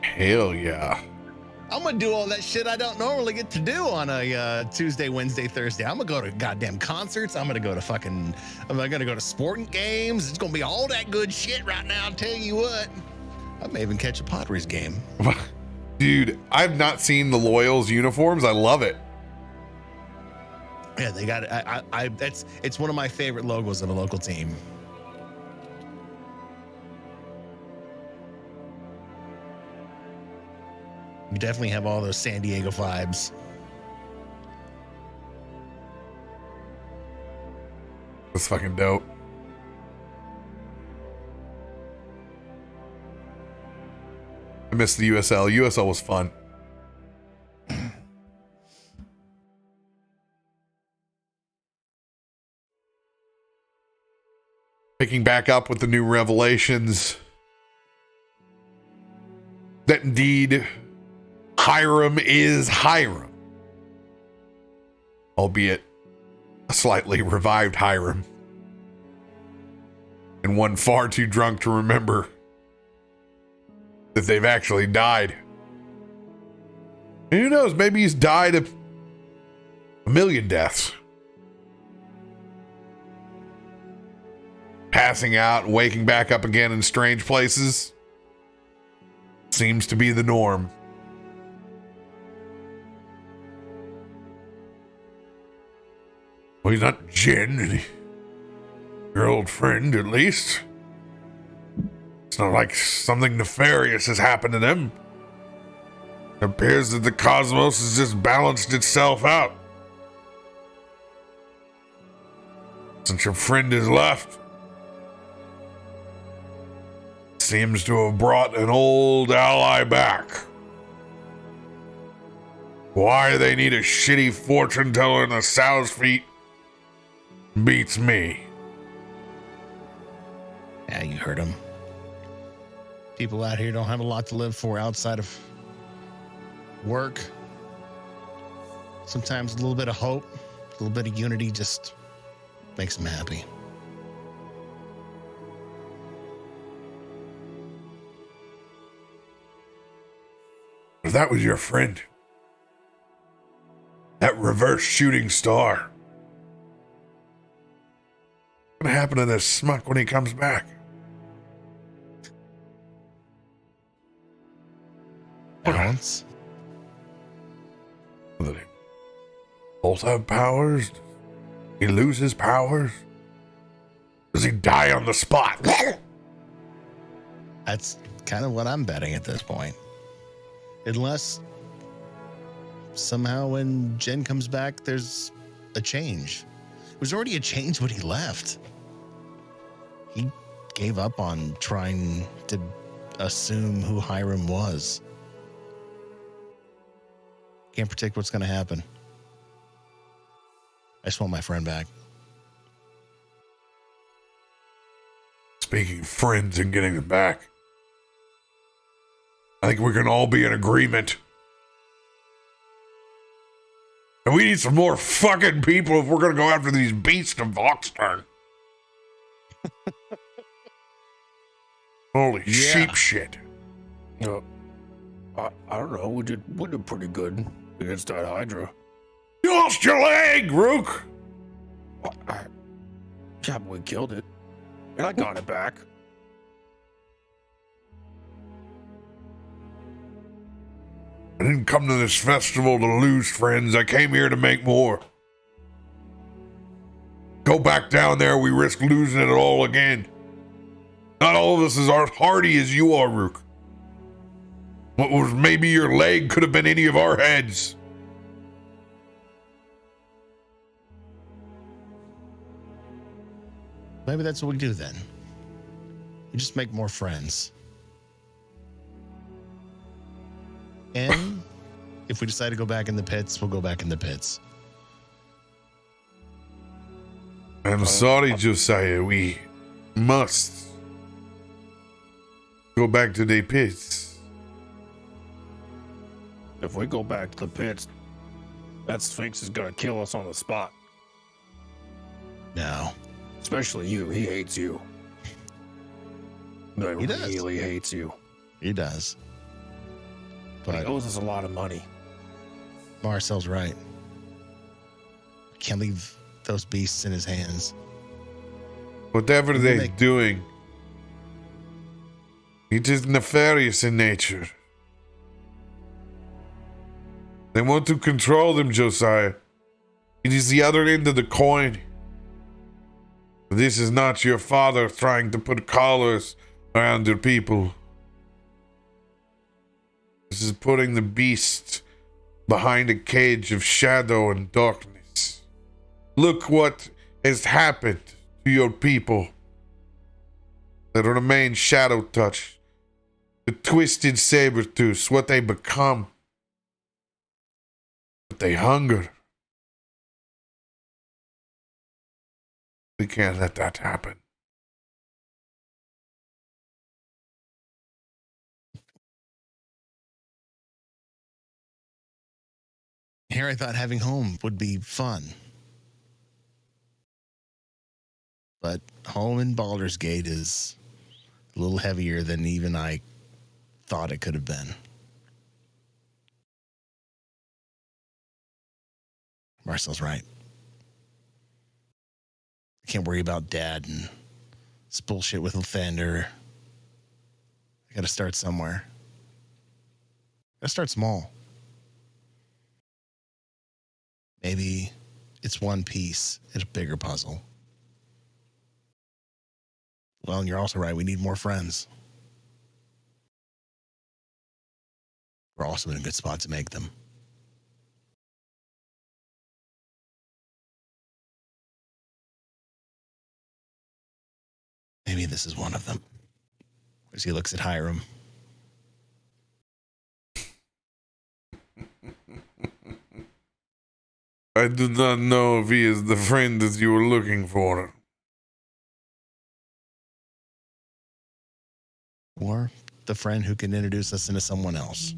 Hell yeah. I'm gonna do all that shit I don't normally get to do on a Tuesday, Wednesday, Thursday. I'm gonna go to goddamn concerts. I'm gonna go to sporting games. It's gonna be all that good shit right now. I'll tell you what. I may even catch a Padres game. Dude, I've not seen the Loyals uniforms. I love it. Yeah, they got it. It's one of my favorite logos of a local team. You definitely have all those San Diego vibes. That's fucking dope. I miss the USL. USL was fun. Picking back up with the new revelations that indeed Hiram is Hiram, albeit a slightly revived Hiram, and one far too drunk to remember that they've actually died. And who knows, maybe he's died of a million deaths. Passing out and waking back up again in strange places seems to be the norm. Well, he's not Jen, your old friend, at least. It's not like something nefarious has happened to them. It appears that the cosmos has just balanced itself out. Since your friend is left, seems to have brought an old ally back. Why they need a shitty fortune teller in the sow's feet beats me. Yeah, you heard him. People out here don't have a lot to live for outside of work. Sometimes a little bit of hope, a little bit of unity just makes them happy. If that was your friend, that reverse shooting star, what's gonna happen to this smuck when he comes back? Balance. Do they both have powers? He lose his powers? Does he die on the spot? That's kind of what I'm betting at this point. Unless somehow when Jen comes back, there's a change. It was already a change when he left. He gave up on trying to assume who Hiram was. Can't predict what's going to happen. I just want my friend back. Speaking of friends and getting them back, I think we can all be in agreement. And we need some more fucking people if we're going to go after these beasts of Voxturn. Holy sheep shit. I don't know. We did pretty good against that Hydra. You lost your leg, Rook. Yeah, but we killed it. And I got it back. I didn't come to this festival to lose friends. I came here to make more. Go back down there, we risk losing it all again. Not all of us is as hardy as you are, Rook. What was maybe your leg could have been any of our heads. Maybe that's what we do then. We just make more friends. And if we decide to go back in the pits, we'll go back in the pits. I'm sorry, Josiah. We must go back to the pits. If we go back to the pits, that Sphinx is gonna kill us on the spot. No. Especially you. He hates you. He really hates you. He does. But he But owes us a lot of money. Marcel's right. Can't leave those beasts in his hands. Whatever they're doing, it is nefarious in nature. They want to control them, Josiah. It is the other end of the coin. This is not your father trying to put collars around your people. This is putting the beast behind a cage of shadow and darkness. Look what has happened to your people that remain shadow touch. The twisted saber-tooths, what they become. But they hunger. We can't let that happen. Here I thought having home would be fun. But home in Baldur's Gate is a little heavier than even I thought it could have been. Marcel's right. I can't worry about Dad and this bullshit with Lathander. I gotta start somewhere. Gotta start small. Maybe it's one piece in a bigger puzzle. Well, and you're also right. We need more friends. We're also in a good spot to make them. Maybe this is one of them. as he looks at Hiram. I do not know if he is the friend that you were looking for. Or the friend who can introduce us into someone else.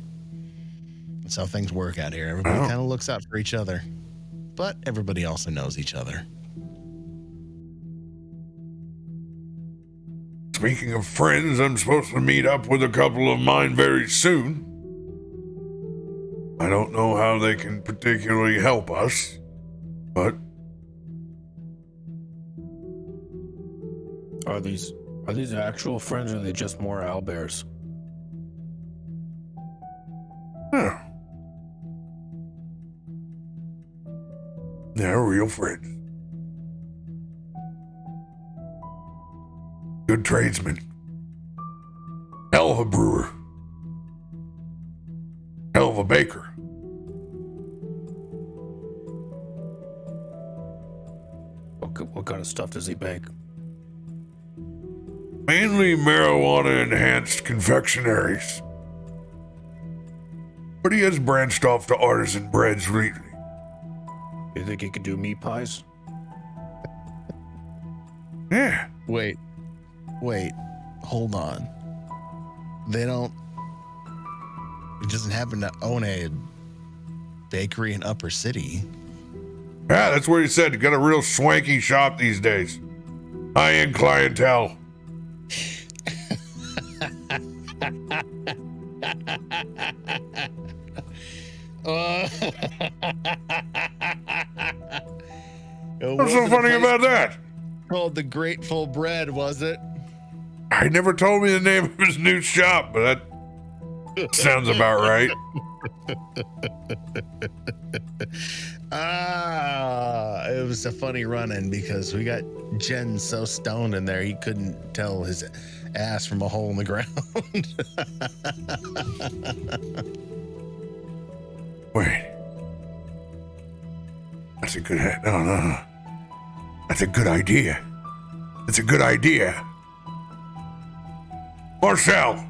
That's how things work out here. Everybody kind of looks out for each other. But everybody also knows each other. Speaking of friends, I'm supposed to meet up with a couple of mine very soon. I don't know how they can particularly help us, but... Are these actual friends, or are they just more owlbears? Yeah. They're real friends. Good tradesman. Hell of a brewer. Hell of a baker. What kind of stuff does he bake? Mainly marijuana-enhanced confectionaries. But he has branched off to artisan breads lately. You think he could do meat pies? Yeah. Wait, hold on. He doesn't happen to own a bakery in Upper City. Yeah, that's what he said. He got a real swanky shop these days. High-end clientele. What's so funny about that? Called the Grateful Bread, was it? He never told me the name of his new shop, but that sounds about right. It was a funny run-in because we got Jen so stoned in there he couldn't tell his ass from a hole in the ground. Wait. That's a good no. That's a good idea. It's a good idea. Marcel.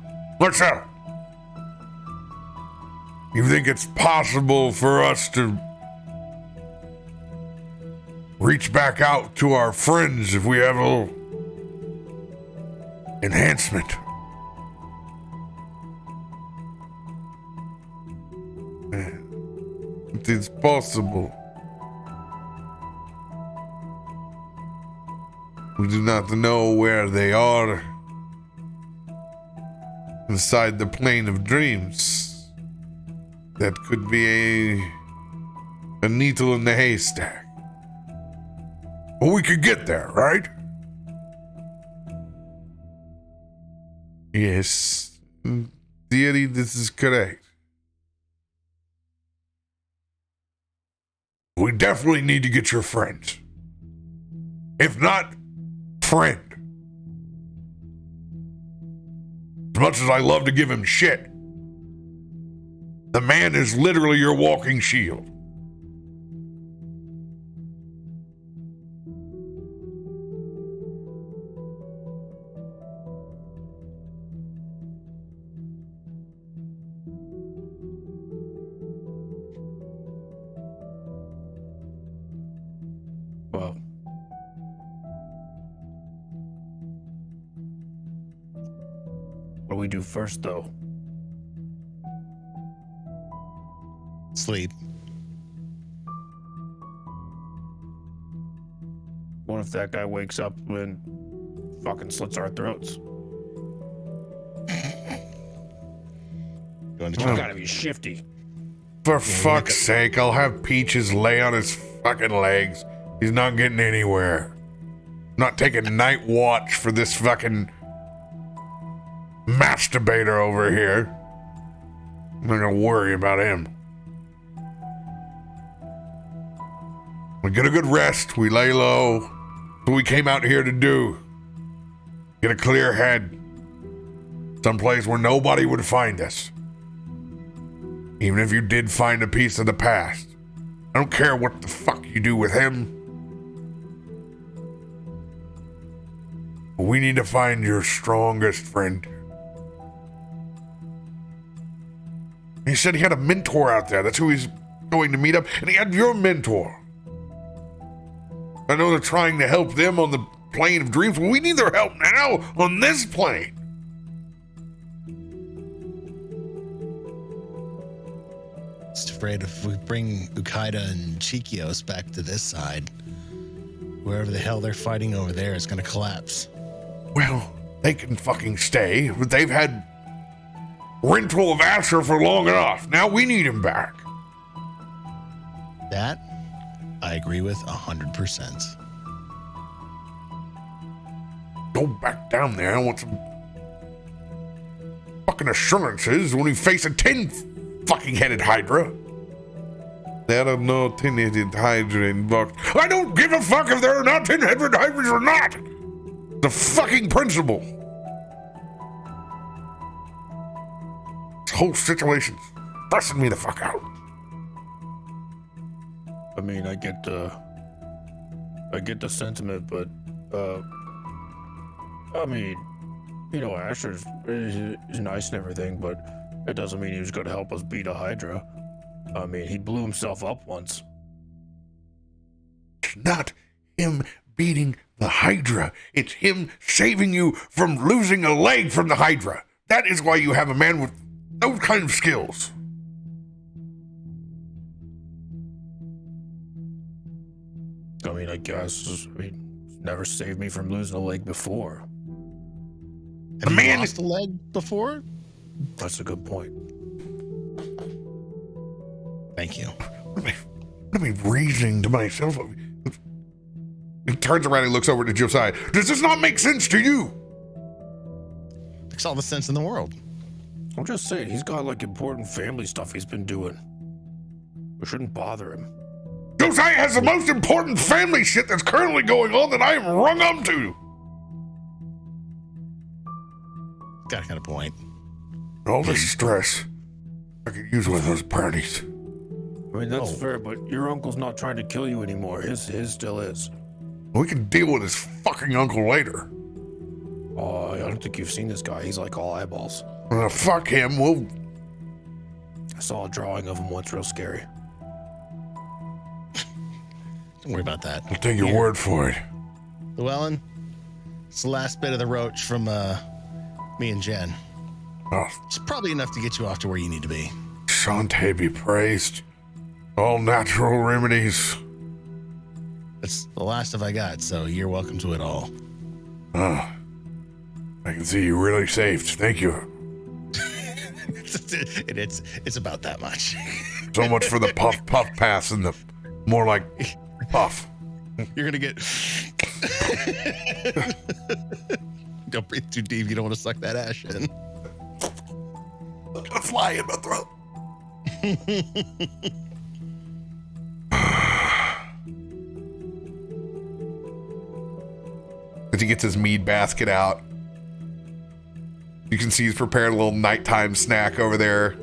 You think it's possible for us to reach back out to our friends if we have a little enhancement? It is possible. We do not know where they are inside the plane of dreams. That could be a needle in the haystack. But we could get there, right? Yes. In theory, this is correct. We definitely need to get your friend. If not, friend. As much as I love to give him shit, the man is literally your walking shield. Well, what do we do first, though? Sleep. What if that guy wakes up and fucking slits our throats? You Gotta be shifty. For fuck's sake, I'll have Peaches lay on his fucking legs. He's not getting anywhere. I'm not taking night watch for this fucking masturbator over here. I'm not gonna worry about him. We get a good rest, we lay low. That's what we came out here to do. Get a clear head. Someplace where nobody would find us. Even if you did find a piece of the past. I don't care what the fuck you do with him. But we need to find your strongest friend. He said he had a mentor out there. That's who he's going to meet up. And he had your mentor. I know they're trying to help them on the plane of dreams, but we need their help now on this plane. Just afraid if we bring Ukaida and Chikios back to this side, wherever the hell they're fighting over there is going to collapse. Well, they can fucking stay, but they've had rental of Asher for long enough. Now we need him back. That, I agree with 100%. Go back down there. I want some fucking assurances when we face a 10 fucking headed Hydra. There are no 10-headed Hydra involved. I don't give a fuck if there are not 10-headed Hydras or not. The fucking principle. This whole situation's stressing me the fuck out. I mean, I get the sentiment, but I mean, you know, Asher's is nice and everything, but it doesn't mean he was going to help us beat a Hydra. I mean, he blew himself up once. It's not him beating the Hydra. It's him saving you from losing a leg from the Hydra. That is why you have a man with those kind of skills. I mean, I guess, never saved me from losing a leg before. Have you lost a leg before? That's a good point. Thank you. What am I reasoning to myself? He turns around and looks over to Josiah. Does this not make sense to you? Makes all the sense in the world. I'm just saying, he's got like important family stuff he's been doing. We shouldn't bother him. Josiah has the most important family shit that's currently going on that I am rung up to. Got a kind of point. All this stress. I could use one of those parties. I mean, that's fair, but your uncle's not trying to kill you anymore. His still is. We can deal with his fucking uncle later. Oh, I don't think you've seen this guy. He's like all eyeballs. Fuck him. We'll... I saw a drawing of him once, real scary. Don't worry about that. I'll take your word for it. Llywelyn, it's the last bit of the roach from me and Jen. Oh, It's probably enough to get you off to where you need to be. Shantae be praised. All natural remedies. It's the last of I got, so you're welcome to it all. I can see you really saved. Thank you. It's about that much. So much for the puff pass and the more like puff. You're gonna get. Don't breathe too deep. You don't want to suck that ash in. I'm gonna fly in my throat. As he gets his mead basket out, you can see he's prepared a little nighttime snack over there.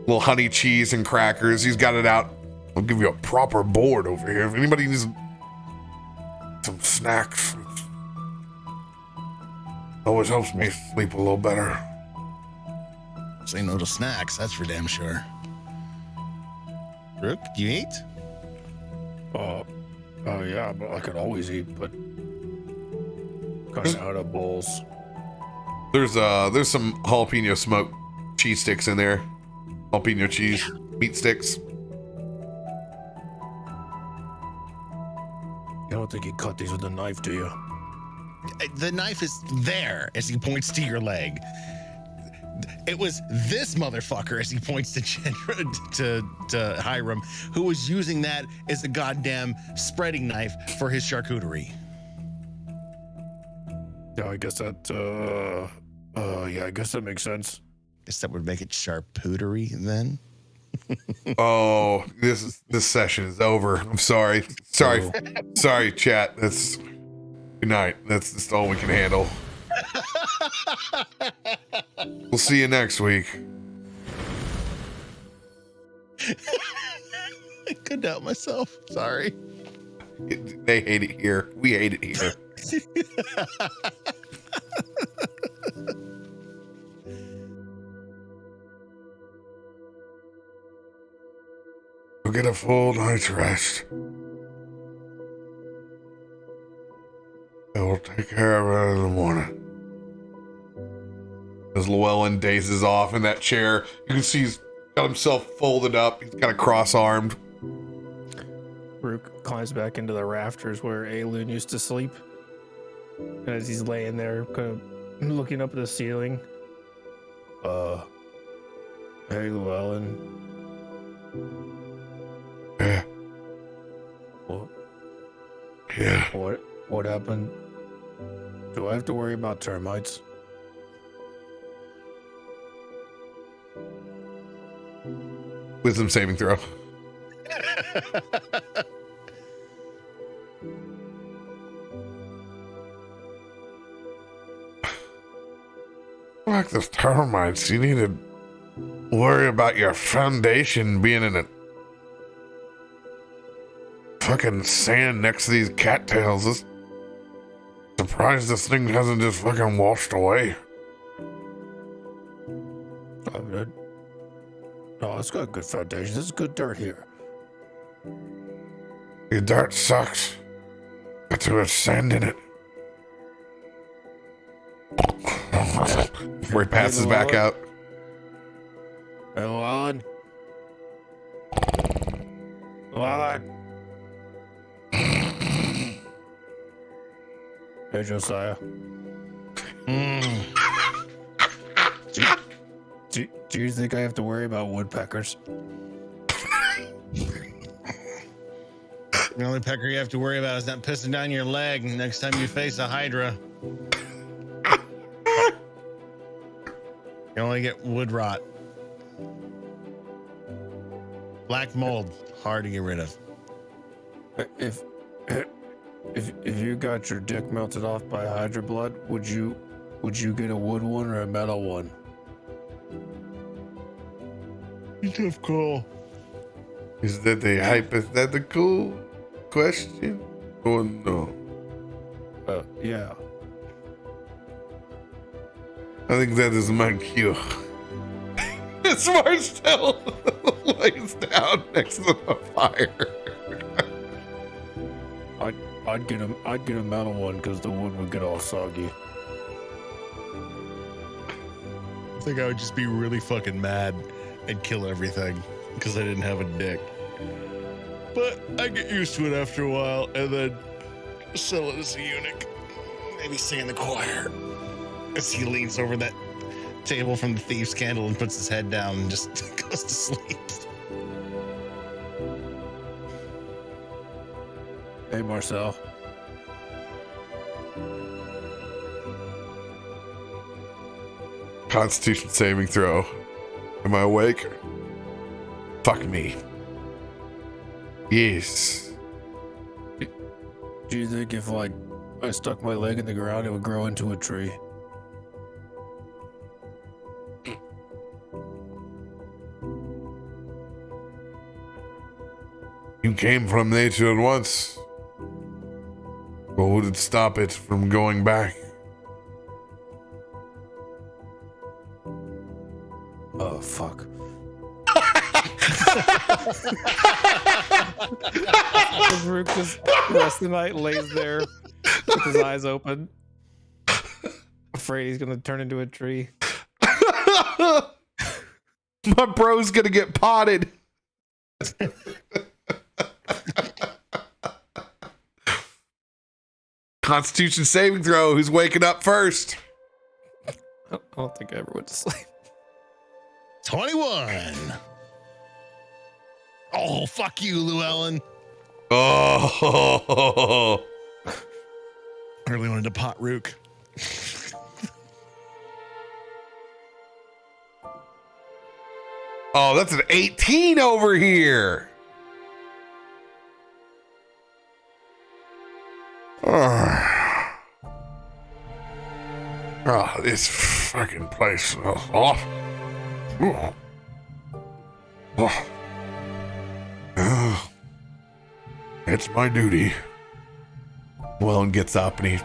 Little honey cheese and crackers. He's got it out. I'll give you a proper board over here. If anybody needs some snacks, it always helps me sleep a little better. Say no to snacks, that's for damn sure. Rook, you eat? Yeah, but I could always eat, but kind of out of bowls. There's some jalapeno smoked cheese sticks in there. Jalapeno cheese meat sticks. You don't think you cut these with a knife, do you? The knife is there as he points to your leg. It was this motherfucker, as he points to Hiram, who was using that as a goddamn spreading knife for his charcuterie. Yeah, I guess that, I guess that makes sense. Guess that would make it charcuterie then. Oh, this session is over. I'm sorry, chat. That's good night. That's just all we can handle. We'll see you next week. I couldn't help myself. Sorry. They hate it here. We hate it here. get a full night's rest. I will take care of it in the morning. As Llywelyn dazes off in that chair, you can see he's got himself folded up. He's kind of cross-armed. Rook climbs back into the rafters where Llywelyn used to sleep. And as he's laying there, kind of looking up at the ceiling. Hey, Llywelyn. Yeah. What? Yeah. What happened? Do I have to worry about termites? Wisdom saving throw. Like the termites, you need to worry about your foundation being in a fucking sand next to these cattails. Surprised this thing hasn't just fucking washed away. I'm good. Oh, it's got a good foundation. This is good dirt here. Your dirt sucks. Got too much sand in it. Before he passes back out. Hey, Llywelyn. Llywelyn. Hey, Josiah. Do you think I have to worry about woodpeckers? The only pecker you have to worry about is not pissing down your leg next time you face a hydra. You only get wood rot. Black mold, hard to get rid of. If you got your dick melted off by hydra blood, would you get a wood one or a metal one? Tough call. Is that a hypothetical question? Or no? Yeah. I think that is my cue. Marcel lays down next to the fire. I'd get a metal one because the wood would get all soggy. I think I would just be really fucking mad and kill everything because I didn't have a dick. But I get used to it after a while and then sell it as a eunuch. Maybe sing in the choir. As he leans over that table from the thieves' candle and puts his head down and just goes to sleep. Hey, Marcel. Constitution saving throw. Am I awake? Fuck me. Yes. Do you think if I stuck my leg in the ground, it would grow into a tree? You came from nature at once. What would it stop it from going back? Oh, fuck. Rook just the rest of the night lays there with his eyes open, afraid he's gonna turn into a tree. My bro's gonna get potted. Constitution saving throw. Who's waking up first? I don't think I ever went to sleep. 21. Oh, fuck you, Llywelyn. Oh. I really wanted to pot Rook. Oh, that's an 18 over here. Oh, this fucking place smells awful. It's my duty. Llywelyn gets up and he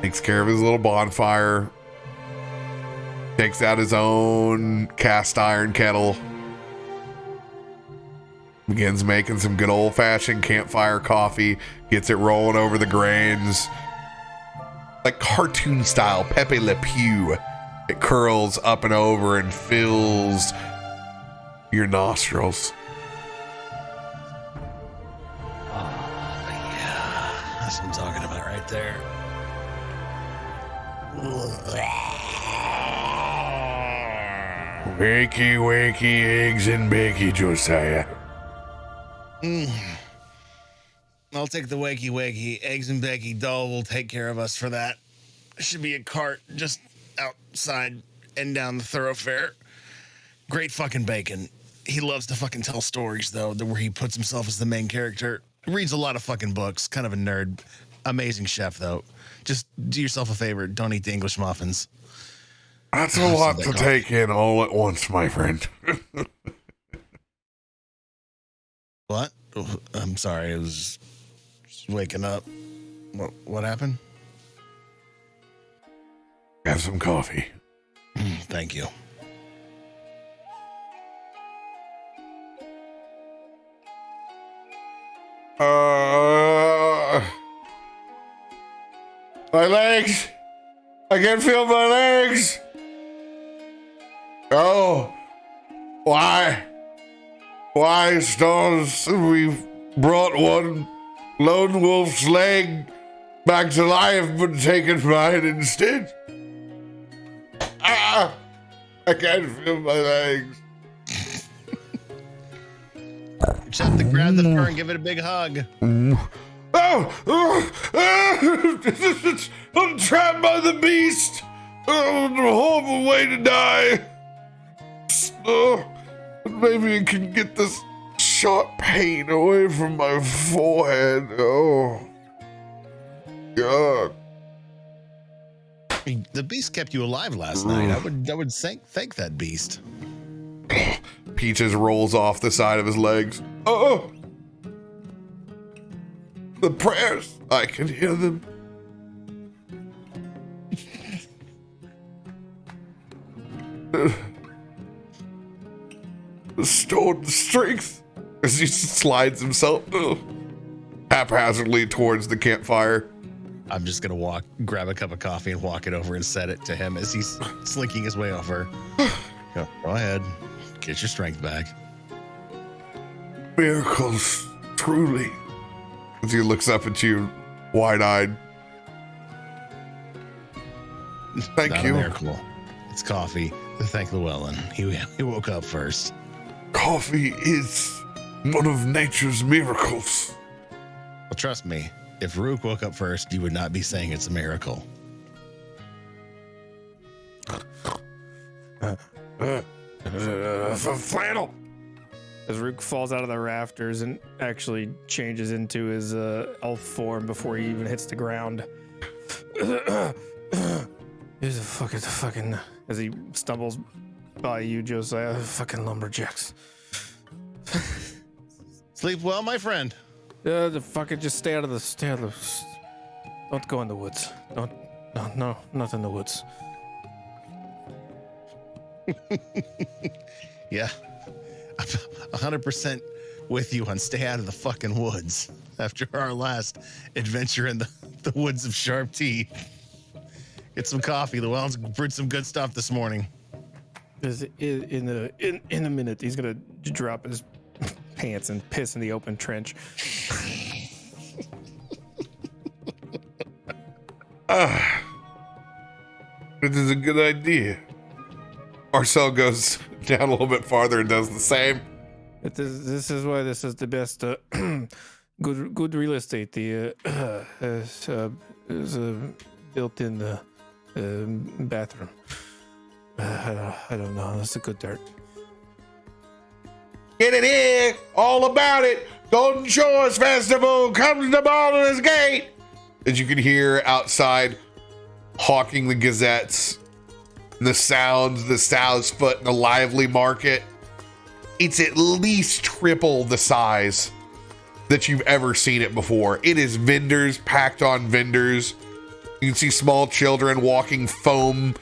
takes care of his little bonfire. Takes out his own cast iron kettle. Begins making some good old-fashioned campfire coffee, gets it rolling over the grains. Like cartoon style, Pepe Le Pew. It curls up and over and fills your nostrils. Yeah, that's what I'm talking about right there. Wakey, wakey, eggs and bacon, Josiah. I'll take the wakey. Eggs and Becky doll will take care of us for that. There should be a cart just outside and down the thoroughfare. Great fucking bacon. He loves to fucking tell stories, though, where he puts himself as the main character. Reads a lot of fucking books. Kind of a nerd. Amazing chef, though. Just do yourself a favor. Don't eat the English muffins. That's a lot to take in all at once, my friend. What? I'm sorry. I was just waking up. What happened? Have some coffee. Thank you. My legs. I can feel my legs. Oh, why? Why, Stones? We've brought one lone wolf's leg back to life, but taken mine instead. Ah! I can't feel my legs. Just have to grab the fur and give it a big hug. I'm trapped by the beast. Oh, a horrible way to die. Maybe I can get this sharp pain away from my forehead. Oh, God. The beast kept you alive last night. I would thank that beast. Peaches rolls off the side of his legs. Oh, the prayers. I can hear them. Restored strength as he slides himself haphazardly towards the campfire. I'm just gonna grab a cup of coffee and walk it over and set it to him as he's slinking his way over. Go ahead, get your strength back. Miracles, truly. As he looks up at you, wide-eyed. Thank Not you. A miracle. It's coffee. Thank Llywelyn. He woke up first. Coffee is one of nature's miracles. Well, trust me, if Rook woke up first, you would not be saying it's a miracle. Flannel. As Rook falls out of the rafters and actually changes into his elf form before he even hits the ground. Here's a fucking as he stumbles by you, Josiah. Fucking lumberjacks. Sleep well, my friend. The fucking just stay out of the. Don't go in the woods. No, not in the woods. Yeah, I'm 100% with you on stay out of the fucking woods. After our last adventure in the woods of Sharp Teeth. Get some coffee. Llewellyn's brewed some good stuff this morning. In a minute, he's gonna drop his pants and piss in the open trench. It is a good idea. Marcel goes down a little bit farther and does the same. This is why this is the best good real estate. The is built in the bathroom. I don't know. That's a good dirt. Get it here, all about it. Golden Shores Festival comes to Baldur's Gate. As you can hear outside, hawking the gazettes, the sounds, the sow's foot, and the lively market. It's at least triple the size that you've ever seen it before. It is vendors packed on vendors. You can see small children walking foam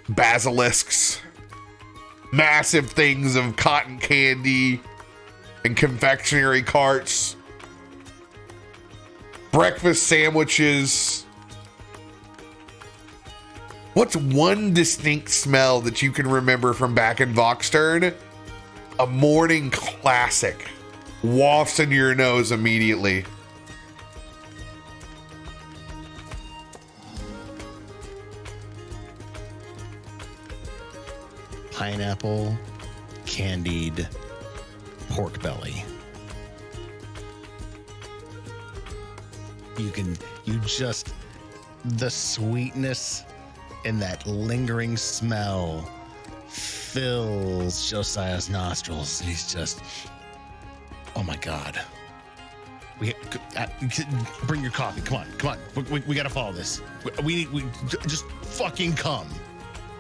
basilisks, massive things of cotton candy and confectionery carts, breakfast sandwiches. What's one distinct smell that you can remember from back in Voxturn? A morning classic. Wafts into your nose immediately. Pineapple candied pork belly. The sweetness and that lingering smell fills Josiah's nostrils. He's just, oh my God. Bring your coffee. Come on. We gotta follow this. We just fucking come.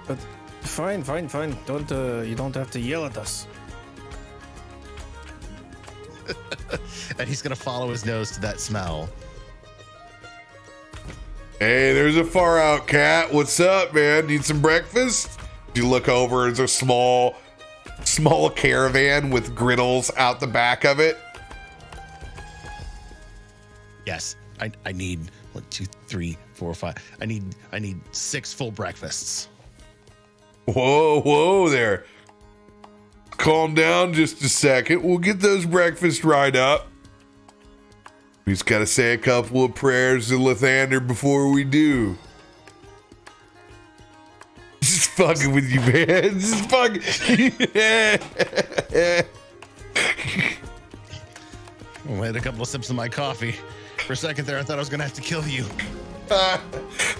But fine. Don't you don't have to yell at us. And he's gonna follow his nose to that smell. Hey, there's a far out cat. What's up, man? Need some breakfast? You look over, there's a small caravan with griddles out the back of it. Yes, I need 1, 2, 3, 4, 5. I need 6 full breakfasts. Whoa there. Calm down just a second. We'll get those breakfast right up. We just gotta say a couple of prayers to Lathander before we do. Just fucking with you, man. Just fucking. I had a couple of sips of my coffee. For a second there, I thought I was gonna have to kill you. The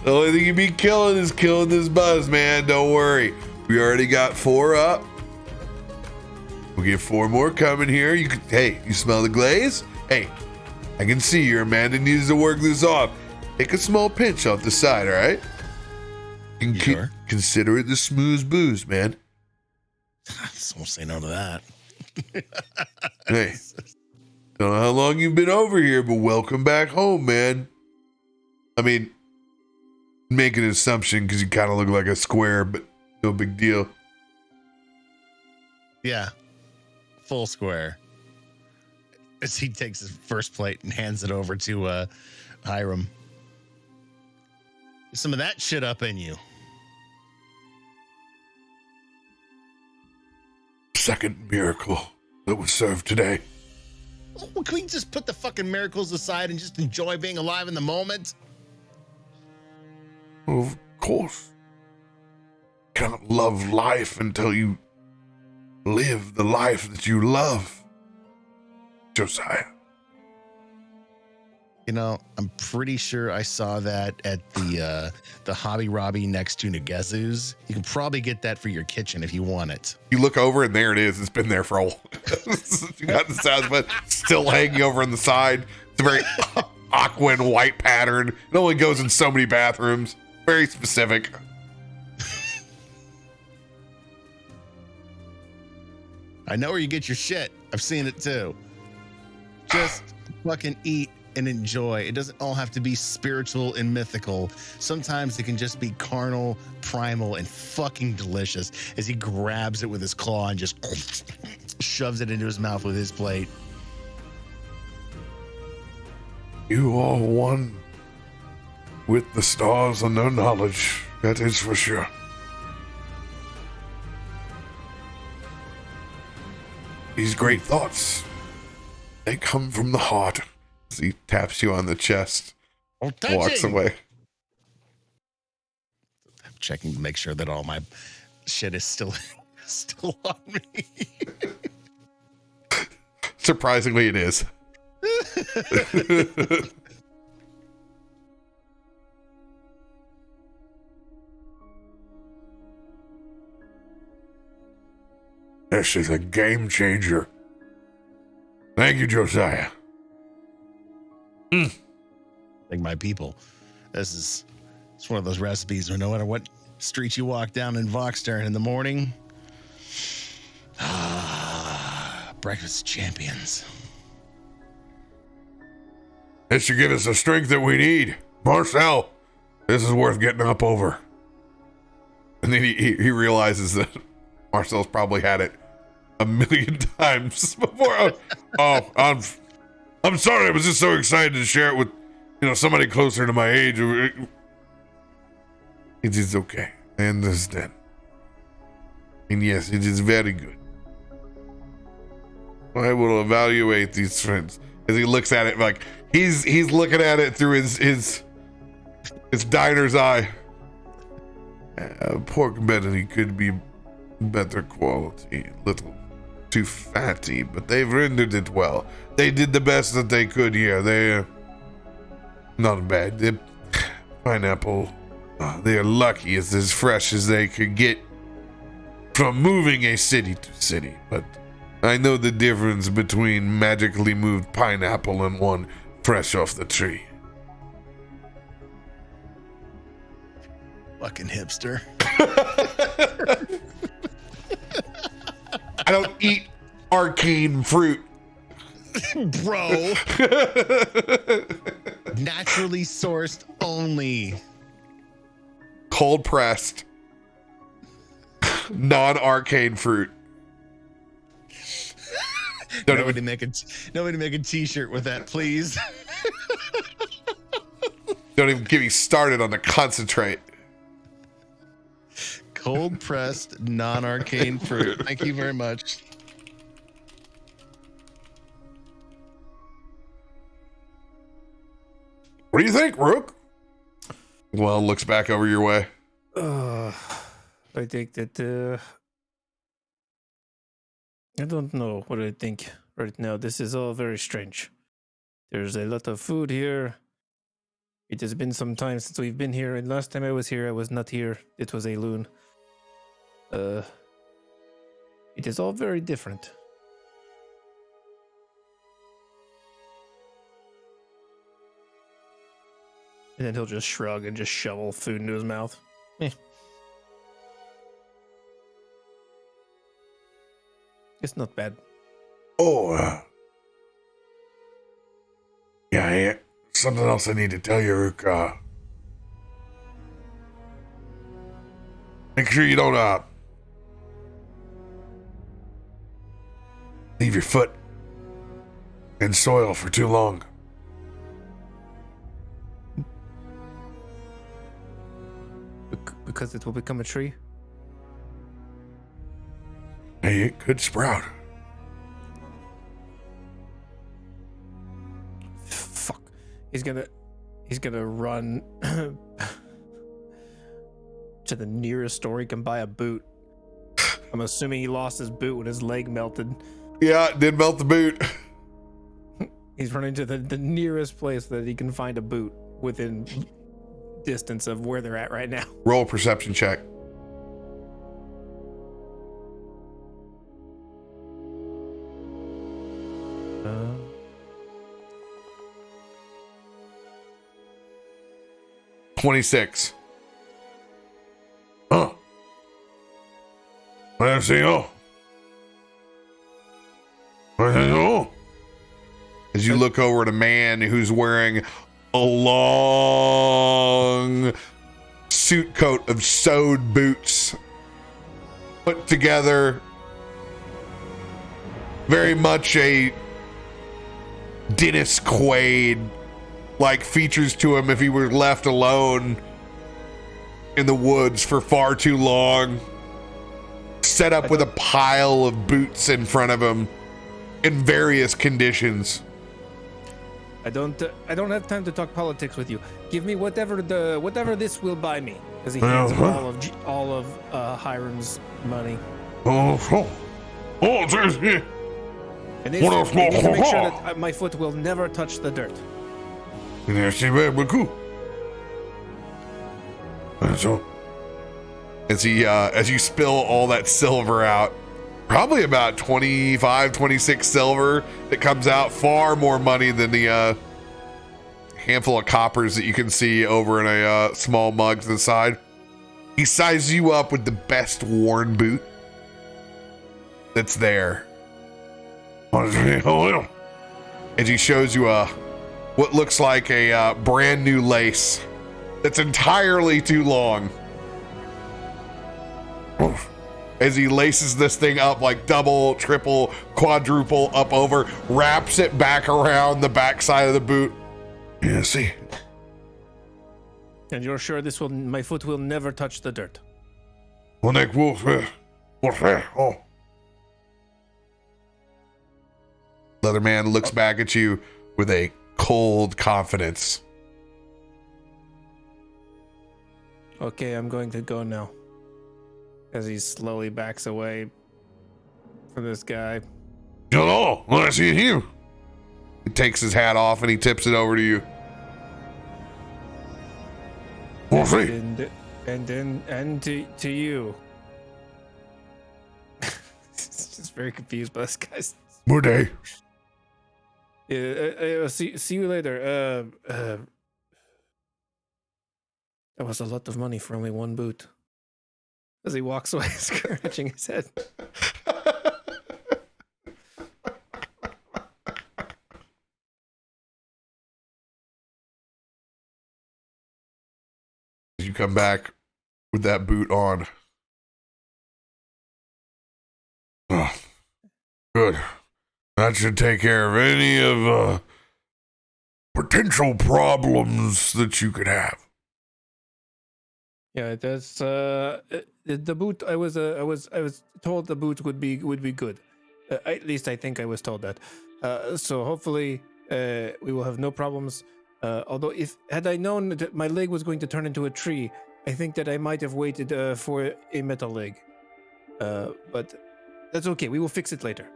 only thing you'd be killing is killing this buzz, man. Don't worry. We already got 4 up. We'll get 4 more coming here. Hey, you smell the glaze? Hey, I can see your Amanda needs to work this off. Take a small pinch off the side, all right? Sure. Consider it the smooth booze, man. Won't say no to that. Hey, don't know how long you've been over here, but welcome back home, man. I mean, make an assumption because you kind of look like a square, but no big deal. Yeah, full square. As he takes his first plate and hands it over to Hiram. Get some of that shit up in you. Second miracle that was served today. Well, can we just put the fucking miracles aside and just enjoy being alive in the moment? Of course. Can't love life until you live the life that you love, Josiah. You know, I'm pretty sure I saw that at the Hobby Lobby next to Nagazu's. You can probably get that for your kitchen if you want it. You look over and there it is. It's been there for a while. You got the sounds, but still hanging over on the side. It's a very aqua and white pattern. It only goes in so many bathrooms. Very specific. I know where you get your shit. I've seen it too. Just fucking eat and enjoy. It doesn't all have to be spiritual and mythical. Sometimes it can just be carnal, primal, and fucking delicious as he grabs it with his claw and just shoves it into his mouth with his plate. You are one with the stars and their knowledge. That is for sure. These great thoughts, they come from the heart. As he taps you on the chest, walks away. I'm checking to make sure that all my shit is still on me. Surprisingly, it is. This is a game changer. Thank you, Josiah. Like my people. It's one of those recipes where no matter what street you walk down in Voxturn in the morning, breakfast champions. This should give us the strength that we need. Marcel, this is worth getting up over. And then he realizes that Marcel's probably had it a million times before. I'm sorry. I was just so excited to share it with, somebody closer to my age. It is okay. I understand. And yes, it is very good. I will evaluate these friends. As he looks at it, like he's looking at it through his diner's eye. Pork belly could be better quality, a little too fatty, but they've rendered it well. They did the best that they could here. They're not bad. The pineapple, they are lucky. It's as fresh as they could get from moving a city to city, but I know the difference between magically moved pineapple and one fresh off the tree. Fucking hipster. I don't eat arcane fruit. Bro. Naturally sourced only. Cold pressed. Non-arcane fruit. Nobody make a t-shirt with that, please. Don't even get me started on the concentrate. Cold pressed non-arcane fruit. Thank you very much. What do you think, Rook? Well, looks back over your way. I think that I don't know what I think right now. This is all very strange. There's a lot of food here. It has been some time since we've been here, and last time I was here, I was not here. It was a loon. It is all very different. And then he'll just shrug and just shovel food into his mouth. It's not bad. Oh, yeah, something else I need to tell you, Rook. Make sure you don't, leave your foot in soil for too long. Because it will become a tree? Hey, it could sprout. Fuck. He's gonna run to the nearest store he can buy a boot. I'm assuming he lost his boot when his leg melted. Yeah, it did melt the boot. He's running to the nearest place that he can find a boot within distance of where they're at right now. Roll a perception check. Uh, 26. Huh. I see. As you look over at a man who's wearing a long suit coat of sewed boots, put together, very much a Dennis Quaid like features to him if he were left alone in the woods for far too long, set up with a pile of boots in front of him in various conditions. I don't have time to talk politics with you. Give me whatever this will buy me, because he hands him all of Hiram's money. Oh, And you need to make sure that my foot will never touch the dirt. So, as you spill all that silver out, probably about 25, 26 silver that comes out, far more money than the handful of coppers that you can see over in a small mug to the side. He sizes you up with the best worn boot that's there. As he shows you what looks like a brand new lace that's entirely too long. as he laces this thing up like double, triple, quadruple up over, wraps it back around the backside of the boot. Yeah, see. And you're sure my foot will never touch the dirt? Oh. Leatherman looks back at you with a cold confidence. Okay, I'm going to go now. As he slowly backs away from this guy. Hello, I see you. He takes his hat off and he tips it over to you. And to you. Just very confused by this guy's. Good day. Yeah, see you later. That was a lot of money for only one boot. As he walks away, scratching his head. You come back with that boot on. Oh, good. That should take care of any of potential problems that you could have. Yeah, that's the boot. I was told the boot would be good. At least I think I was told that. So hopefully we will have no problems. Although had I known that my leg was going to turn into a tree, I think that I might have waited for a metal leg. But that's okay. We will fix it later.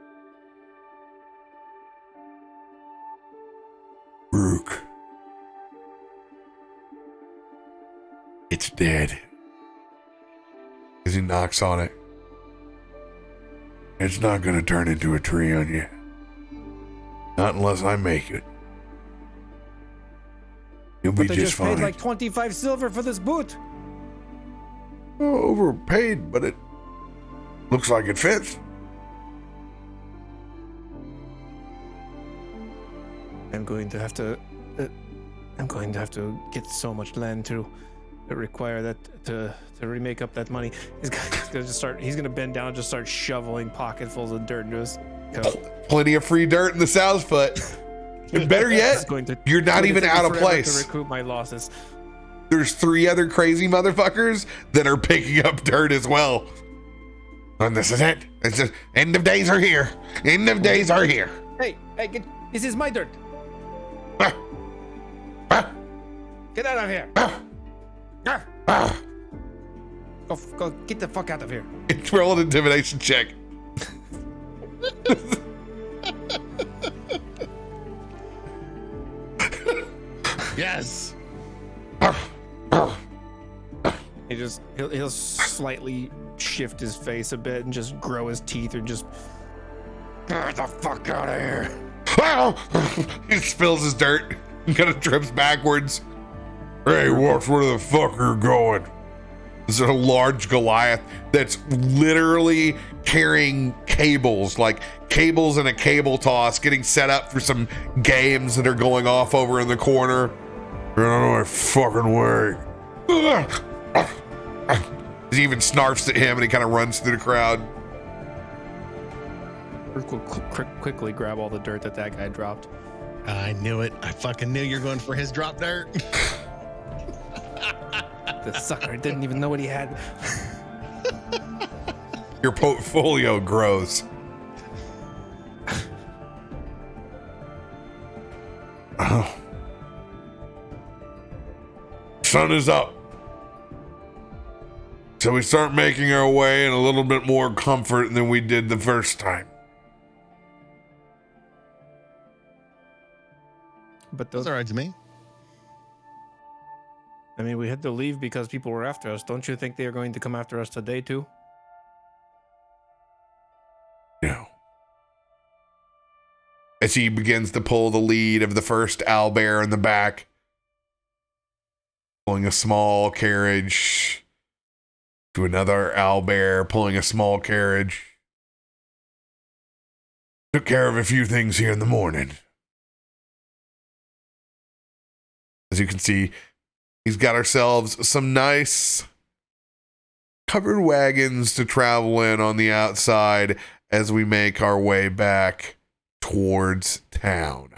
Rook. It's dead. As he knocks on it. It's not gonna turn into a tree on you. Not unless I make it. You'll be But I just fine. paid like 25 silver for this boot. Oh, overpaid, but it looks like it fits. I'm going to have to get so much land to require that to remake up that money. He's gonna bend down and just start shoveling pocketfuls of dirt into his coat. Plenty of free dirt in the South foot. And better yet, you're not even out of place. To recoup my losses. There's 3 other crazy motherfuckers that are picking up dirt as well. And this is it. It's just end of days are here. End of days are here. Hey, this is my dirt. Get out of here. Go get the fuck out of here. Roll an intimidation check. Yes. He'll slightly shift his face a bit and just grow his teeth or just get the fuck out of here. He spills his dirt and kind of trips backwards. Hey, watch where the fuck you're going. There's a large Goliath that's literally carrying cables, like cables in a cable toss, getting set up for some games that are going off over in the corner. Get out of my fucking way. He even snarfs at him and he kind of runs through the crowd. Rook will quickly grab all the dirt that guy dropped. I knew it. I fucking knew you were going for his drop dirt. The sucker didn't even know what he had. Your portfolio grows. Oh. Sun is up. So we start making our way in a little bit more comfort than we did the first time. But That's all right to me. I mean, we had to leave because people were after us. Don't you think they are going to come after us today too? No. As he begins to pull the lead of the first owlbear in the back, pulling a small carriage to another owlbear, pulling a small carriage. Took care of a few things here in the morning. As you can see, he's got ourselves some nice covered wagons to travel in on the outside as we make our way back towards town.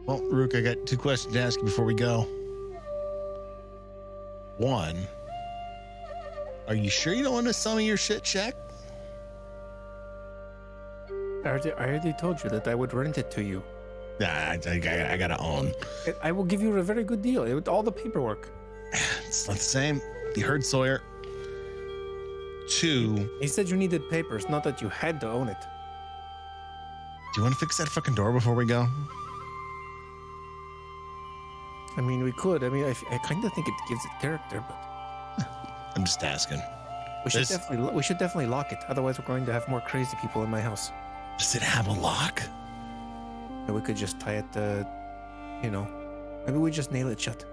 Well, Rook, I got 2 questions to ask you before we go. One, are you sure you don't want to sell me your shit shack? I already told you that I would rent it to you. Nah, I gotta own. I will give you a very good deal with all the paperwork. It's not the same. You heard Sawyer. 2, He said you needed papers, not that you had to own it. do you want to fix that fucking door before we go? I mean, we could. I mean, I kind of think it gives it character, but I'm just asking. we should definitely lock it. Otherwise, we're going to have more crazy people in my house. Does it have a lock? And we could just tie it, maybe we just nail it shut.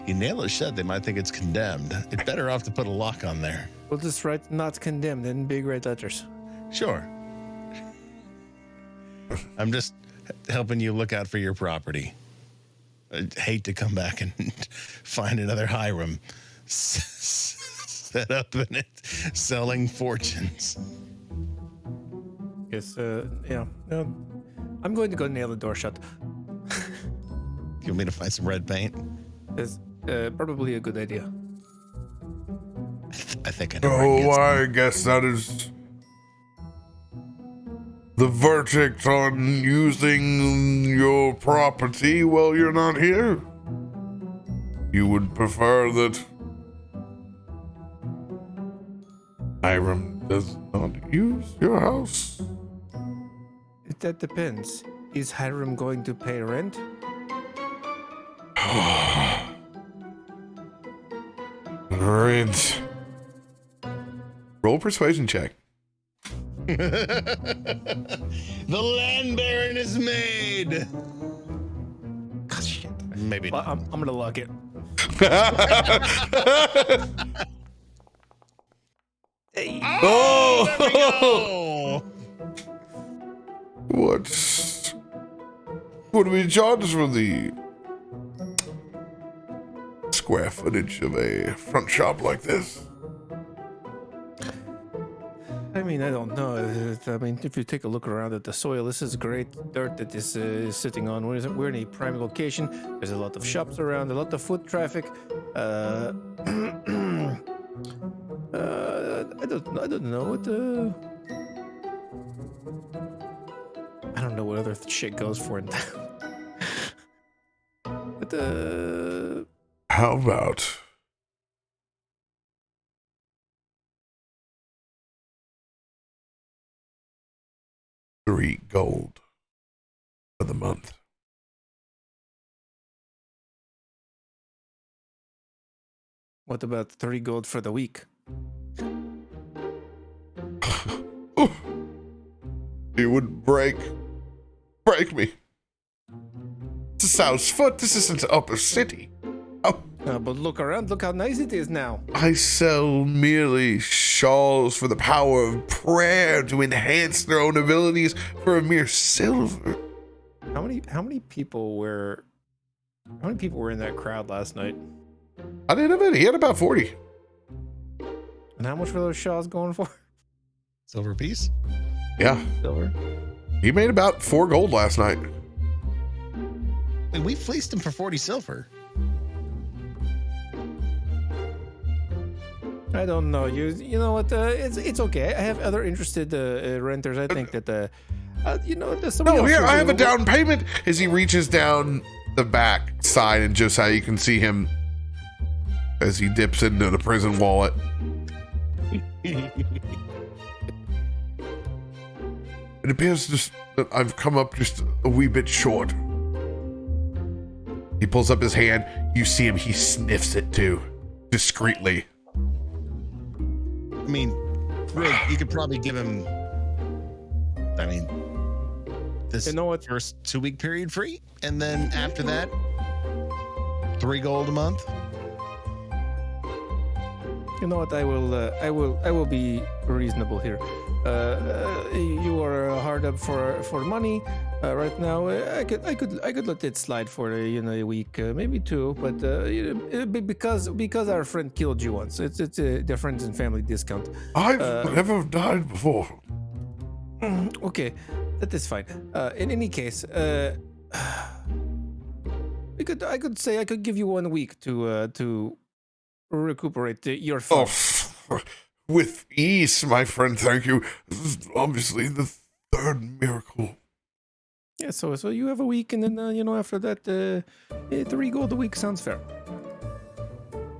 You nail it shut, they might think it's condemned. It's better off to put a lock on there. We'll just write "not condemned" in big red letters. Sure. I'm just helping you look out for your property. I'd hate to come back and find another Hiram set up in it, selling fortunes. Yes, no, I'm going to go nail the door shut. You want me to find some red paint? It's probably a good idea. I think I know where I can get some. I guess that is the verdict on using your property while you're not here. You would prefer that Hiram does not use your house? That depends. Is Hiram going to pay rent? Rent. Roll persuasion check. The land baron is made. God, shit. Maybe Well, not. I'm gonna lock it. Hey. Oh! What would we charge for the square footage of a front shop like this? I mean, I don't know. I mean, if you take a look around at the soil, this is great dirt that this is sitting on. We're in a prime location. There's a lot of shops around, a lot of foot traffic. I don't know what. I don't know what other shit goes for in town. But How about 3 gold for the month? what about 3 gold for the week? You would break me. This is South Foot. This isn't Upper City. Oh, But look around. Look how nice it is now. I sell merely shawls for the power of prayer to enhance their own abilities for a mere silver. How many people were in that crowd last night? I didn't have any. He had about 40. And how much were those shawls going for? Silver piece? Yeah, Silver. he made about 4 gold last night. And we fleeced him for 40 silver. I don't know. You know what? It's okay. I have other interested renters. I think that there's somebody No, else here, who's I have a little- down payment. As he reaches down the back side, and Josiah, you can see him as he dips into the prison wallet. It appears just that I've come up just a wee bit short. He pulls up his hand. You see him. He sniffs it too, discreetly. I mean, Rig, you could probably give him, this You know what? first 2-week period free, and then after that, 3 gold a month. You know what? I will be reasonable here. You are hard up for money right now. I could let it slide for a week, maybe two. But because our friend killed you once, it's the friends and family discount. I've never died before. Okay, that is fine. In any case, I could say I could give you 1 week to recuperate your funds. Oh, with ease, my friend. Thank you. This is obviously the third miracle. Yeah, so you have a week, and then after that, 3 gold a week sounds fair.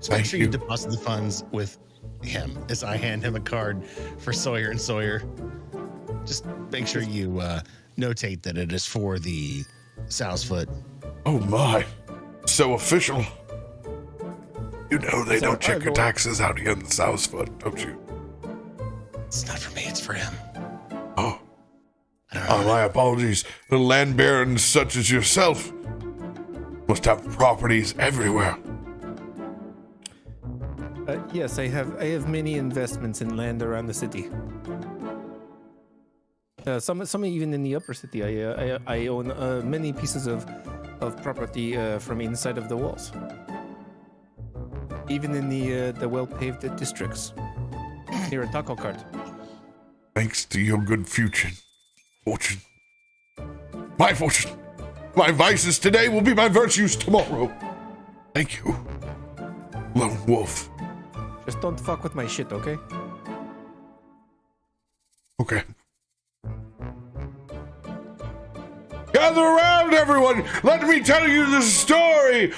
So make sure you deposit the funds with him as I hand him a card for Sawyer and Sawyer. Just make sure you notate that it is for the Sow's Foot. Oh my, so official. You know they don't check your taxes out here in the South Foot, don't you? It's not for me, it's for him. Oh, my apologies. The land barons such as yourself must have properties everywhere. Yes, I have many investments in land around the city. Some even in the upper city. I own many pieces of property from inside of the walls. Even in the well-paved districts near a taco cart. Thanks to your good fortune. My fortune. My vices today will be my virtues tomorrow. Thank you, Lone Wolf. Just don't fuck with my shit, okay? Okay. Gather around, everyone! Let me tell you the story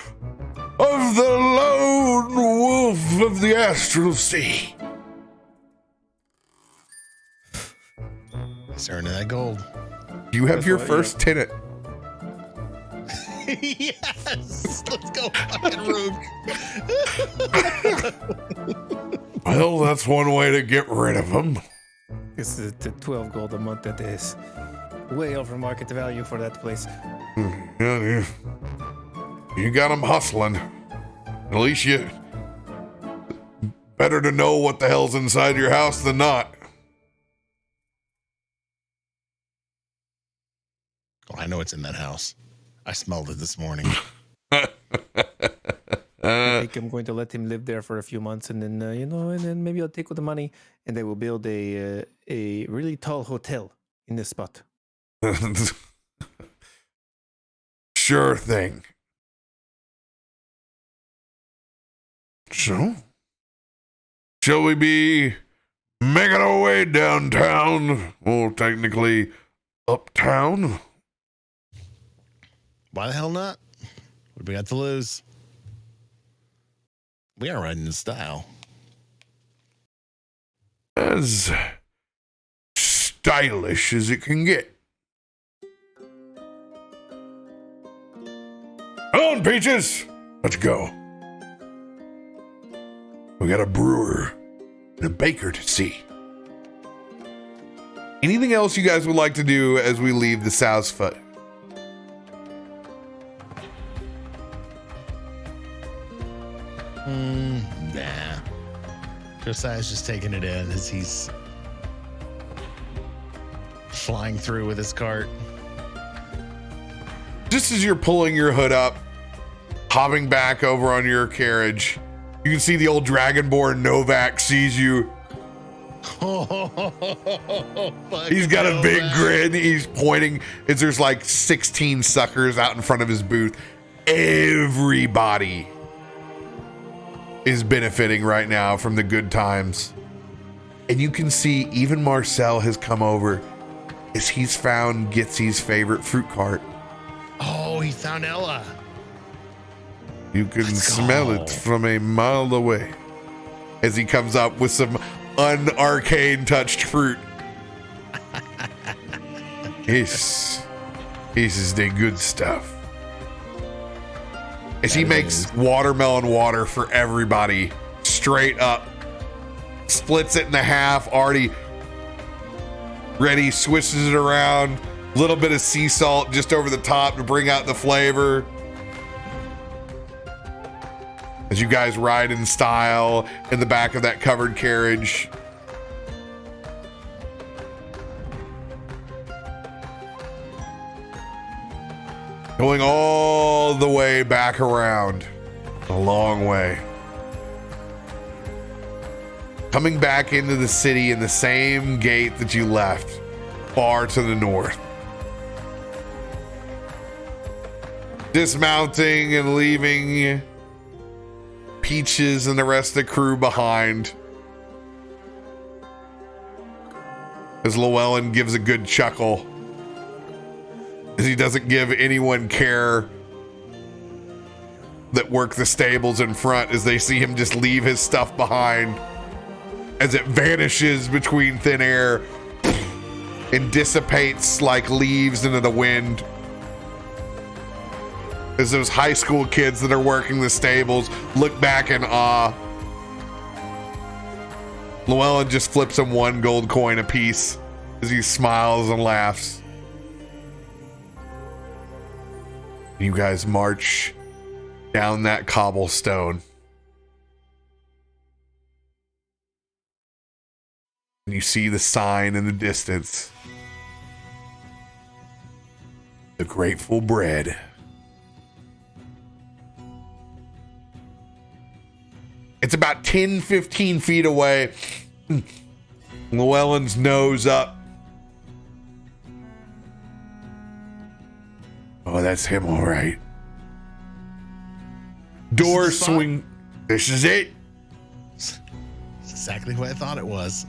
of the Lone Wolf of the Astral Sea. He's earning that gold. You have your first tenant. Yes! Let's go, fucking Rube. Well, that's one way to get rid of them. This is the 12 gold a month. That is way over market value for that place. Yeah, you got them hustling. At least you better to know what the hell's inside your house than not. Oh, I know what's in that house. I smelled it this morning. I think I'm going to let him live there for a few months, and then and then maybe I'll take all the money, and they will build a really tall hotel in this spot. Sure thing. So, shall we be making our way downtown, or technically uptown? Why the hell not? What do we got to lose? We are riding in style. As stylish as it can get. Come on, Peaches! Let's go. We got a brewer and a baker to see. Anything else you guys would like to do as we leave the South Foot? Nah. Josiah's just taking it in as he's flying through with his cart. Just as you're pulling your hood up, hopping back over on your carriage, you can see the old Dragonborn Novak sees you. He's got a big grin. He's pointing as there's like 16 suckers out in front of his booth. Everybody is benefiting right now from the good times. And you can see even Marcel has come over as he's found Gitsy's favorite fruit cart. Oh, he found Ella. You can smell it from a mile away as he comes up with some un-arcane touched fruit. This is the good stuff. As he makes watermelon water for everybody, straight up, splits it in half, already ready, swishes it around, little bit of sea salt just over the top to bring out the flavor. as you guys ride in style in the back of that covered carriage. Going all the way back around, a long way. Coming back into the city in the same gate that you left, far to the north. Dismounting and leaving Peaches and the rest of the crew behind. As Llywelyn gives a good chuckle. As he doesn't give anyone care that work the stables in front as they see him just leave his stuff behind as it vanishes between thin air and dissipates like leaves into the wind. As those high school kids that are working the stables look back in awe. Llywelyn just flips him one gold coin apiece as he smiles and laughs. You guys march down that cobblestone. And you see the sign in the distance. The Grateful Bread. It's about 10, 15 feet away. Llewellyn's nose up. Oh, that's him, all right. Door swing. This is it. It's exactly what I thought it was.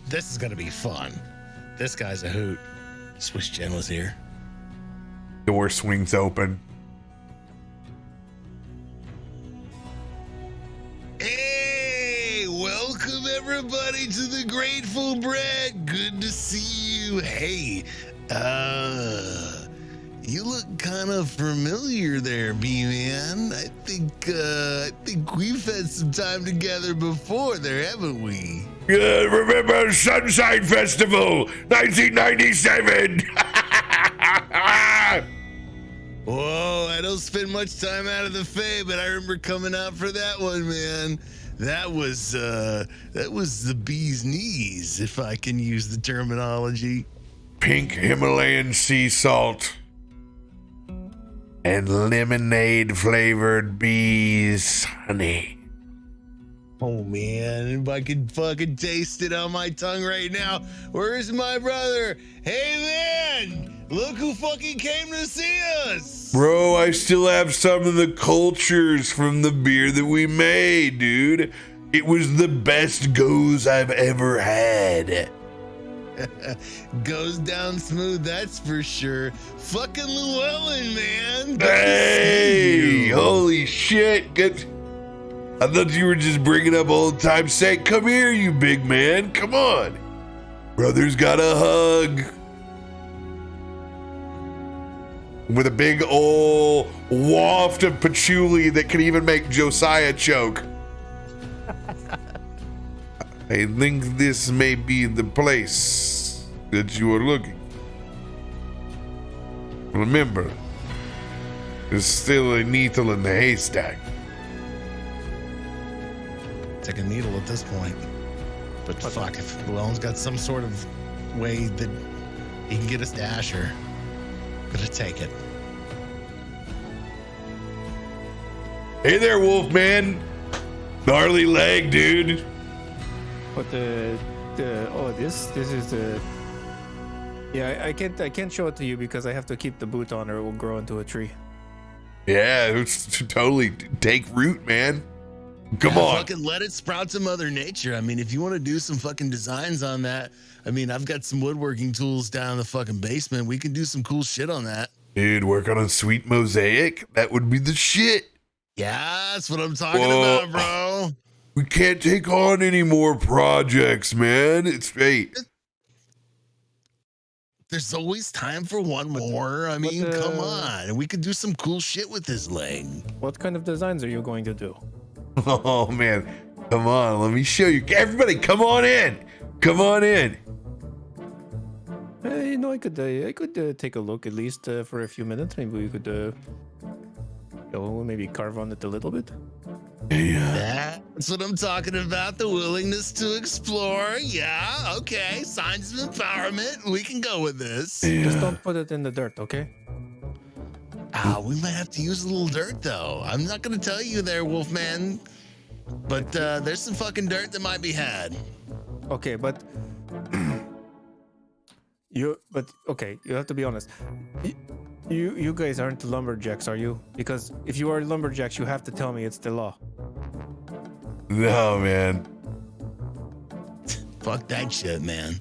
This is gonna be fun. This guy's a hoot. Just wish Jen was here. Door swings open. Hey, welcome everybody to the Grateful Bread. Good to see you. Hey, you look kind of familiar there, B-Man. I think we've had some time together before there, haven't we? Remember Sunshine Festival, 1997. Whoa, I don't spend much time out of the Fae, but I remember coming out for that one, man. That was the bee's knees, if I can use the terminology. Pink Himalayan sea salt and lemonade flavored bees honey. Oh man, if I could fucking taste it on my tongue right now. Where's my brother? Hey man, look who fucking came to see us. Bro, I still have some of the cultures from the beer that we made, dude. It was the best goes I've ever had. Goes down smooth, that's for sure. Fucking Llywelyn, man. Good Hey, holy shit. Good. I thought you were just bringing up old time's sake. Come here, you big man. Come on. Brother's got a hug. With a big old waft of patchouli that can even make Josiah choke. I think this may be the place that you are looking. Remember, there's still a needle in the haystack. It's like a needle at this point. But fuck, if Llewellyn's got some sort of way that he can get us to Asher, gonna take it. Hey there, Wolfman. Gnarly leg, dude. But this is the. Yeah, I can't show it to you because I have to keep the boot on or it will grow into a tree. Yeah, it's totally take root, man. Come on. Fucking let it sprout to Mother Nature. I mean, if you want to do some fucking designs on that, I mean, I've got some woodworking tools down in the fucking basement. We can do some cool shit on that. Dude, work on a sweet mosaic? That would be the shit. Yeah, that's what I'm talking about, bro. We can't take on any more projects, man. It's fate. There's always time for one more. I mean, come on. We could do some cool shit with this leg. What kind of designs are you going to do? Oh, man. Come on. Let me show you. Everybody, come on in. Come on in. You know, I could take a look at least for a few minutes. Maybe we could, maybe carve on it a little bit. Yeah. That's what I'm talking about. The willingness to explore. Yeah. Okay. Signs of empowerment. We can go with this. Just don't put it in the dirt, okay? We might have to use a little dirt, though. I'm not going to tell you there, Wolfman. But there's some fucking dirt that might be had. Okay, but you have to be honest. You guys aren't lumberjacks, are you? Because if you are lumberjacks, you have to tell me it's the law. No, man. Fuck that shit, man.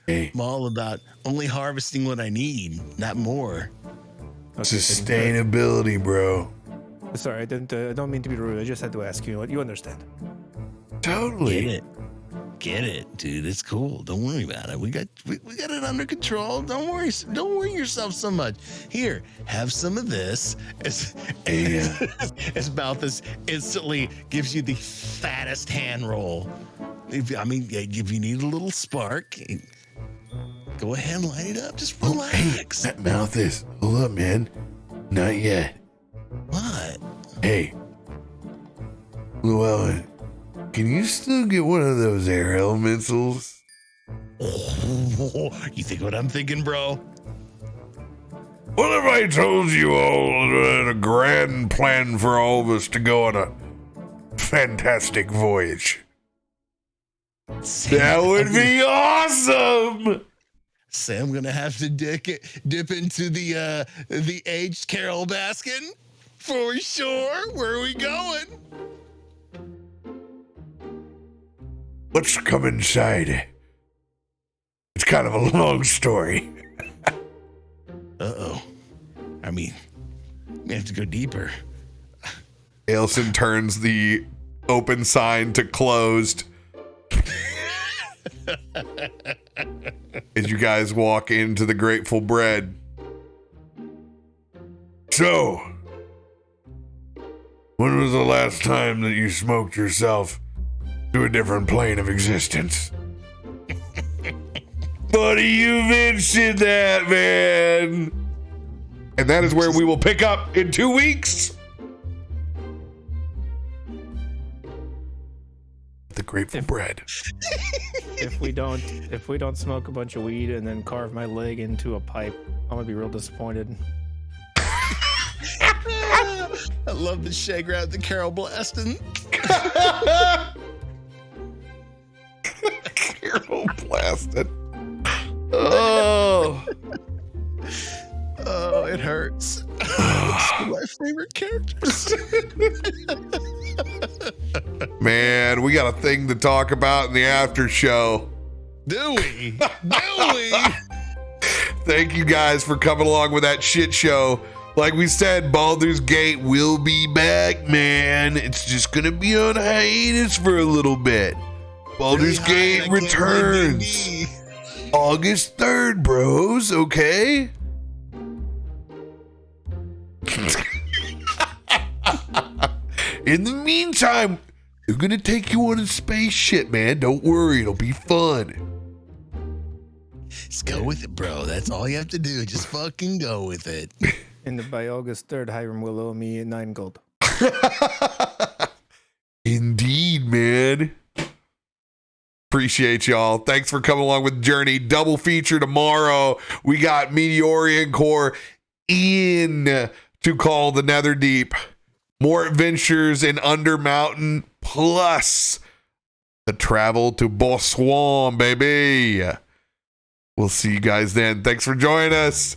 Hey. I'm all about only harvesting what I need, not more. Sustainability, bro. Sorry, I don't mean to be rude. I just had to ask you. You understand? Totally. Get it, dude. It's cool. Don't worry about it. We got it under control. Don't worry yourself so much. Here, have some of this. As Balthus instantly gives you the fattest hand roll. If you need a little spark, go ahead and light it up. Just relax. Hey, Malthus, hold up, man. Not yet. What? Hey, Llywelyn, can you still get one of those air elementals? You think what I'm thinking, bro? What if I told you all a grand plan for all of us to go on a fantastic voyage? That would be awesome! Say I'm gonna have to dip into the aged Carol Baskin for sure. Where are we going? Let's come inside. It's kind of a long story. Uh-oh. I mean, we have to go deeper. Ailson turns the open sign to closed. As you guys walk into the Grateful Bread. So, when was the last time that you smoked yourself to a different plane of existence? Buddy, you mentioned that, man. And that is where we will pick up in 2 weeks. The Grateful Bread. If we don't smoke a bunch of weed and then carve my leg into a pipe, I'm gonna be real disappointed. I love the shake out the Carol blasting. Carol blasted. Oh. Oh, it hurts. It's one of my favorite characters. Man, we got a thing to talk about in the after show. Do we? Do we? Thank you guys for coming along with that shit show. Like we said, Baldur's Gate will be back, man. It's just gonna be on hiatus for a little bit. Baldur's Gate returns August 3rd, bros, okay? In the meantime, they're gonna take you on a spaceship, man. Don't worry, it'll be fun. Just go with it, bro. That's all you have to do. Just fucking go with it. And by August 3rd, Hiram will owe me 9 gold. Indeed, man. Appreciate y'all. Thanks for coming along with Journey. Double feature tomorrow. We got Meteorian Core in to call the Netherdeep. More adventures in Undermountain, plus the travel to Bosswan, baby. We'll see you guys then. Thanks for joining us.